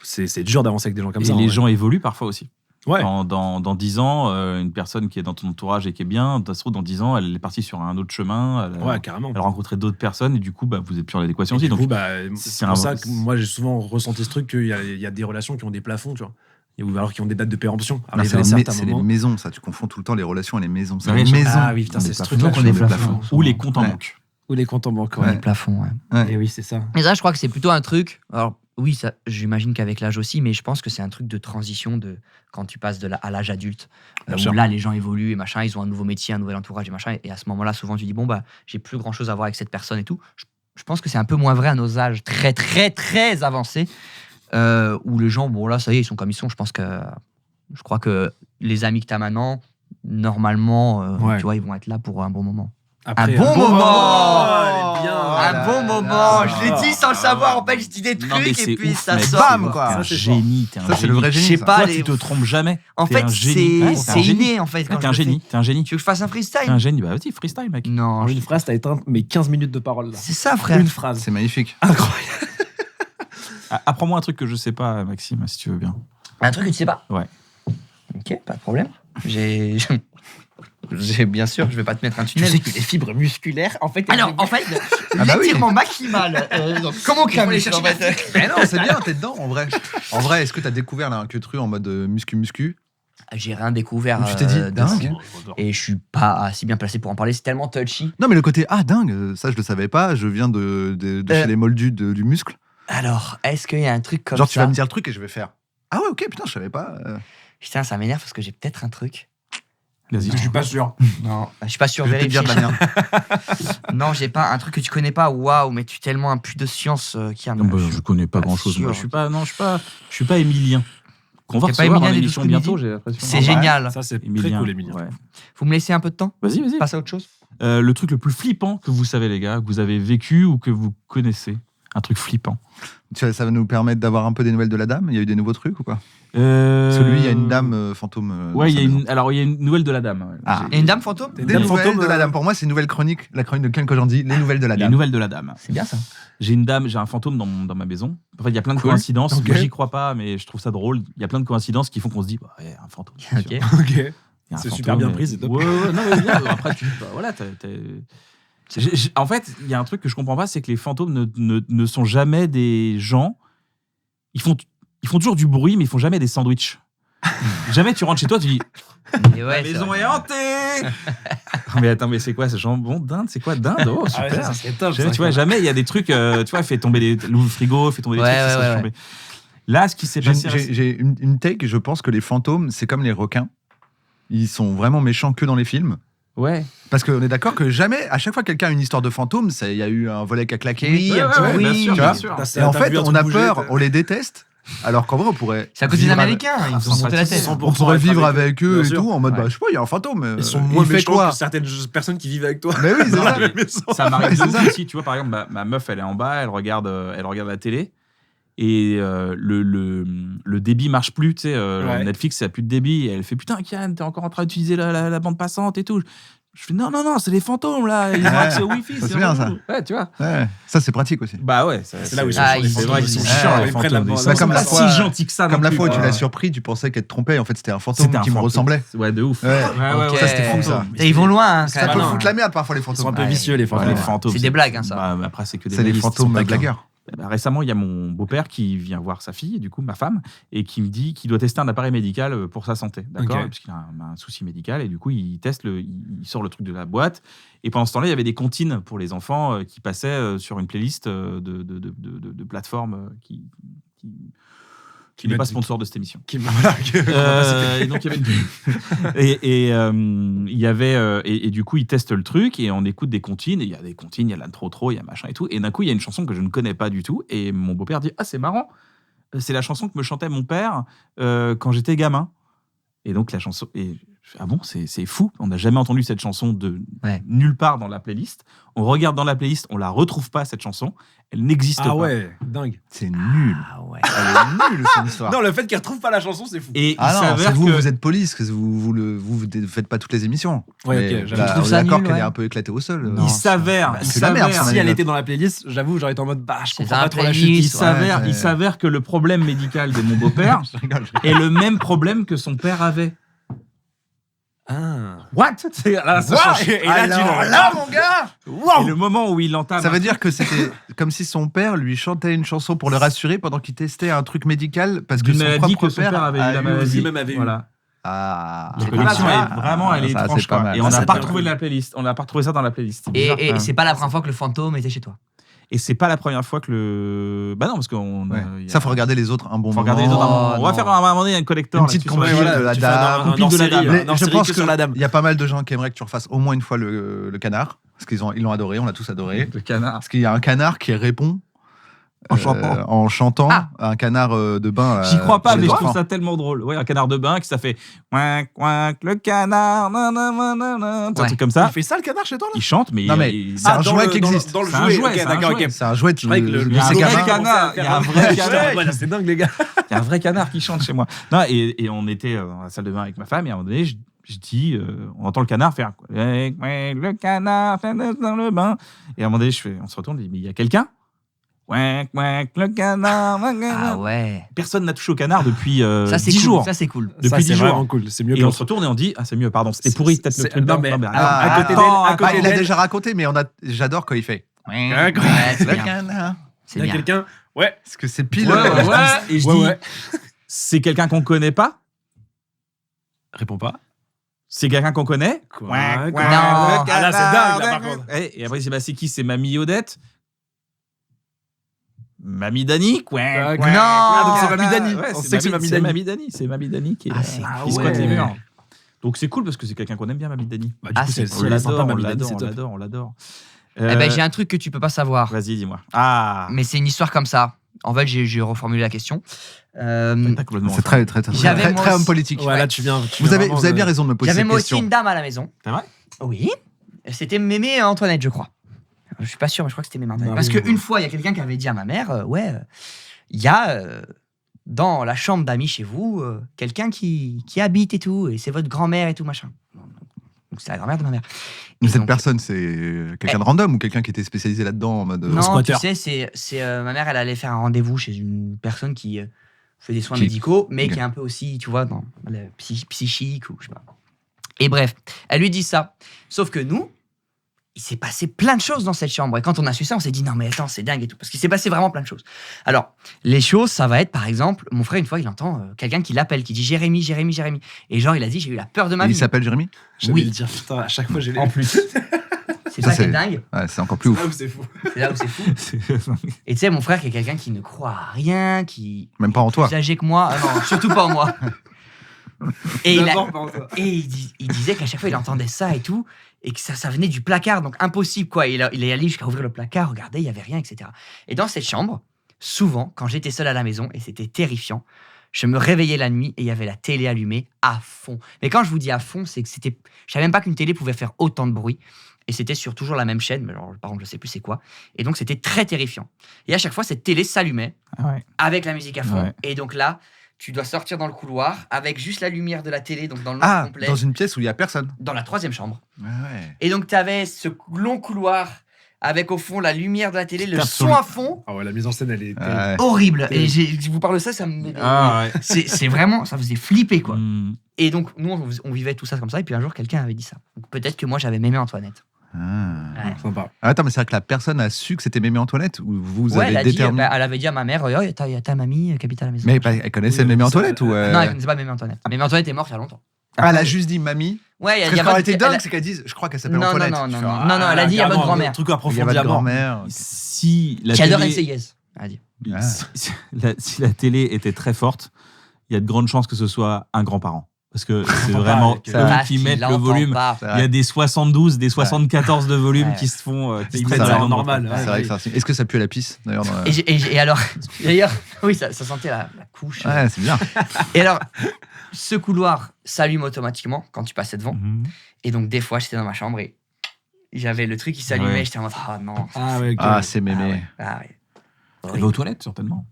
C'est dur d'avancer avec des gens comme Et ça. les en gens évoluent parfois aussi. vrai. Ouais. Dans 10 ans, une personne qui est dans ton entourage et qui est bien, ça se trouve, dans 10 ans, elle est partie sur un autre chemin, Ouais, carrément. elle a rencontré d'autres personnes, et du coup, bah, vous êtes plus en adéquation Et aussi. du Donc, coup, bah, c'est c'est pour ça que moi j'ai souvent ressenti ce truc qu'il y a des relations qui ont des plafonds, tu vois. Ou alors qui ont des dates de péremption. Non, Arrivé c'est à un les, certain c'est les moment. maisons, ça. Tu confonds tout le temps les relations et les maisons. C'est Ouais, les je- maisons. Ah oui, putain, Des c'est ce plafonds. truc-là. Donc, on est Des plafonds. ou les comptes en Ouais. banque. Ou les comptes en banque. Ouais, Ouais. le plafond, ouais. Et oui, c'est ça. Et ça, je crois que c'est plutôt un truc. Alors, oui, ça, j'imagine qu'avec l'âge aussi, mais je pense que c'est un truc de transition de quand tu passes à l'âge adulte, Bien où sûr. là, les gens évoluent et machin, ils ont un nouveau métier, un nouvel entourage et machin. Et à ce moment-là, souvent, tu dis, bon, bah, j'ai plus grand chose à voir avec cette personne et tout. Je pense que c'est un peu moins vrai à nos âges très, très, très avancés, où les gens, bon, là, ça y est, ils sont comme ils sont. Je crois que les amis que tu as maintenant, normalement, Ouais. tu vois, ils vont être là pour un bon moment. Après, bon moment elle est bien. Un bon moment, je l'ai dit sans le savoir, en fait, je dis des Non, mais trucs c'est et puis ouf, ça mec, sort. bam, c'est ouf, quoi. T'es un Ça, c'est génie, t'es un Ça, c'est le génie. vrai Je génie. sais ça. pas, Toi, les- tu te trompes jamais. En T'es fait, un génie. Ouais, t'es un c'est génie. inné, en fait. Ouais, Quand T'es un je le génie, fais. t'es un génie. Tu veux que je fasse un T'es freestyle un génie, bah vas-y, freestyle, mec. Non, En une phrase, t'as éteint mes 15 minutes de parole là. c'est ça, frère. Une phrase. C'est magnifique. Incroyable. Apprends-moi un truc que je sais pas, Maxime, si tu veux bien. Un truc que tu sais pas. Ouais. Ok, pas de problème. J'ai bien sûr, je vais pas te mettre un tunnel. que les fibres musculaires, en fait. Alors, en fait, Ah bah oui. l'étirement maximal. Donc, comment créer un muscle, en fait Mais non, c'est bien, t'es dedans en vrai. En vrai, est-ce que t'as découvert là un queutru en mode muscu-muscu? J'ai rien découvert. Tu t'es dit, dingue. dessus. Et je suis pas assez bien placé pour en parler. C'est tellement touchy. Non, mais le côté, ah dingue, ça je le savais pas, je viens de chez les moldus du muscle. Alors, est-ce qu'il y a un truc comme Genre, ça tu vas me dire le truc et je vais faire. Ah ouais, ok, putain, je savais pas. Putain, ça m'énerve parce que j'ai peut-être un truc. Vas-y. Je suis pas sûr. Non, je suis pas sûr. Je vais te Vérifier. dire, Damien. Non, j'ai pas un truc que tu connais pas. Waouh, mais tu es tellement un puits de science qui a. Non, bah, je connais pas pas grand chose. sûr. Moi, je suis pas Émilien. Qu'on va T'es pas recevoir dans Émilien des l'émission 12 bientôt, midi j'ai l'impression. C'est Ah, ouais. génial. Ça, c'est très Émilien. cool, Emilien. Ouais. Vous me laissez un peu de temps Vas-y, vas-y. Passer à autre chose Le truc le plus flippant que vous savez, les gars, que vous avez vécu ou que vous connaissez. un truc flippant. Ça va nous permettre d'avoir un peu des nouvelles de la dame. Il y a eu des nouveaux trucs ou pas? Parce que lui, il y a une dame fantôme. Ouais, dans sa maison. alors il y a une nouvelle de la dame. Ouais. Ah. Et une dame fantôme? T'es une Des dame nouvelles fantôme de la dame. Pour moi, c'est une nouvelle chronique. La chronique de Ken Kojandi, les nouvelles de la Les dame. nouvelles de la dame. C'est bien ça. J'ai un fantôme dans ma maison. En fait, il y a plein de Cool. coïncidences. Ok. Moi, j'y crois pas, mais je trouve ça drôle. Il y a plein de coïncidences qui font qu'on se dit, bah, ouais, un fantôme. bien Ok. sûr. Ok. Il y a un C'est fantôme, super bien mais- pris, c'est top. Ouais, non, mais bien, après, tu dis, bah, voilà, en fait, il y a un truc que je comprends pas, c'est que les fantômes ne sont jamais des gens. Ils font toujours du bruit, mais ils font jamais des sandwichs. Jamais tu rentres chez toi, tu dis, Et ouais, la c'est maison vrai. est hantée. Mais attends, mais c'est quoi ce jambon d'Inde? C'est quoi d'Inde? Oh, Ah ouais, super. ça serait top. Jamais, ça. tu vois, jamais il y a des trucs, tu vois, fait tomber l'ouvre le frigo, fait tomber des Ouais, trucs. ouais, ça ouais, chambre. Là, ce qui s'est passé. J'ai une take, je pense que les fantômes, c'est comme les requins. Ils sont vraiment méchants que dans les films. Ouais. Parce qu'on est d'accord que jamais, à chaque fois que quelqu'un a une histoire de fantôme, il y a eu un volet qui a claqué. Oui, Ouais, un petit ouais, bruit. bien sûr, tu vois. bien sûr. T'as- Et en t'as fait, vu un on truc a bouger, peur, t'as- on les déteste. Alors qu'en vrai, on pourrait. C'est à cause des vivre avec- Américains, ils Ah, se sont montés la tête. 100%. On pourrait être vivre avec avec eux bien et sûr. tout, en mode, Ouais. bah, je sais pas, il y a un fantôme. Ils sont il moins fait méchants quoi que certaines personnes qui vivent avec toi. Mais oui, c'est Non, ça. mais- Mais sans- Ça m'arrive Ouais, de c'est ouf ça. aussi. Tu vois, par exemple, ma meuf, elle est en bas, elle regarde la télé. Et le débit marche plus, tu sais. Ouais. Netflix, ça a plus de débit. Et elle fait putain, Kian, t'es encore en train d'utiliser la bande passante et tout. Je fais non, c'est les fantômes là. Ils ont accès au Wi-Fi. Ça, c'est bien, ça. Ouais, tu vois. Ouais, ça, c'est pratique aussi. Bah ouais, C'est là où ils Ah, sont ils chauds, c'est vrai les qu'ils sont fantômes. chiants, Ouais, les ils prennent la fantômes. bande- Bah, comme Ils la sont fois- pas si gentils que ça. Comme non la plus, fois où tu quoi. l'as surpris, tu pensais qu'elle te trompait. En fait, c'était un fantôme C'était un qui me fantôme. ressemblait. Ouais, de ouf. Ouais. Ouais, Ça, c'était fou, fantôme. ça. Et ils vont loin, hein, Ça quand peut même. non. foutre la merde parfois, les Ils sont un fantômes. peu vicieux, les Ouais, fantômes. les fantômes. C'est des blagues, hein, ça. Bah, mais après, c'est que des C'est les blagues, fantômes ils sont pas blagueurs. Bah, récemment, il y a mon beau-père qui vient voir sa fille, du coup, ma femme, et qui me dit qu'il doit tester un appareil médical pour sa santé. D'accord? Ok. Parce qu'il a un souci médical, et du coup, il sort le truc de la boîte. Et pendant ce temps-là, il y avait des comptines pour les enfants qui passaient sur une playlist de plateformes qui n'est pas sponsor de cette émission. Voilà, Et donc il y avait il y avait et du coup ils testent le truc et on écoute des comptines et il y a des comptines, il y a de la trop, il y a machin et tout, et d'un coup il y a une chanson que je ne connais pas du tout et mon beau-père dit ah c'est marrant, c'est la chanson que me chantait mon père quand j'étais gamin. Et donc la chanson et je fais, ah bon, c'est fou, on n'a jamais entendu cette chanson de nulle part dans la playlist. On regarde dans la playlist, on la retrouve pas cette chanson, elle n'existe pas. Ah ouais, dingue. C'est nul. Ah ouais. Elle est nulle, son histoire. Non, le fait qu'elle retrouve pas la chanson, c'est fou. Et Ah il non, s'avère c'est vous, que vous êtes police, que vous faites pas toutes les émissions. Ouais, Mais ok, j'avoue. là, Je trouve on est ça d'accord nul, qu'elle ouais. est un peu éclatée au sol. Non, il s'avère, bah, il c'est la merde, s'avère- ça, Si elle anecdote. était dans la playlist, j'avoue, j'aurais été en mode bah, je C'est comprends un pas trop la playlist, chute. il s'avère, ouais. il s'avère que le problème médical de mon beau-père Je rigole. est le même problème que son père avait. Ah. What? Là, ça change. Et là, tu Alors le- là, mon gars, Et le moment où il entame. ça veut dire que c'était comme si son père lui chantait une chanson pour le rassurer pendant qu'il testait un truc médical parce que d'une son maladie propre que son père avait eu a la eu maladie. aussi. Lui-même avait eu. Voilà. Ah, Donc C'est là, pas tu mal. vois, vraiment, elle est Ça, étrange. c'est pas quoi. mal. Et on Ça, n'a c'est pas pas retrouvé mal. la playlist. On n'a pas retrouvé ça dans la playlist. C'est bizarre, quand Et même. c'est pas la première fois que le fantôme était chez toi. Et c'est pas la première fois que le. Bah non, parce qu'on. Ouais. y a- Ça, faut regarder les autres un bon Faut moment. regarder les autres. Oh, On va non. faire un moment donné un collector. Une petite là-dessus sur compil les- voilà, de la tu fais un dame. compil de la dame. Mais je pense que sur la dame. qu'il y a pas mal de gens qui aimeraient que tu refasses au moins une fois le canard. Parce qu'ils l'ont adoré, on l'a tous adoré. Le canard. Parce qu'il y a un canard qui répond En chantant. en chantant, Ah. un canard de bain. J'y crois pas, pour mais les je trouve enfants. ça tellement drôle. Ouais, un canard de bain qui ça fait ouin, ouin, le canard, nanana, un Ouais. truc comme ça. Il fait ça le canard chez toi là Il chante, mais Non, mais c'est un dans jouet le- qui dans le- existe. Dans le C'est un jouet, jouet, ok, c'est un d'accord, jouet. ok. C'est un jouet. Je croyais que le Il y a un c'est vrai gamin. canard. Il y a un vrai canard. Ouais, c'est dingue, les gars. Il y a un vrai canard qui chante chez moi. Non, et on était dans la salle de bain avec ma femme, et à un moment donné, je dis, on entend le canard faire le canard fait dans le bain. Et à un moment donné, on se retourne, on dit, mais il y a quelqu'un? Le canard. Ah ouais. Personne n'a touché au canard depuis Ça, c'est 10 cool. jours. Ça, c'est cool. Depuis Ça, 10 c'est jours. vraiment cool. C'est mieux Et que on se retourne et on dit, ah, c'est mieux, pardon, c'était pourri, peut-être le c'est- truc. non, mais attends, à côté attends, d'elle, à côté Il a d'elle. déjà raconté, mais j'adore quand il fait. Ouais, c'est Le bien. canard. C'est Il y a bien. quelqu'un. Ouais. Parce que c'est pile. Ouais, ouais, et je Ouais, dis, ouais. c'est quelqu'un qu'on connaît pas? Réponds pas. C'est quelqu'un qu'on connaît? Quoi, Ouin, quoi. ouin, Non. le Ah, là, c'est canard, dingue, là, par contre. Et après, il dit, bah, c'est qui? C'est Mamie Odette? Mamie Dani? Ah, Non. Ah, donc c'est Mamie Dani. Ouais, On sait que c'est Mamie Dani. Mamie Dani. C'est Mamie Dani qui est. Ah, c'est qui squatte ouais. les murs. Donc c'est cool parce que c'est quelqu'un qu'on aime bien, Mamie Dani. Bah, du Ah, coup, c'est- si On elle est sympa, l'adore, on Mamie Dani, l'adore, c'est on top. l'adore, on l'adore. Eh ben, j'ai un truc que tu peux pas savoir. Vas-y, dis-moi. Ah, Mais c'est une histoire comme ça. En fait, j'ai reformulé la question. Euh, t'as complètement. C'est très, très, très, J'avais très, moi très homme aussi- politique. Ouais, là, tu viens. Vous avez bien raison de me poser J'avais cette moi aussi question. une dame à la maison. C'est vrai? Oui. C'était Mémé Antoinette, je crois. Je suis pas sûr, mais je crois que c'était même Antoinette. Non, Parce oui, qu'une fois, il y a quelqu'un qui avait dit à ma mère, il y a dans la chambre d'amis chez vous quelqu'un qui habite et tout, et c'est votre grand-mère et tout machin. Donc c'est la grand-mère de ma mère. Mais Et cette donc- personne, c'est quelqu'un de random ou quelqu'un qui était spécialisé là-dedans en mode. Non, squatter. tu sais, c'est ma mère, elle allait faire un rendez-vous chez une personne qui fait des soins Qui- médicaux, mais Ok. qui est un peu aussi, tu vois, dans le psychique ou je sais pas. Et bref, elle lui dit ça. Sauf que nous, il s'est passé plein de choses dans cette chambre. Et quand on a su ça, on s'est dit non, mais attends, c'est dingue et tout. Parce qu'il s'est passé vraiment plein de choses. Alors, les choses, ça va être par exemple, mon frère, une fois, il entend quelqu'un qui l'appelle, qui dit Jérémy, Jérémy, Jérémy. Et genre, il a dit j'ai eu la peur de ma Il vie. s'appelle Jérémy. J'allais Oui. le dire, putain, à chaque fois, j'ai les. En plus. C'est Ça, ça qui est c'est- dingue. Ouais, c'est encore plus ouf. Là où c'est fou. C'est là où c'est fou. Et tu sais, mon frère, qui est quelqu'un qui ne croit à rien, qui Même pas en toi. plus âgé que moi. Ah non, surtout pas en moi. Et, D'abord, par contre. il disait qu'à chaque fois, il entendait ça et tout, et que ça venait du placard, donc impossible, quoi. Il est allé jusqu'à ouvrir le placard, regarder, il n'y avait rien, etc. Et dans cette chambre, souvent, quand j'étais seul à la maison, et c'était terrifiant, je me réveillais la nuit et il y avait la télé allumée à fond. Mais quand je vous dis à fond, c'est que c'était... Je savais même pas qu'une télé pouvait faire autant de bruit. Et c'était sur toujours la même chaîne, mais alors, par contre, je sais plus c'est quoi. Et donc, c'était très terrifiant. Et à chaque fois, cette télé s'allumait avec la musique à fond. Ouais. Et donc là, tu dois sortir dans le couloir avec juste la lumière de la télé, donc dans le noir Ah, complet, dans une pièce où il y a personne. dans la 3e chambre. Ouais, ouais. Et donc, tu avais ce long couloir avec au fond la lumière de la télé, le Tape sur son le- à fond, Ah ouais, la mise en scène, elle est. Ouais. horrible. Et je vous parle de ça, ça me... Ah ouais. C'est vraiment, ça faisait flipper, quoi. Hmm. Et donc, nous, on vivait tout ça comme ça. Et puis un jour, quelqu'un avait dit ça. Donc, peut-être que moi, j'avais Mémé Antoinette. Ah. Ouais. Sympa. Ah, attends, mais c'est vrai que la personne a su que c'était Mémé Antoinette ou vous Ouais, elle, avez a dit, déterminé. elle avait dit à ma mère, il y a ta mamie qui habite à la maison. Mais elle connaissait Oui, Mémé ça, Antoinette ou. Non, elle connaissait pas Mémé Antoinette. Mémé Antoinette est morte il y a longtemps. Ah, elle a juste dit mamie. Ouais, Ce qui aurait été dingue, c'est qu'elle dise je crois qu'elle s'appelle Non, non, Antoinette. non, Tu non, fais, non, ah, non, non, elle a dit il y a votre carrément, grand-mère. Un truc il y a approfondi votre à mort. grand-mère. Si la Qui adore télé... NCIS. Elle a dit. Ah. Si la télé était très forte, il y a de grandes chances que ce soit un grand-parent. Parce que c'est pas vraiment avec- eux Parce qui qu'il mettent le l'entend volume. pas. C'est Il y a vrai. des 72, des 74 de volume Ouais. qui se font. qui Ils se mettent mettent ça dans en le normal. C'est vrai que ça. Est-ce que ça pue la pisse d'ailleurs dans la- Et alors, d'ailleurs, oui, ça sentait la couche. Ouais, c'est bien. Et alors, ce couloir s'allume automatiquement quand tu passais devant. Mhm. Et donc, des fois, j'étais dans ma chambre et j'avais le truc qui s'allumait. Ouais. J'étais en mode, ah non. Ah ouais, ok. Ah, c'est Mémé. Ah ouais. Elle va aux toilettes, certainement.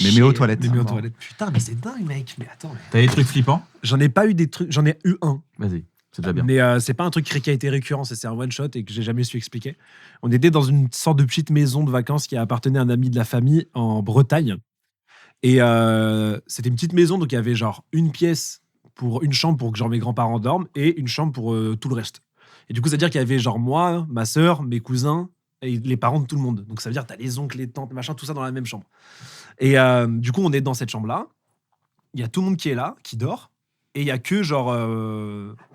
Mémé aux toilettes. Mémé aux Bon. toilettes. Putain, mais c'est dingue, mec. Mais attends. T'as des trucs flippants? J'en ai pas eu des trucs. J'en ai eu un. Vas-y, c'est déjà bien. Mais c'est pas un truc qui a été récurrent, c'est un one shot et que j'ai jamais su expliquer. On était dans une sorte de petite maison de vacances qui appartenait à un ami de la famille en Bretagne. Et c'était une petite maison, donc il y avait genre une pièce pour une chambre pour que genre mes grands-parents dorment et une chambre pour tout le reste. Et du coup, ça veut dire qu'il y avait genre moi, ma sœur, mes cousins et les parents de tout le monde. Donc ça veut dire que t'as les oncles, les tantes, machin, tout ça dans la même chambre. Et du coup, on est dans cette chambre-là. Il y a tout le monde qui est là, qui dort. Et il y a que genre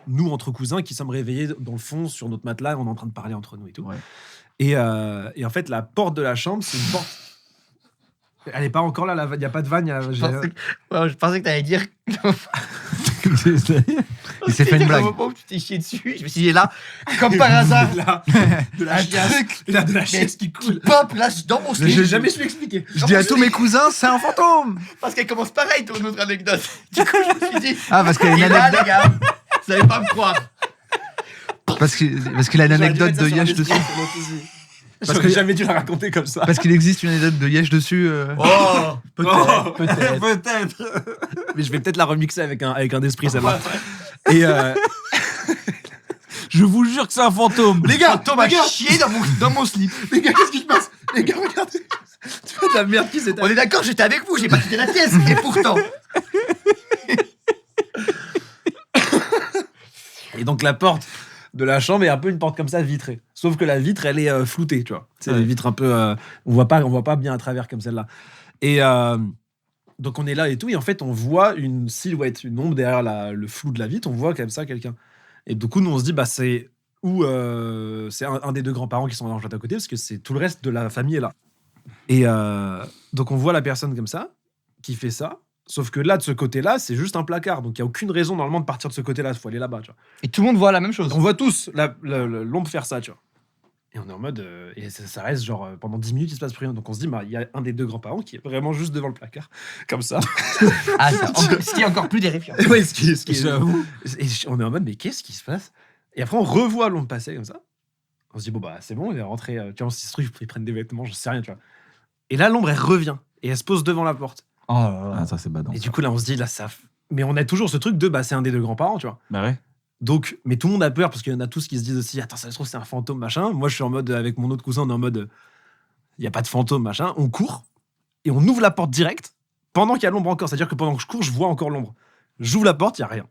nous entre cousins qui sommes réveillés dans le fond sur notre matelas, on est en train de parler entre nous et tout. Ouais. Et en fait, la porte de la chambre, c'est une porte. Elle est pas encore là, il n'y a pas de vanne. Je pensais que t'allais dire. Il s'est fait une blague. Au moment où tu t'es chié dessus, je me suis dit là, comme par hasard, de la un chiasse. truc Il a de la chaise qui coule. pop là dans mon slip. J'ai jamais su expliquer. Je dis à tous mes cousins, c'est un fantôme. Parce qu'elle commence pareil, ton autre anecdote. Du coup, je me suis dit. Ah, parce qu'il a Et une là, anecdote, les gars, vous allez pas me croire. parce qu'il a une anecdote de Yesh dessus. Parce que j'ai jamais dû la raconter comme ça. Parce qu'il existe une anecdote de Yesh dessus. Oh, peut-être. Peut-être. Mais je vais peut-être la remixer avec un esprit, celle-là. Et Je vous jure que c'est un fantôme. les gars, Thomas les gars, chié dans mon slip. les gars, qu'est-ce qui se passe? Les gars, regardez. Tu vois de la merde qui s'est On est d'accord, j'étais avec vous, j'ai pas quitté la pièce. Et pourtant. Et donc la porte de la chambre est un peu une porte comme ça vitrée. Sauf que la vitre, elle est floutée, tu vois. C'est des vitres un peu, on voit pas bien à travers comme celle-là. Et donc on est là et tout, et en fait on voit une silhouette, une ombre derrière le flou de la vitre. On voit comme ça quelqu'un. Et du coup nous on se dit bah c'est c'est un des deux grands-parents qui sont dans le à côté parce que c'est tout le reste de la famille est là. Et donc on voit la personne comme ça qui fait ça. Sauf que là, de ce côté-là, c'est juste un placard. Donc, il n'y a aucune raison, normalement, de partir de ce côté-là. Il faut aller là-bas, tu vois. Et tout le monde voit la même chose. On voit tous l'ombre faire ça, tu vois. Et on est en mode... et ça reste, genre, pendant 10 minutes, il se passe plus rien. Donc, on se dit, bah, il y a un des deux grands-parents qui est vraiment juste devant le placard. Comme ça. Ah, ce qui est encore plus terrifiant. Ouais, ce qui est- J'avoue. Et on est en mode, mais qu'est-ce qui se passe? Et après, on revoit l'ombre passer, comme ça. On se dit, bon, bah, c'est bon, il est rentré. Tu vois, si ce truc, ils prennent des vêtements, je sais rien, tu vois. Et là, l'ombre, elle revient. Et elle se pose devant la porte. Oh là là. Ah, ça, c'est badant. Et du coup, là, on se dit, là, ça. Mais on a toujours ce truc de, bah, c'est un des deux grands-parents, tu vois. Bah ouais. Donc, mais tout le monde a peur parce qu'il y en a tous qui se disent aussi, attends, ça se trouve, c'est un fantôme, machin. Moi, je suis en mode, avec mon autre cousin, on est en mode, il n'y a pas de fantôme, machin. On court et on ouvre la porte direct pendant qu'il y a l'ombre encore. C'est-à-dire que pendant que je cours, je vois encore l'ombre. J'ouvre la porte, il n'y a rien.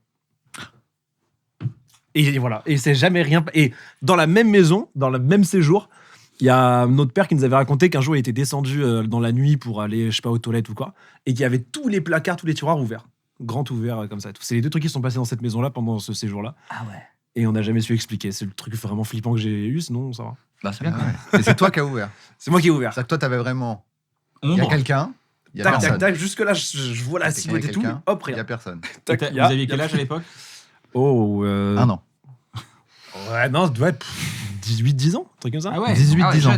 Et voilà. Et c'est jamais rien. Et dans la même maison, dans le même séjour, il y a notre père qui nous avait raconté qu'un jour, il était descendu dans la nuit pour aller, je sais pas, aux toilettes ou quoi, et qu'il y avait tous les placards, tous les tiroirs ouverts. Grand ouvert comme ça. C'est les deux trucs qui sont passés dans cette maison-là pendant ce séjour-là. Ah ouais. Et on n'a jamais su expliquer. C'est le truc vraiment flippant que j'ai eu, sinon ça va. Bah, c'est bien. Ah ouais. Et c'est toi qui as ouvert. C'est moi qui ai ouvert. C'est-à-dire que toi, t'avais vraiment. Il y a Ombre. quelqu'un, il y a Tac, personne. tac, tac. Jusque-là, je vois la Il y a silhouette et tout. quelqu'un, Hop, Il y rien. a personne. Tac, Vous il y a- aviez il y a- quel âge à l'époque? Oh, Un an. Ouais, non, ça doit être 18-10 ans, un truc comme ça. Ah ouais. 18-10 ans.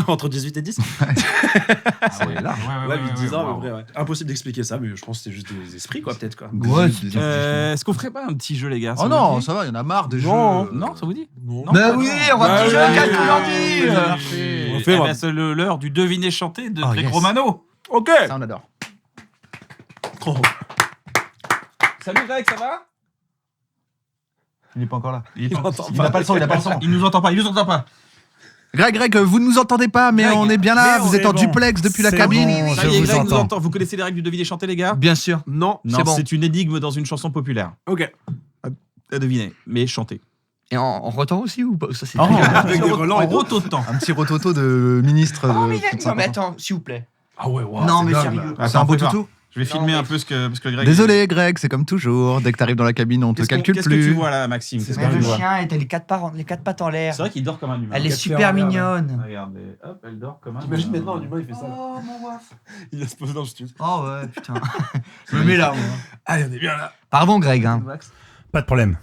Entre 18 et 10. Ah ouais, là. Ouais, 10 ans à peu près, ouais. Impossible d'expliquer ça, mais je pense que c'est juste des esprits, quoi, peut-être, quoi. Ouais, Est-ce qu'on ferait pas un petit jeu, les gars? Oh ça non, vous dit ça va, il y en a marre des Non. jeux. Non, ça vous dit? Non. Bah oui, on va Bah petit oui, jeu, oui, calme oui, aujourd'hui. oui, On On fait fait, ouais. c'est l'heure du deviner chanter de Oh, Greg yes. Romano. Ok. Ça, on adore. Oh. Salut Greg, ça va? Il n'est pas encore là. Il entend Il n'a pas le son, il n'a pas le son. Il nous entend pas, il nous entend pas. Greg, vous ne nous entendez pas, mais Greg, on est bien là. mais on Vous êtes est en bon. duplex depuis la C'est cabine. bon. Ça Je y est, vous Greg nous entends. entend. Vous connaissez les règles du deviner chanter, les gars? Bien sûr. Non, Non, c'est bon. c'est une énigme dans une chanson populaire. Ok. À deviner, mais chanter. Et en retard aussi ou pas? Ça, c'est Oh, Avec des relents et En tout. roto de temps. Un petit rototo de ministre. Oh, de mais, plus de non, mais 50 ans. attends, s'il vous plaît. Ah ouais, wow, Non, c'est mais dingue, sérieux. là. C'est un beau fais voir. toutou. Je vais Non, filmer mais- un peu ce que Greg. Désolé, Greg, c'est comme toujours. Dès que t'arrives dans la cabine, on te Qu'est-ce calcule que plus. tu vois là, Maxime? Qu'est-ce Mais que tu le vois? chien, elle a les quatre pattes en l'air. C'est vrai qu'il dort comme un humain. Elle est Quatre super fers en l'air, mignonne. Regardez, hop, elle dort comme un humain. T'imagines maintenant, un humain, il fait ça. Oh, mon waf. Il va se poser dans le studio. Oh ouais, putain. Je me mets là, moi. Allez, on est bien là. Pardon, Greg. Hein. Pas de problème.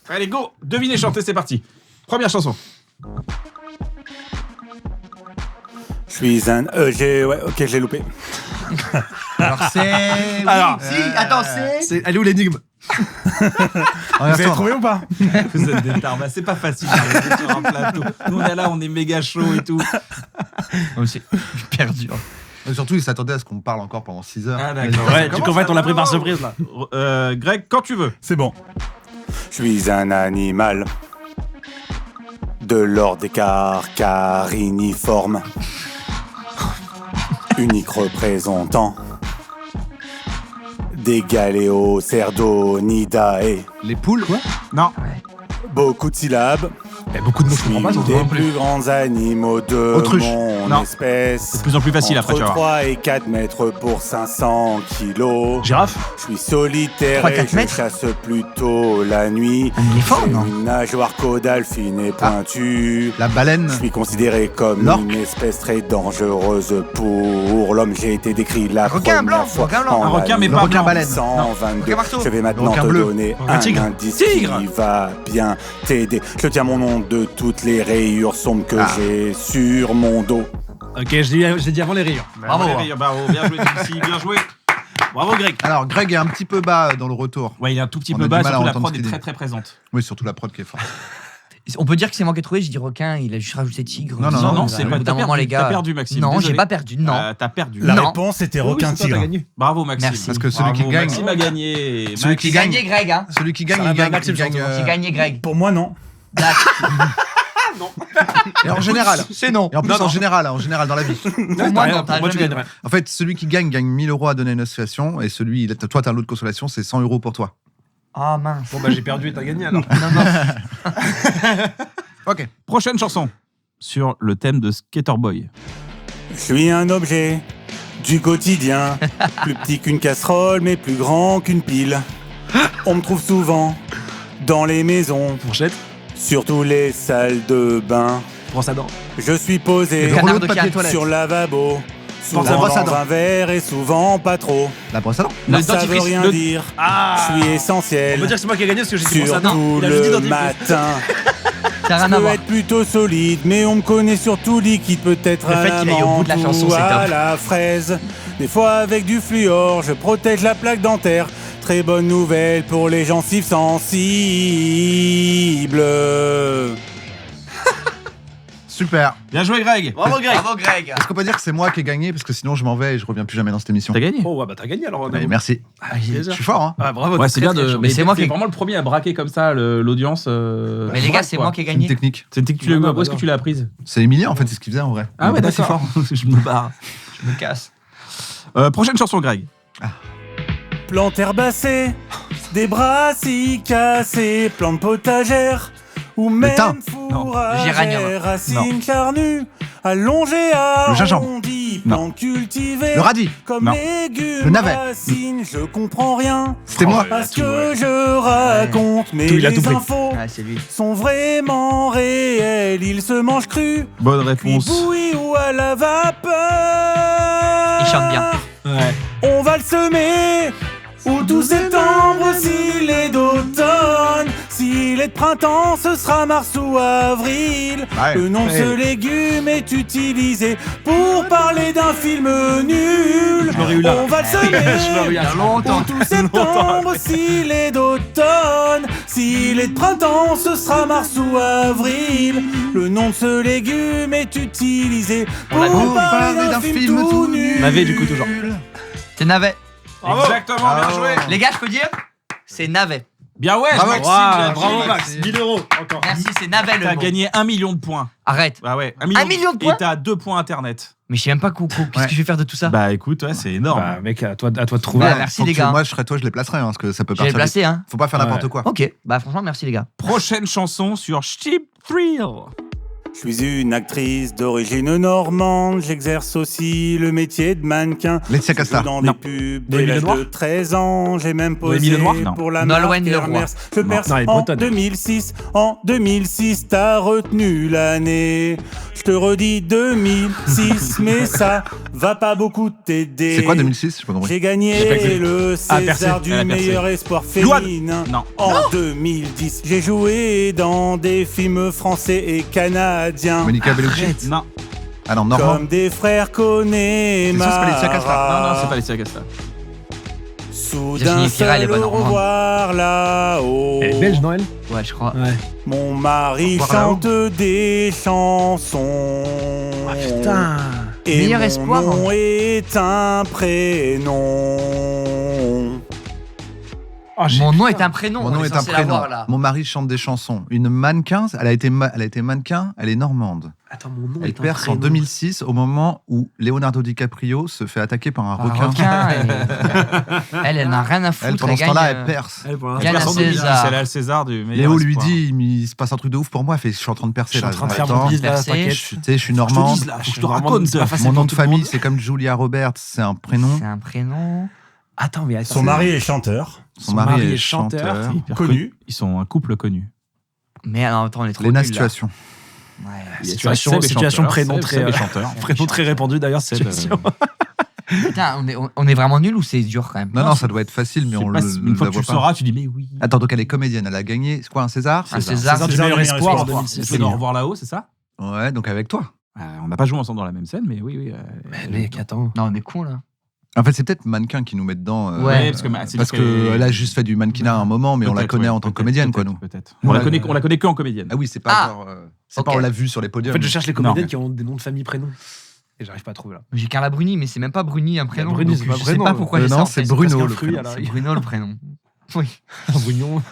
Allez, go! Devinez, chanter, c'est parti. Première chanson. Je suis un. Ouais, ok, je l'ai loupé. Alors c'est. Oui, Alors, si, attends, c'est. Elle est où l'énigme? Vous avez trouvé ou pas? Vous êtes des tarbas, c'est pas facile d'arriver sur un plateau. Nous, on est là, on est méga chaud et tout. Oh, c'est hyper dur. Et surtout, il s'attendait à ce qu'on parle encore pendant 6 heures. Ah, d'accord. Ouais, du coup, en fait, on l'a pris par surprise, là. Greg, quand tu veux. C'est bon. Je suis un animal de l'ordre des cariniformes, unique représentant des Galeocerdonidae. Les poules, quoi. Non. Beaucoup de syllabes. Il y a beaucoup de mots que je comprends pas, surtout. Des plus grands animaux de Autruche. mon Non. espèce. C'est de plus en plus facile après, tu Entre vas voir. 3 et 4 mètres pour 500 kilos. Girafe? Je suis solitaire 3, et 4 je mètres. chasse plutôt la nuit. Un éléphant, J'ai non? une nageoire caudale fine et pointue. La baleine. Je suis considéré comme L'orque. une espèce très dangereuse pour l'homme. J'ai été décrit la Requin première blanc, fois requin blanc. en Un requin, mais Le pas requin blanc. baleine. 122. Requin marteau. Je vais maintenant Requin te bleu. donner Un un tigre. indice Tigre. qui va bien t'aider. Je tiens mon nom de toutes les rayures sombres que j'ai sur mon dos. Ok, j'ai dit avant les rires. Bravo. Bravo, bien joué, Dixie, bien joué. Bravo, Greg. Alors, Greg est un petit peu bas dans le retour. Ouais, il est un tout petit On peu a bas, du mal à surtout la entendre prod ce est qu'il très dit. très présente. Oui, surtout la prod qui est forte. On peut dire que c'est moi qui ai trouvé, j'ai dit requin, il a juste rajouté tigre. Non, non, Non, non, non, c'est Au pas. bout d'un T'as moment, les perdu, gars. t'as perdu, Maxime. Non, j'ai désolé. pas perdu, non. T'as perdu. La Non. réponse était Oui, requin c'est toi, t'as tigre. gagné. Bravo, Maxime. Merci. Parce que celui qui Bravo, gagne- Maxime a gagné. Celui qui J'ai gagne. gagné, Greg, hein. Celui qui gagne, Ça il va, gagne. Maxime, il gagne, surtout. J'ai gagné, Greg. Pour moi, non. Et en général. C'est non. Et en plus, Non, non. en général dans la vie. Pour moi, T'as non, rien, t'as moi, tu jamais. gagnes rien. En fait, celui qui gagne 1000 euros à donner à une association. Et toi, t'as un lot de consolation, c'est 100 euros pour toi. Ah mince. Bon, bah, j'ai perdu et t'as gagné alors. Non, non. Ok. Prochaine chanson sur le thème de Skater Boy. Je suis un objet du quotidien, plus petit qu'une casserole, mais plus grand qu'une pile. On me trouve souvent dans les maisons, Fourchette, surtout les salles de bain. brosse à dents. Je suis posé Le canard rouleau de de papier Cannes. toilette. sur lavabo, souvent la brosse à dans dents. un verre et souvent pas trop. La brosse à dents. Le Ça veut dentifrice, rien le- dire, Ah je suis On essentiel, peut dire que c'est moi qui ai gagné parce que j'ai dit brosse à dents. surtout Il a juste dit le dentifrice. matin. Ça n'a Je rien à peux voir. être plutôt solide, mais on me connaît surtout liquide, peut-être Le à fait la qu'il aille au bout de la menthe chanson, ou c'est à top. la fraise. Des fois avec du fluor, je protège la plaque dentaire. Très bonne nouvelle pour les gencives sensibles. Super. Bien joué, Greg. Bravo, Greg. Bravo, Greg. Est-ce qu'on peut dire que c'est moi qui ai gagné parce que sinon je m'en vais et je reviens plus jamais dans cette émission. T'as gagné. Oh, ouais, bah t'as gagné alors. Allez, merci. plaisir. Je suis fort, hein. Ah, bravo. Ouais, c'est très, bien très de. chaud. Mais c'est moi qui ai- vraiment le premier à braquer comme ça l'audience. Mais les gars, c'est moi qui ai C'est une gagné. technique. C'est une technique. Non, non, Où est-ce que non. tu l'as apprise? C'est Emilien en fait, c'est ce qu'il faisait en vrai. Ah ouais, Il est pas si d'accord. fort. Je me barre. Je me casse. Prochaine chanson, Greg. Plantes herbacées, des brassicacées, plantes potagères ou thym. même Géranium. fourragères, racines charnues, allongées, Le gingembre. arrondies, Non. plantes cultivées Le radis. comme Non. légumes, Le navet. racines, je comprends rien C'était moi. à ce que je raconte, mais Tout, il a les tout pris. infos Ah, c'est lui. sont vraiment réels, ils se mangent crus, Bonne cuits, réponse. bouillis ou à la vapeur. Il chante bien. Ouais. On va le semer au 12 septembre s'il est d'automne. S'il est de printemps, ce sera mars ou avril. Ouais. Le nom de ce légume est utilisé pour parler d'un film nul. Je l'aurais eu là. On va le Je l'aurais semer eu Il y a là. longtemps. au 12 septembre s'il est d'automne. S'il est de printemps, ce sera mars ou avril. Le nom de ce légume est utilisé pour l'a dit. parler d'un film tout nul. Navet, du coup, toujours. C'est navet. Exactement, bien Bravo. joué. Les gars, je peux dire C'est navet. Bien ouais, Bravo, Maxime. Wow, bien bravo joué. Max. 1000 euros encore. Merci, c'est navet le T'as mot. gagné 1 million de points. Arrête. Bah ouais, 1 million de points Et t'as 2 points internet. Mais je sais même pas qu'est-ce que je vais faire de tout ça. Bah écoute, ouais, c'est énorme. Bah, mec, à toi de trouver. Ouais, merci, Faut les que gars. Moi, je serais toi, je les placerais hein, parce que ça peut Je vais les partir. placer, hein. Faut pas faire Ouais. n'importe quoi. Ok. Bah, franchement, merci, les gars. Prochaine chanson sur Cheap Thrill. Je suis une actrice d'origine normande, j'exerce aussi le métier de mannequin. Laetitia Je Casta. joue dans Non. des pubs Noémie dès l'âge Lenoir de 13 ans, j'ai même posé Noémie Lenoir, non. pour la Nolwenn marque Leroy. Hermès. Je perce Non, elle est en bretonne. 2006. En 2006, t'as retenu l'année. Je te redis 2006, mais ça va pas beaucoup t'aider. C'est quoi 2006? Je pas compris. J'ai J'ai pas gagné compris. le Ah, César percé. du Elle a percé. meilleur espoir Louane. féminin. Non. En 2010, j'ai joué dans des films français et canadiens. Monica Bellucci. Non, Ah non, Normand. Comme des frères Connemara. C'est sûr, c'est pas Laetitia Casta. non, c'est pas Laetitia Casta. Soudain Virginie Fira, elle est seul bonne au en roman. revoir là-haut. Elle est belge, non, elle Ouais, je crois. Ouais. Mon mari Au revoir chante des chansons. Ah putain. Et Meilleur mon espoir, nom hein. est un prénom. Oh, Mon nom est un prénom. Mon on nom est est un censé prénom. l'avoir, là. Mon mari chante des chansons. Une mannequin, elle a été mannequin, elle est normande. Attends, mon nom Elle est un perce en prénom. 2006 au moment où Leonardo DiCaprio se fait attaquer par un Un requin. requin, elle n'a rien à foutre. Elle, pendant ce gagne, temps-là, elle perce. Elle, pour l'instant, Gagne un Personne ne dit, César. C'est là le César du meilleur Léo lui espoir. dit, il se passe un truc de ouf pour moi. Elle fait, je suis en train de percer Je suis là. en train de faire Attends, mon bise là, Percé. t'inquiète. tu sais, je suis Je te normande. dis là, faut que je te Normande, raconte. c'est pas facile Mon nom pour de tout le famille, monde. c'est comme Julia Roberts, c'est un prénom. C'est un prénom. Attends, mais attends. Son mari est chanteur. Son mari est chanteur. C'est hyper Connu. Ils sont un couple connu. Mais non, attends, on est trop Léna nuls, là. Situation. Ouais. Situation, Seb est situation chanteur, prénom Seb- très, Seb est chanteur. prénom très répandu d'ailleurs. Seb, Situation. Putain, on est vraiment nuls ou c'est dur quand même? Non, ça doit être facile, mais Je sais on pas le si- Une fois la que tu voit le pas. sauras, tu dis mais oui. Attends, donc elle est comédienne, elle a gagné, c'est quoi, un César Un César. César du César meilleur du meilleur espoir en espoir. 2006. Tu fais au revoir là-haut, c'est ça? Ouais, donc avec toi. On n'a pas joué ensemble dans la même scène, mais oui, oui. Mais mec, attends. Non, on est cons là. En fait, c'est peut-être mannequin qui nous met dedans. Ouais, parce que c'est parce parce qu'elle qu'elle a juste fait du mannequinat à un moment, mais on la Peut-être, connaît ouais, en tant que peut-être, comédienne, quoi, peut-être, nous. Peut-être. On la Ouais. connaît que en comédienne. Ah oui, c'est pas Ah, genre. C'est ok. pas on l'a vu sur les En podiums. fait, je cherche les comédiennes Non. qui ont des noms de famille, prénoms. Et j'arrive pas à trouver là. J'ai Carla Bruni, mais c'est même pas Bruni un prénom. Bruni, donc c'est pas je sais prénom. pas pourquoi j'ai Non, ça en c'est tête. Bruno, presque un le fruit, prénom. alors. C'est Bruno le prénom. Oui. Brugnon.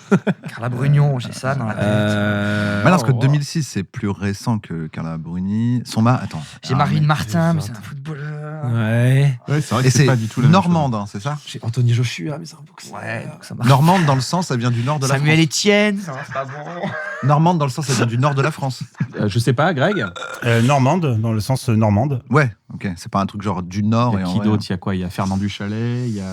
Carla Brugnon, j'ai ça dans la tête. Mais non, parce que oh, wow. 2006, c'est plus récent que Carla Bruni. Son mari. Attends. J'ai Marine Martin, mais c'est un footballeur. Ouais. Ouais, c'est vrai Et c'est pas du tout la même normande, hein, c'est ça J'ai Anthony Joshua, mais c'est un boxeur. Ouais, donc ça marche. Normande dans le sens, ça vient du nord de la Samuel France. Etienne. Ça marche pas bon. Normande dans le sens, ça vient du nord de la France. chose. Je sais pas, Greg. Normande, dans le sens normande. Ouais, ok. C'est pas un truc genre du nord Il y et a en qui vrai. d'autre? Il y a quoi? Il y a Fernand Duchalet, il y a.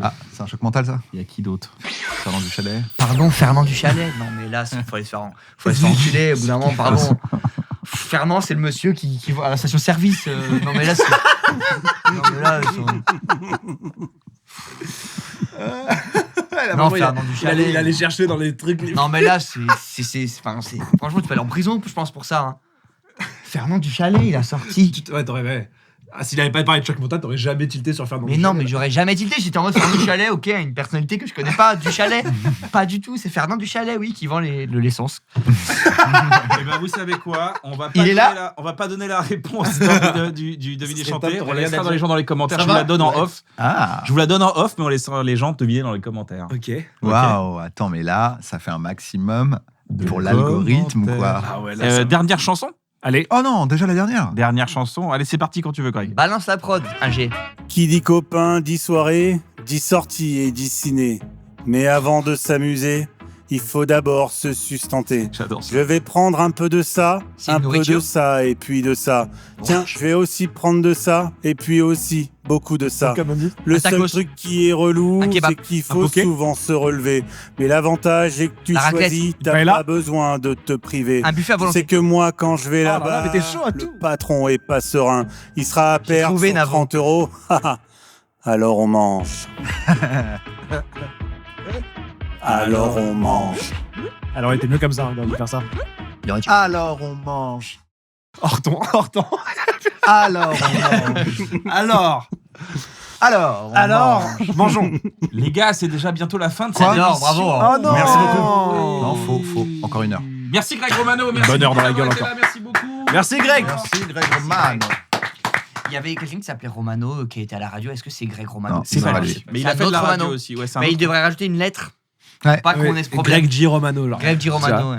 Ah, c'est un choc mental, ça. Il y a qui d'autre? Fernand du Chalet. Pardon, Fernand Duchalet. Non, mais là, il faut aller se faire enculer au bout d'un moment, pardon. Fernand, c'est le monsieur qui va à la station-service. Non, mais là, c'est. Non, mais là, Non, Fernand Duchalet. Il allait chercher dans les trucs. Non, mais là, enfin, franchement, tu peux aller en prison, je pense, pour ça. Hein. Fernand Duchalet, il a sorti. Ouais, t'aurais. Ouais. Ah, s'il avait pas parlé de Choc Montal, t'aurais jamais tilté sur Fernand Mais du non, Chalet, mais là. j'aurais jamais tilté. J'étais en mode Fernand du Chalet, ok, une personnalité que je connais pas, du Chalet. Pas du tout, c'est Fernand du Chalet, oui, qui vend l'essence. Eh ben, vous savez quoi? On va pas Il est donner là on va pas donner la réponse du deviner serait chanter. top, On t'aurais laissera rien à dans les dire. gens dans les commentaires. Ça Je vous va la donne en Ouais. off. Ah. Je vous la donne en off, mais on laissera les gens deviner dans les commentaires. Ok. Waouh, attends, mais là, ça fait un maximum pour l'algorithme ou quoi? Ah ouais, là, ça- Dernière chanson. Allez. Oh non, déjà la dernière. Dernière chanson. Allez, c'est parti quand tu veux, Greg. Balance la prod, un G. Qui dit copain, dit soirée, dit sortie et dit ciné. Mais avant de s'amuser, il faut d'abord se sustenter. J'adore ça. Je vais prendre un peu de ça, C'est un une peu nourriture. de ça et puis de ça. Tiens, je vais aussi prendre de ça et puis aussi beaucoup de ça. Comme on dit. Le Un seul tacos. truc qui est relou, Un kebab. c'est qu'il Un faut poké. souvent se relever. Mais l'avantage est que tu La raclette. choisis, t'as Paella. pas besoin de te priver. Un buffet à volonté. C'est que moi, quand je vais là là-bas, là, mais t'es chaud à le tout. patron est pas serein. Il sera à J'ai perdre trouvé, sur Navo. 30 euros. Alors on mange. Alors on mange. Alors, il était mieux comme ça, on aurait dû faire ça. Alors on mange. Hors ton. Alors on mange. Alors. Alors on Alors. mange. Mangeons. Les gars, c'est déjà bientôt la fin de Quoi cette Alors, émission. bravo. Oh non. Merci beaucoup. Non, faux. Encore une heure. Merci Greg Romano. Merci Bonne heure dans la d'avoir gueule été là, encore. Merci beaucoup. Merci, Greg. Merci Greg Roman. Il y avait quelqu'un qui s'appelait Romano qui était à la radio. Est-ce que c'est Greg Romano? Non, C'est Non, pas allez. lui. Mais il C'est a un fait de la autre radio Romano. aussi. Ouais, c'est un Mais il autre- devrait rajouter une lettre. Ouais. Pas qu'on ait ce problème. Greg G. Romano, genre. Greg G. Romano. ouais.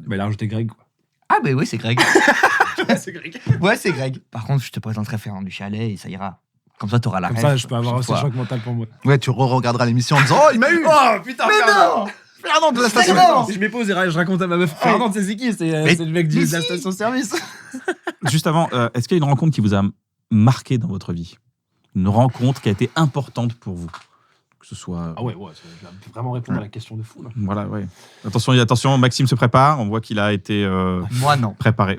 Bah, il a rajouté Greg, quoi. Ah, bah oui, c'est Greg. C'est Greg. Ouais, c'est Greg. Par contre, je te présenterai Fernand du Chalet et ça ira. Comme ça, t'auras la Comme ref ça, je peux avoir aussi prochaine Choc Mental pour moi. Ouais, tu re-regarderas l'émission en disant oh il m'a eu. Oh putain, Mais non. Fernand de la station. Si je m'épose et je raconte à ma meuf, Fernand, c'est qui? C'est le mec de la station-service. Juste avant, est-ce qu'il y a une rencontre qui vous a marqué dans votre vie? Une rencontre qui a été importante pour vous? Que ce soit. Ah ouais, je vais vraiment répondre à la question de fou, là. Voilà, ouais. Attention, Maxime se prépare. On voit qu'il a été Moi, non. préparé.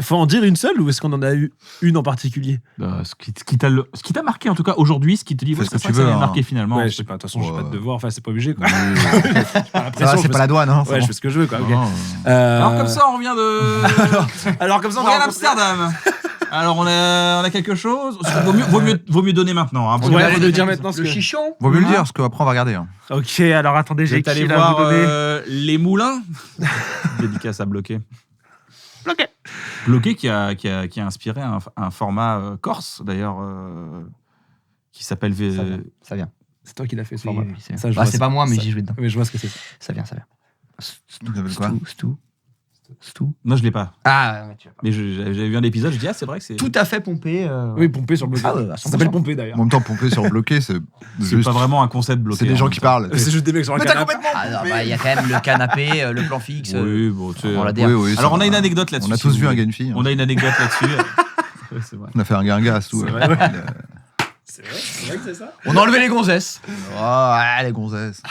Faut en dire une seule ou est-ce qu'on en a eu une en particulier? Ce qui t'a marqué en tout cas aujourd'hui, ce qui te dit Fais ouais, ce que ça tu ça veux, m'a hein. marqué finalement. Ouais, je sais pas, de toute façon, j'ai Ouais. pas de devoir, enfin, c'est pas obligé, quoi. Ça va, c'est pas la douane, hein. Ouais, je fais ce que je veux, quoi. ok. Non, Alors comme ça, on revient de. Alors, comme ça, On on vient va rencontrer- d'Amsterdam. Alors on a quelque chose. Vaut mieux donner maintenant. Hein, Ouais, faut le dire maintenant, parce Le que- chichon. Vaut mieux le dire, parce qu'après on va regarder. hein. Ok, alors attendez, Vous j'ai êtes allé qui là, voir vous donner les moulins. Dédicace à Bloqué. Bloqué qui a inspiré un format corse d'ailleurs qui s'appelle Ça vient. C'est toi qui l'as fait, ce Oui, format. oui, c'est Ça, je bah, vois c'est ça. pas moi, mais Ça- j'y joué dedans. Mais je vois ce que c'est. Ça vient. Vous avez quoi Stou. Non, je l'ai pas. Ah, ouais, tu vois. Mais j'avais vu un épisode. Je dis c'est vrai que c'est. Tout à fait pompé. Oui, pomper sur le bloqué. Ah ouais, à Ça s'appelle 100%. pomper d'ailleurs. En même temps, pomper sur bloqué, c'est C'est juste. pas vraiment un concept bloqué. C'est des en gens même qui temps. parlent. C'est juste des mecs sur un canapé. Ah non, bah, il y a quand même le canapé, le plan fixe. Oui, bon, tu sais. on l'a dit. Oui, ça Alors on a va. une anecdote là-dessus. On a si tous vous vu un voulez. gars et une fille. On a une anecdote là-dessus. Ouais, c'est vrai. On a fait un guingasse, tout. C'est ouais. vrai, ouais. Il C'est vrai que c'est ça. On a enlevé les gonzesses. Oh, ouais, les gonzesses.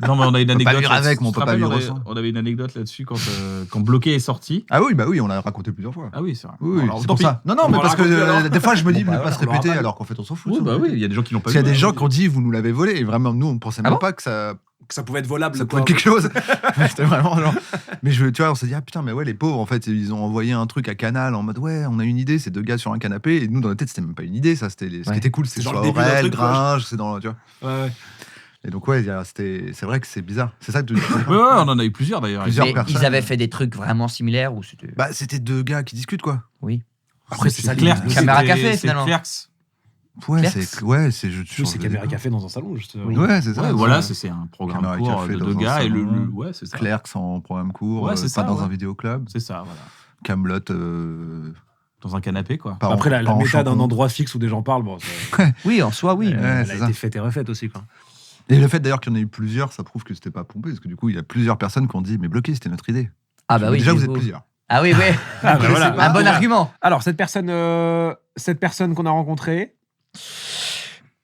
Non, mais on a une peut pas anecdote. vivre là-dessus. avec, mais on Tu te peut pas rappelles, vivre on avait- sans. On avait une anecdote là-dessus quand Bloqué est sorti. Ah oui, on l'a raconté plusieurs fois. Ah oui, c'est vrai. Oui, Alors, c'est tant pour pis. ça. Non, On mais va parce que raconter alors. des fois, je me dis, Bon, ne bah, pas se on l'aura répéter, pas. alors qu'en fait, on s'en fout. Oui, ça. bah oui, il y a des gens qui l'ont pas Parce qu'il y a vu, des hein. gens qui ont dit, vous nous l'avez volé, et vraiment, nous, on pensait Ah même bon pas que ça Que ça pouvait être volable. ça quoi. pouvait être quelque chose. C'était vraiment genre. Mais tu vois, on s'est dit, ah putain, mais ouais, les pauvres, en fait, ils ont envoyé un truc à Canal en mode, ouais, on a une idée, c'est deux gars sur un canapé. Et nous, dans notre tête, c'était même pas une idée, ça. Ce qui était cool, c'est C'est sur genre le début d'un Aurel, truc, quoi. Gringe, c'est dans. Tu vois. Ouais. Et donc, ouais, c'est vrai que c'est bizarre. C'est ça que tu. Ouais, on en a eu plusieurs d'ailleurs. Plusieurs Mais personnes. ils avaient fait des trucs vraiment similaires ou c'était. Bah, c'était deux gars qui discutent, quoi. Oui. Après, c'est ça qui Clerc, Caméra c'était- café, c'est finalement. Clercs. Ouais, Clercs. c'est je Oui, c'est caméra café dans un salon, juste. Oui. Ouais, c'est ça. Ouais, voilà, c'est un programme Caméra court café de dans deux un gars et salon. ouais, c'est ça. Clercs en programme court, Ouais, c'est pas ça, dans ouais. un vidéoclub. C'est ça, voilà. Camelot. Dans un canapé, quoi. Après, la méta d'un endroit fixe où des gens parlent, bon, Oui, en soi, oui. Ouais, elle c'est a ça. été faite et refaite aussi, quoi. Et le fait d'ailleurs qu'il y en ait eu plusieurs, ça prouve que c'était pas pompé, parce que du coup, il y a plusieurs personnes qui ont dit, mais bloqué, c'était notre idée. Ah bah oui. Déjà, du vous êtes coup. plusieurs. Ah oui, oui. Ah, bah voilà. Un bon argument. Alors, cette personne qu'on a rencontrée.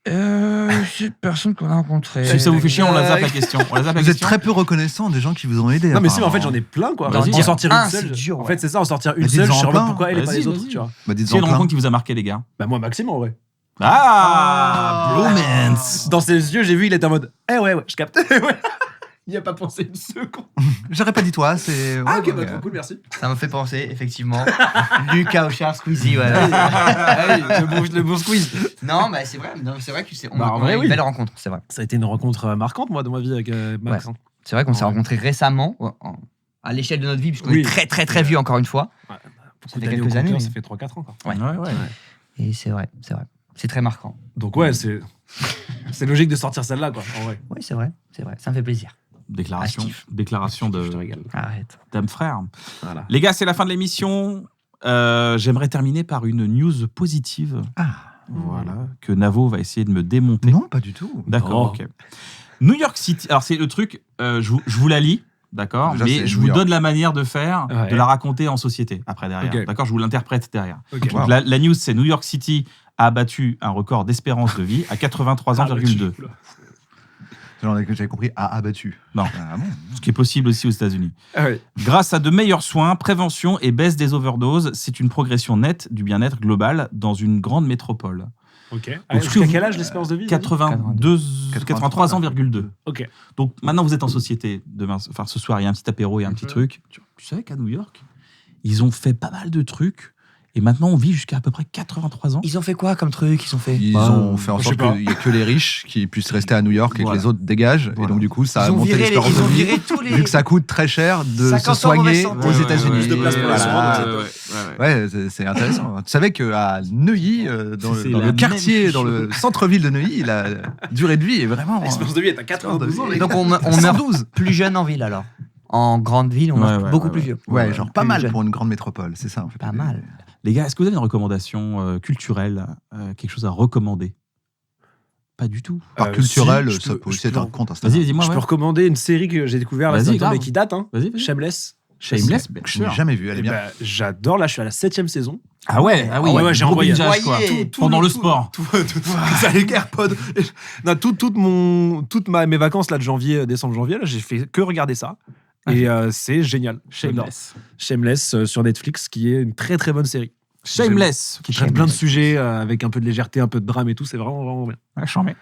Cette personne qu'on a rencontrée. Si ça vous fait chier, on la zappe la question. On la zappe la Vous êtes question. très peu reconnaissant des gens qui vous ont aidé. Non, mais si, mais en fait, apparemment. j'en ai plein, quoi. Vas-y. En sortir une Ah, seule. c'est dur, En ouais. fait, c'est ça, en sortir une Bah, seule, dites-en je sais plein. pas pourquoi elle et pas Vas-y, les autres, vas-y. tu vois. Bah, dites-en S'il y a une plein. rencontre qui vous a marqué, les gars. Bah, moi, Maxime, en vrai. Ah, Bromance. Dans ses yeux, j'ai vu, il était en mode, ouais, je capte. Ouais. Il n'y a pas pensé une seconde. J'aurais pas dit toi, c'est. Ah, ouais, ok, bah, trop cool, merci. Ça m'a fait penser, effectivement. Lucas Auchard, Squeezie, ouais. Ah oui, le bon squeeze. Non, mais c'est vrai, que on Bah, en a vrai, eu oui. une belle rencontre, c'est vrai. Ça a été une rencontre marquante, moi, dans ma vie avec Max. Ouais. C'est vrai qu'on s'est Ouais. rencontrés récemment, à l'échelle de notre vie, puisqu'on Oui. est très, très, très vieux, encore une fois. Ouais, Ça fait d'années au quelques années. compteur, mais- Ça fait 3-4 ans, quoi. Ouais. Et c'est vrai. C'est très marquant. Donc, ouais, c'est logique de sortir celle-là, quoi. En vrai. Oui, c'est vrai. Ça me fait plaisir. Déclaration Je te régale. Arrête. d'âme frère. Voilà. Les gars, c'est la fin de l'émission. J'aimerais terminer par une news positive. Voilà, que Navo va essayer de me démonter. Non, pas du tout. D'accord, Oh. ok. New York City. Alors, c'est le truc, je vous la lis, d'accord, Déjà, mais c'est je New vous York. donne la manière de faire, Ouais. de la raconter en société, après, derrière. Ok. D'accord, je vous l'interprète derrière. Ok. Wow. Donc, la news, c'est New York City a battu un record d'espérance de vie à 83 ans, Ah, virgule 2. oula. J'avais compris à abattu. Non. Ah bon. Ce qui est possible aussi aux États-Unis. Ah ouais. Grâce à de meilleurs soins, prévention et baisse des overdoses, c'est une progression nette du bien-être global dans une grande métropole. Ok. Donc, Jusqu'à quel âge l'espérance de vie 83 ans,2. Ok. Donc maintenant vous êtes en société. Demain, enfin ce soir il y a un petit apéro, il y a un petit truc. Tu savais qu'à New York, ils ont fait pas mal de trucs et maintenant on vit jusqu'à à peu près 83 ans. Ils ont fait quoi comme truc? Ils ont fait. Ils ont fait en je sais sorte pas. qu'il n'y ait que les riches qui puissent rester à New York et Voilà. que les autres dégagent. Voilà. Et donc, du coup, ça a Ils ont monté viré l'espérance de vie. tous les. Vu que ça coûte très cher de 50 se ans soigner mauvaise aux santé. États-Unis. Plus de place pour les Voilà. soins, Ouais, c'est intéressant. Tu savais qu'à Neuilly, dans C'est le la quartier, même dans le centre-ville de Neuilly, la durée de vie est vraiment. L'espérance de vie est à 92 ans. Et donc on meurt 112. plus jeune en ville alors. En grande ville, on meurt Ouais, beaucoup ouais, plus ouais. vieux. Ouais, genre pas Plus mal jeune. pour une grande métropole, c'est ça en fait. Pas mal. Les gars, est-ce que vous avez une recommandation culturelle, quelque chose à recommander? Pas du tout. Par Si, culturel, je ça peux- peut je aussi être peux- un compte Instagram. Vas-y, dis-moi. Je Ouais. peux recommander une série que j'ai découvert là, Vas-y, ce matin, mais grave. qui date, hein. Vas-y. Shameless. Shameless, bien Je l'ai sûr. jamais vu, elle est Eh bien. ben, j'adore, là je suis à la 7ème saison. Ah ouais, ah oui. Ah ouais, j'ai gros envoyé. bingeage, quoi. Envoyé. Pendant le sport. Ça les AirPods. Non, toutes mes vacances là de janvier, décembre, janvier, là j'ai fait que regarder ça. Et c'est génial. Shameless. Shameless sur Netflix, qui est une très très bonne série. Shameless. Qui traite plein de sujets avec un peu de légèreté, un peu de drame et tout. C'est vraiment vraiment bien. Ouais, j'en mets.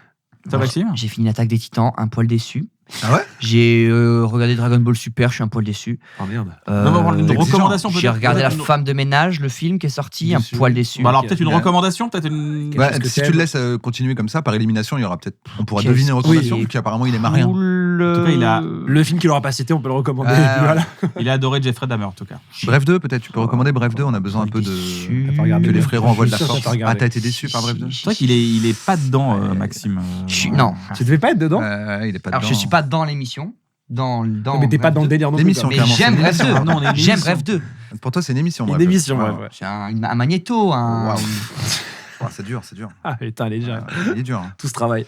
Toi, Moi, Maxime? J'ai fini l'Attaque des Titans, un poil déçu. Ah ouais? J'ai regardé Dragon Ball Super, je suis un poil déçu. Oh merde. Non, mais on va prendre une exigeant. recommandation J'ai peut-être. regardé La Une- Femme de ménage, le film qui est sorti, un Déçu. poil déçu. Bah alors Ok. peut-être une Ouais. recommandation, peut-être une. Ouais, chose que si tu t'aimes. le laisses continuer comme ça, par élimination, il y aura peut-être. On pourra Ok. deviner une recommandation, Oui. vu qu'apparemment il aime à rien. Cool. En tout cas, il a- Le film qu'il aura pas cité, on peut le recommander. Ah, Voilà. Il a adoré Jeffrey Dahmer en tout cas. Bref 2, peut-être, tu peux recommander Bref 2, on a besoin un peu de. Déçu. T'as pas regardé Que les le- frérots envoient de la Je suis sûr que force. t'as pas regardé. Ah, t'as été déçu par Bref 2? C'est vrai qu'il est pas dedans, Maxime. Non. Tu devais pas être dedans. Il est pas Alors dedans. je suis pas dans l'émission. Mais t'es pas Bref dans le 2. délire non plus. L'émission, quoi. Mais clairement, c'est j'aime une Bref 2. émission. Non, on est une J'aime émission. Bref 2. Pour toi, c'est une émission. Une Bref 2. émission, Ouais, bref, ouais. ouais. C'est un magnéto. Waouh. Ouais, c'est dur, c'est dur. Ah putain, elle est déjà. Il est dur. hein. Tout ce travail.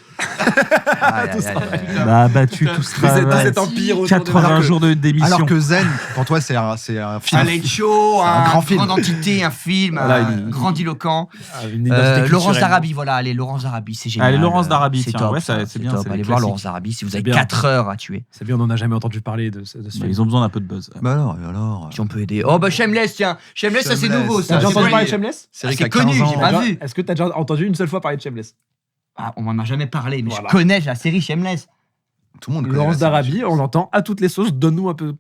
Aïe, aïe, aïe, aïe. Bah, battu tout ce Tout travail. cet empire autour de 80 Alors que- jours d'émission. Alors que Zen, pour toi, c'est un film. Un late show, un un grand film. grande entité, un film, Voilà, un grandiloquent. Une identité Laurence culturelle. d'Arabie, voilà, allez, Laurence d'Arabie, c'est génial. Allez, Laurence d'Arabie, c'est tiens, top, ouais, ça, c'est bien, top. c'est Allez les voir classiques. Laurence d'Arabie si vous avez bien. 4 heures à tuer. C'est bien, on n'en a jamais entendu parler de ce Bah, film. ils ont besoin d'un peu de buzz. Bah alors, et alors Si on peut aider. Oh bah Shameless, tiens. Shameless, ça c'est Shameless. nouveau. T'as Ça. déjà C'est entendu pas- parler de Shameless Série Ah, qui a c'est connu, 15 ans. j'ai pas vu. Est-ce que t'as déjà entendu une seule fois parler de Shameless? Ah, on m'en a jamais parlé, mais Voilà. je connais la série Shameless. Tout le monde connaît. Laurence la série. d'Arabie, on l'entend à toutes les sauces. Donne-nous un peu.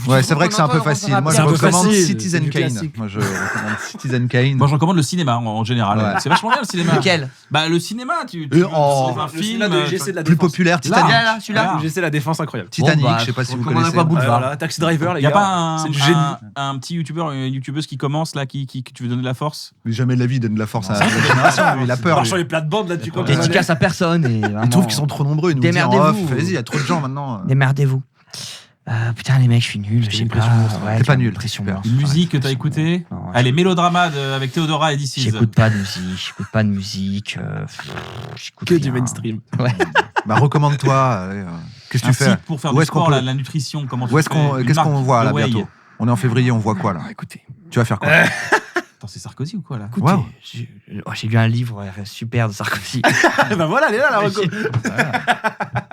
Ouais, c'est vrai que c'est un peu Laurence facile. d'Arabie. Moi, C'est je un peu recommande facile, Citizen c'est du Kane. classique. Moi, je recommande Citizen Kane. Moi, je recommande le cinéma en général. Ouais. C'est vachement bien le cinéma. Lequel? Bah, le cinéma, tu Et en- c'est un Le film. cinéma de GC de la Plus Défense. populaire, Là, Titanic. Là, celui-là. Voilà. GC la Défense incroyable. Titanic, Bon, bah, je sais pas si vous recommande à connaissez. quoi, Boulevard. Voilà, Taxi Driver, les Il y a gars. pas C'est du génie. un petit youtubeur, une youtubeuse qui commence là, qui tu veux donner de la force? Mais jamais de la vie donne de la force à la génération. lui, Il a peur. Marche lui. sur les plates-bandes, là, tu crois. Dédicace à personne. Et Il vraiment, trouve qu'ils sont trop nombreux. Il nous dit en Démerdez-vous. off. Vas-y, il y a trop de gens maintenant. Démerdez-vous. Putain, les mecs, je suis nul. Je sais une pas. pression monstre. Ouais, T'es pas j'ai nul, une pression super. monstre. Une musique que Ouais, t'as pression écoutée? monstre. Non, Allez, Mélodrama avec Théodora et This Is. J'écoute pas de musique. J'écoute pas de musique. J'écoute Que du rien. mainstream. Ouais. Bah, recommande-toi. Qu'est-ce que Un tu fais site pour faire Où du est-ce qu'on sport, peut- la nutrition, comment tu Où est-ce fais? qu'on, Une qu'est-ce marque, qu'on voit là The Way. bientôt? On est en février, on voit quoi là? Écoutez. Tu vas faire quoi? Attends, c'est Sarkozy ou quoi là? Écoutez, Wow. j'ai lu un livre super de Sarkozy. Bah voilà, elle est là, la reco.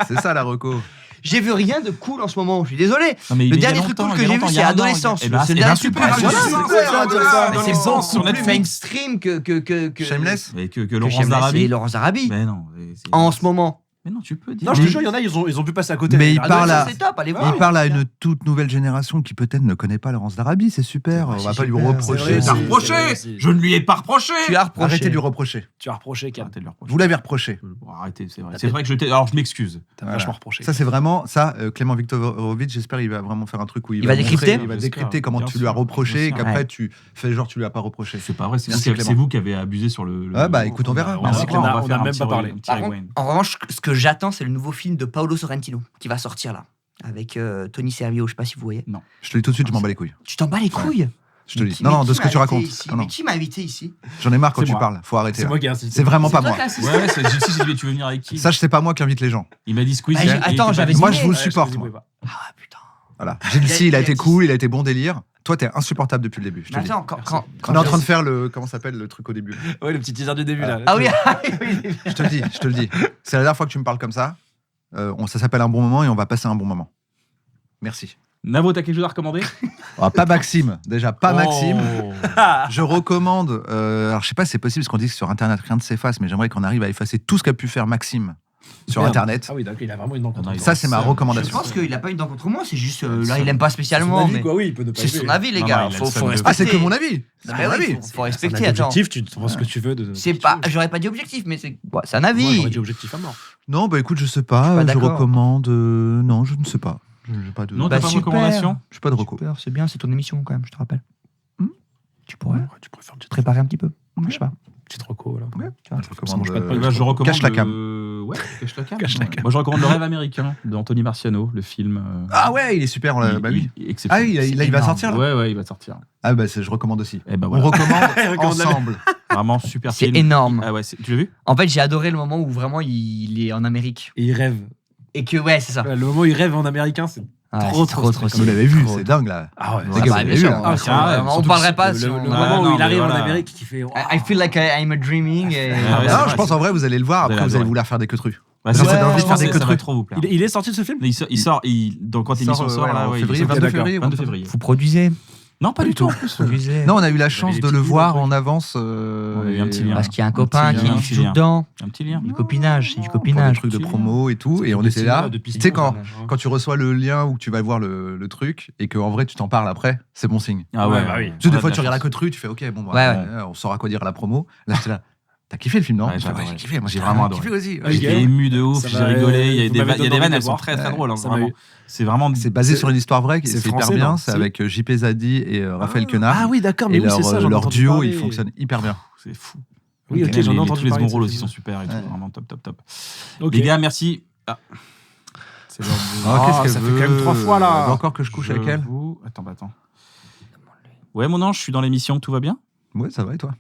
C'est ça la reco. J'ai vu rien de cool en ce moment, je suis désolé. Non, mais il Le y a dernier truc longtemps, cool il y que a j'ai vu, longtemps, il y c'est a un an. Adolescence. Eh ben, C'est eh le ben, dernier super, super. voilà, Adolescence. c'est quoi, Adolescence Mais c'est Adolescence beaucoup sur plus Netflix. mainstream que Shameless? Mais que que Laurence Shameless d'Arabie. et Laurence d'Arabie. Mais non. En ce moment. Mais non, tu peux dire. Non, je te jure, il y en a, ils ont pu passer à côté. Mais il Ah, parle à- c'est top, allez Il voir. parle à une toute nouvelle génération qui peut-être ne connaît pas Laurence d'Arabie, c'est super. On va pas lui C'est reprocher. vrai, T'as c'est- reproché c'est- Je ne lui ai pas reproché. Tu as reproché. Arrêtez de lui reprocher. Tu as reproché, Cam. Arrêtez de lui reprocher. Vous l'avez reproché. Bon, arrêtez, c'est vrai. T'as C'est vrai que je t'ai. Alors, je m'excuse. T'as Voilà. vachement reproché. Ça, c'est vraiment ça. Clément Viktorovitch, j'espère qu'il va vraiment faire un truc où il Il va montrer- décrypter il va J'espère, décrypter comment bien tu sûr, lui as bien reproché et sûr. qu'après Ouais. tu fais genre tu lui as pas reproché. C'est pas vrai, c'est Merci, vous, Clément. c'est vous qui avez abusé sur le. Ah bah écoute, on verra. On Merci a- Clément. on a même pas parlé. Par contre, en revanche, ce que j'attends, c'est le nouveau film de Paolo Sorrentino qui va sortir là, avec Tony Servio. Je sais pas si vous voyez. Je te dis tout de suite, je m'en bats les couilles. Tu t'en bats les couilles. Je te Mais dis. qui- Non, mais non, qui de ce que m'a tu invité racontes. ici Non, non. Mais qui m'a invité ici? J'en ai marre quand C'est tu moi. parles. Faut arrêter. C'est là. moi qui ai insisté. C'est vraiment pas C'est toi moi. qui as insisté. Ouais, c'est Gypsy, j'ai dit, tu veux venir avec qui Ça, c'est pas moi qui invite les gens. Il m'a dit Squeezie. Bah, et il attends, était j'avais pas Moi, dit- je vous Ouais, supporte. je moi. pas. Ah putain. Voilà. Gypsy, il a été dit- cool, il a été bon délire. Toi, t'es insupportable depuis le début. Je te Mais le dis. attends, On est en train de faire le comment s'appelle le truc au début. Ouais, le petit teaser du début là. Ah oui, oui. Je te le dis, je te le dis. C'est la dernière fois que tu me parles comme ça. Ça s'appelle un bon moment et on va passer un bon moment. Merci. Navo, t'as quelque chose à recommander Ah, pas Maxime, déjà pas Maxime. Oh. Je recommande. Alors je sais pas si c'est possible parce qu'on dit que sur Internet rien ne s'efface, mais j'aimerais qu'on arrive à effacer tout ce qu'a pu faire Maxime sur Merde. Internet. Ah oui, d'accord, il a vraiment une dent contre Non, moi. Ça c'est ma Je recommandation. pense qu'il a pas une dent contre moi, c'est juste là, il aime pas spécialement. Son avis, Mais quoi, oui, il peut ne pas c'est son aimer. avis, les Non, gars. non, il a Faut le seum de- respecter. Ah c'est que mon avis. C'est Ah mon oui, avis. faut C'est un respecter. Attends. objectif, tu penses ce que tu veux de. C'est pas, j'aurais pas dit objectif, mais c'est un Moi, avis. j'aurais dit objectif à mort. Non bah écoute je sais Je suis pas. pas Je d'accord. recommande. Non je ne sais pas. J'ai pas de. Non, Bah, t'as pas de super. recommandation Je suis pas de reco. Super, c'est bien, c'est ton émission quand même, je te rappelle. Hmm. Tu pourrais Ouais, tu préfères une petite préparer un petit peu. Je sais pas. petite reco là. Ouais. Tu vois. Je recommande. mange pas de Eh pain. ben, je recommande. Cache la cam. Ouais, cache la cam. Cache la cam. Moi, je recommande Le Rêve américain d'Anthony Marciano, le film. Ah ouais il est super. Bah oui. Ah Exceptionnel. il va sortir là. Ouais, il va sortir. Ah bah je recommande aussi. Et ben On voilà. recommande recommande la ensemble. Vraiment super C'est film. énorme. Ah ouais, tu l'as vu En fait, j'ai adoré le moment où vraiment il est en Amérique. Et il rêve. Et que, ouais, c'est ça. Le moment où il rêve en américain, c'est. Ouais, Trop, c'est trop Vous stylé. l'avez vu, Trop. c'est dingue là. Ah ouais. Les Ah gars, bah, vous l'avez bien vu, sûr. hein. Ah, c'est un rêve. On Surtout parlerait pas Le si on- moment non, où il mais arrive en voilà. Amérique, qui fait. I feel like I'm a dreaming. Et... Ouais, Non, c'est je vrai, pense en vrai, vous allez le voir. Vous Après, allez vous allez adorer. vouloir faire des queues-trues. Ouais, Ça, ça, ça donne envie de je faire pense des que ça queues va trucs. trop vous plaire. Il est sorti de ce film Il sort, quand l'émission sort, là, ouais, il février, sort. 22 D'accord. février. 22 février. Vous produisez. Non, pas du tout. en plus. Produisez. Non, on a eu la avez chance des de petits le livres, voir ouais. en avance. On a eu un petit lien. Parce qu'il y a un copain petit lien, qui joue dedans. Un petit lien. Du copinage, c'est du Pour des copinage. trucs de promo et tout. Et on était là. Tu sais, quand tu reçois le lien ou que tu vas voir le truc et qu'en vrai tu t'en parles après, c'est bon signe. Ah Ouais, ouais, bah oui. Tu sais, des Ouais, fois de tu regardes la chance. queue tu fais ok, bon, bah, Ouais, on saura quoi dire à la promo. Là, j'étais là. T'as kiffé le film, non Ouais, Je fais, j'ai adoré. j'ai kiffé. Moi, J'ai vraiment adoré. kiffé aussi. Ouais, J'étais Ok. ému de ouf, Ça j'ai va, rigolé. Il y a vous des m'avez vannes, donné envie de elles sont voir. très très Ouais, drôles. hein, ça m'a vraiment. eu. C'est vraiment. C'est basé C'est- sur une histoire vraie, c'est c'est hyper français, bien. non C'est Si. avec JP Zadi et Raphaël Quenard. Ah oui, d'accord, mais Et oui, c'est ça, j'en ai leur entendu duo, parler. il fonctionne hyper bien. C'est fou. Oui, ok, Les- j'en ai les- entendu Tous les parler seconds de ce rôles aussi film. sont super et tout. Ouais. Vraiment top, top, top. Ok. Les gars, merci. Ah. C'est l'heure de- Ah, qu'est-ce qu'elle ça fait veut quand même 3 fois, là. Elle veut encore que je couche avec elle Attends. Ouais, mon ange, je suis dans l'émission, tout va bien? Ouais, ça va et toi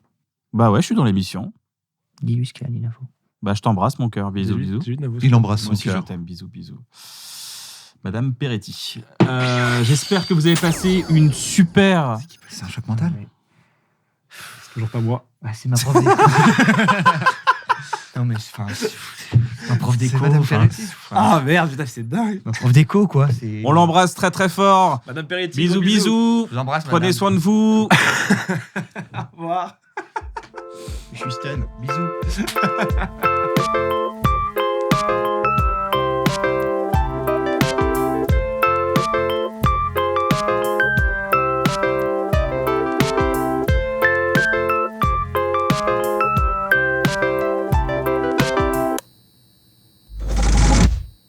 Bah ouais, je suis dans l'émission. Dis-lui ce qu'il a dit l'info. Bah je t'embrasse, mon cœur. Bisous, J'ai vu- bisous. j'ai vu Navo. Il embrasse Moi son aussi, je cœur. t'aime. Bisous, bisous. Madame Peretti. J'espère que vous avez passé une super. C'est un choc mental. C'est toujours pas moi. Ah, c'est ma prof d'éco. Non, mais enfin, c'est ma prof d'éco. Madame enfin, Peretti. Ah merde, putain, c'est dingue. ma prof d'éco, quoi. c'est- On l'embrasse très très fort. Madame Peretti. Bisous, gros bisous. Je vous embrasse, Prenez madame. soin de vous. Au revoir. Je suis stun. Bisous.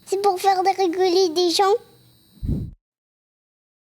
C'est pour faire rigoler des gens.